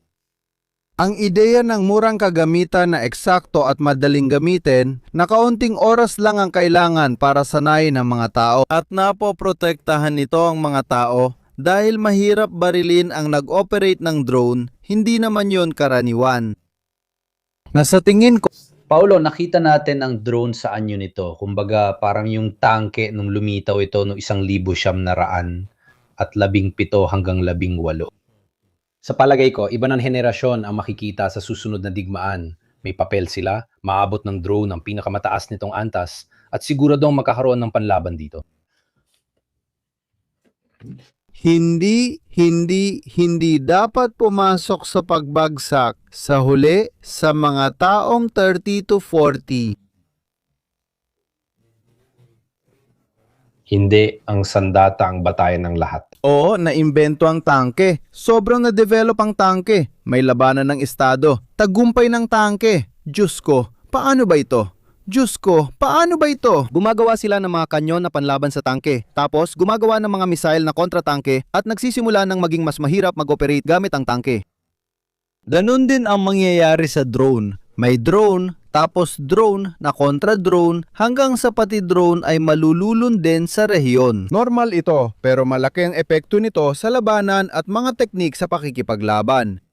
Ang ideya ng murang kagamitan na eksakto at madaling gamitin, na kaunting oras lang ang kailangan para sanayin ng mga tao at napoprotektahan nito ang mga tao. Dahil mahirap barilin ang nag-operate ng drone, hindi naman yon karaniwan. Nasa tingin ko, Paulo, nakita natin ang drone sa anyo nito. Kumbaga parang yung tangke nung lumitaw ito noong 1917 at 17 hanggang 18. Sa palagay ko, iba ng henerasyon ang makikita sa susunod na digmaan. May papel sila, maabot ng drone ang pinakamataas nitong antas, at siguradong magkakaroon ng panlaban dito. Hindi dapat pumasok sa pagbagsak sa huli sa mga taong 30 to 40. Hindi ang sandata ang batayan ng lahat. Oo, naimbento ang tangke. Sobrang na-develop ang tangke. May labanan ng estado. Tagumpay ng tangke. Diyos ko, paano ba ito? Diyos ko, paano ba ito? Gumagawa sila ng mga kanyon na panlaban sa tangke. Tapos, gumagawa ng mga missile na kontra-tangke at nagsisimula ng maging mas mahirap mag-operate gamit ang tangke. Ganun din ang mangyayari sa drone. May drone, tapos drone na kontra-drone hanggang sa pati drone ay malululun din sa rehiyon. Normal ito, pero malaki ang epekto nito sa labanan at mga teknik sa pakikipaglaban.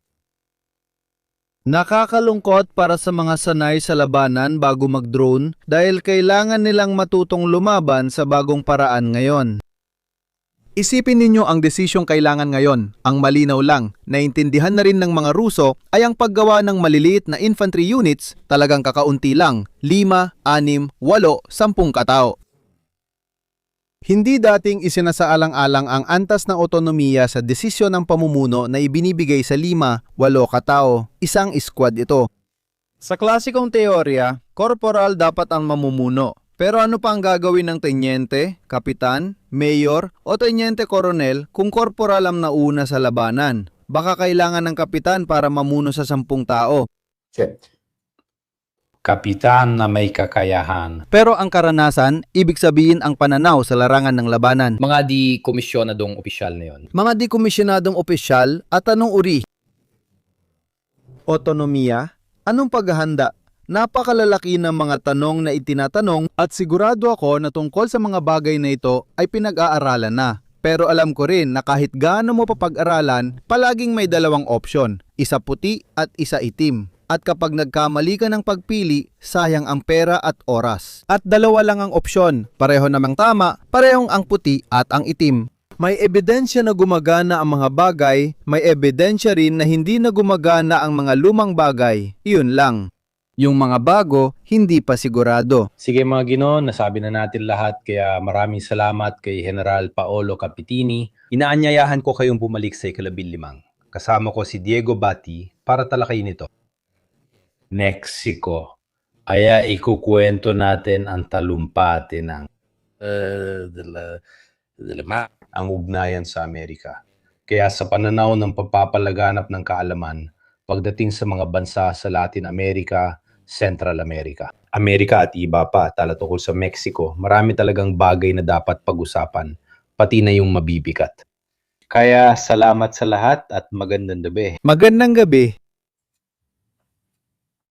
Nakakalungkot para sa mga sanay sa labanan bago mag-drone dahil kailangan nilang matutong lumaban sa bagong paraan ngayon. Isipin ninyo ang desisyong kailangan ngayon. Ang malinaw lang, naintindihan na rin ng mga Ruso ay ang paggawa ng maliliit na infantry units talagang kakaunti lang, 5, 6, 8, 10 katao. Hindi dating isinasaalang-alang ang antas ng otonomiya sa desisyon ng pamumuno na ibinibigay sa 5, 8 katao. Isang squad ito. Sa klasikong teorya, korporal dapat ang mamumuno. Pero ano pa ang gagawin ng tenyente, kapitan, mayor o tenyente koronel kung korporal ang nauna sa labanan? Baka kailangan ng kapitan para mamuno sa 10 tao. Kapitan na may kakayahan. Pero ang karanasan, ibig sabihin ang pananaw sa larangan ng labanan. Mga di komisyonadong opisyal na yon. Mga dikomisyonadong opisyal at anong uri? Otonomiya? Anong paghahanda? Napakalalaki ng mga tanong na itinatanong at sigurado ako na tungkol sa mga bagay na ito ay pinag-aaralan na. Pero alam ko rin na kahit gaano mo papag-aralan, palaging may dalawang opsyon, isa puti at isa itim. At kapag nagkamali ka ng pagpili, sayang ang pera at oras. At dalawa lang ang opsyon, pareho namang tama, parehong ang puti at ang itim. May ebidensya na gumagana ang mga bagay, may ebidensya rin na hindi na gumagana ang mga lumang bagay. Iyon lang. Yung mga bago, hindi pa sigurado. Sige mga Ginoo, nasabi na natin lahat kaya maraming salamat kay General Paolo Capitini. Inaanyayahan ko kayong bumalik sa ika-15. Kasama ko si Diego Bati para talakayin ito. Mexico. Aya ikukwento natin ang talumpati ng ang ugnayan sa Amerika. Kaya sa pananaw ng pagpapalaganap ng kaalaman, pagdating sa mga bansa sa Latin America, Central America, Amerika at iba pa, tala tungkol sa Mexico, marami talagang bagay na dapat pag-usapan, pati na yung mabibigat. Kaya salamat sa lahat at magandang gabi. Magandang gabi.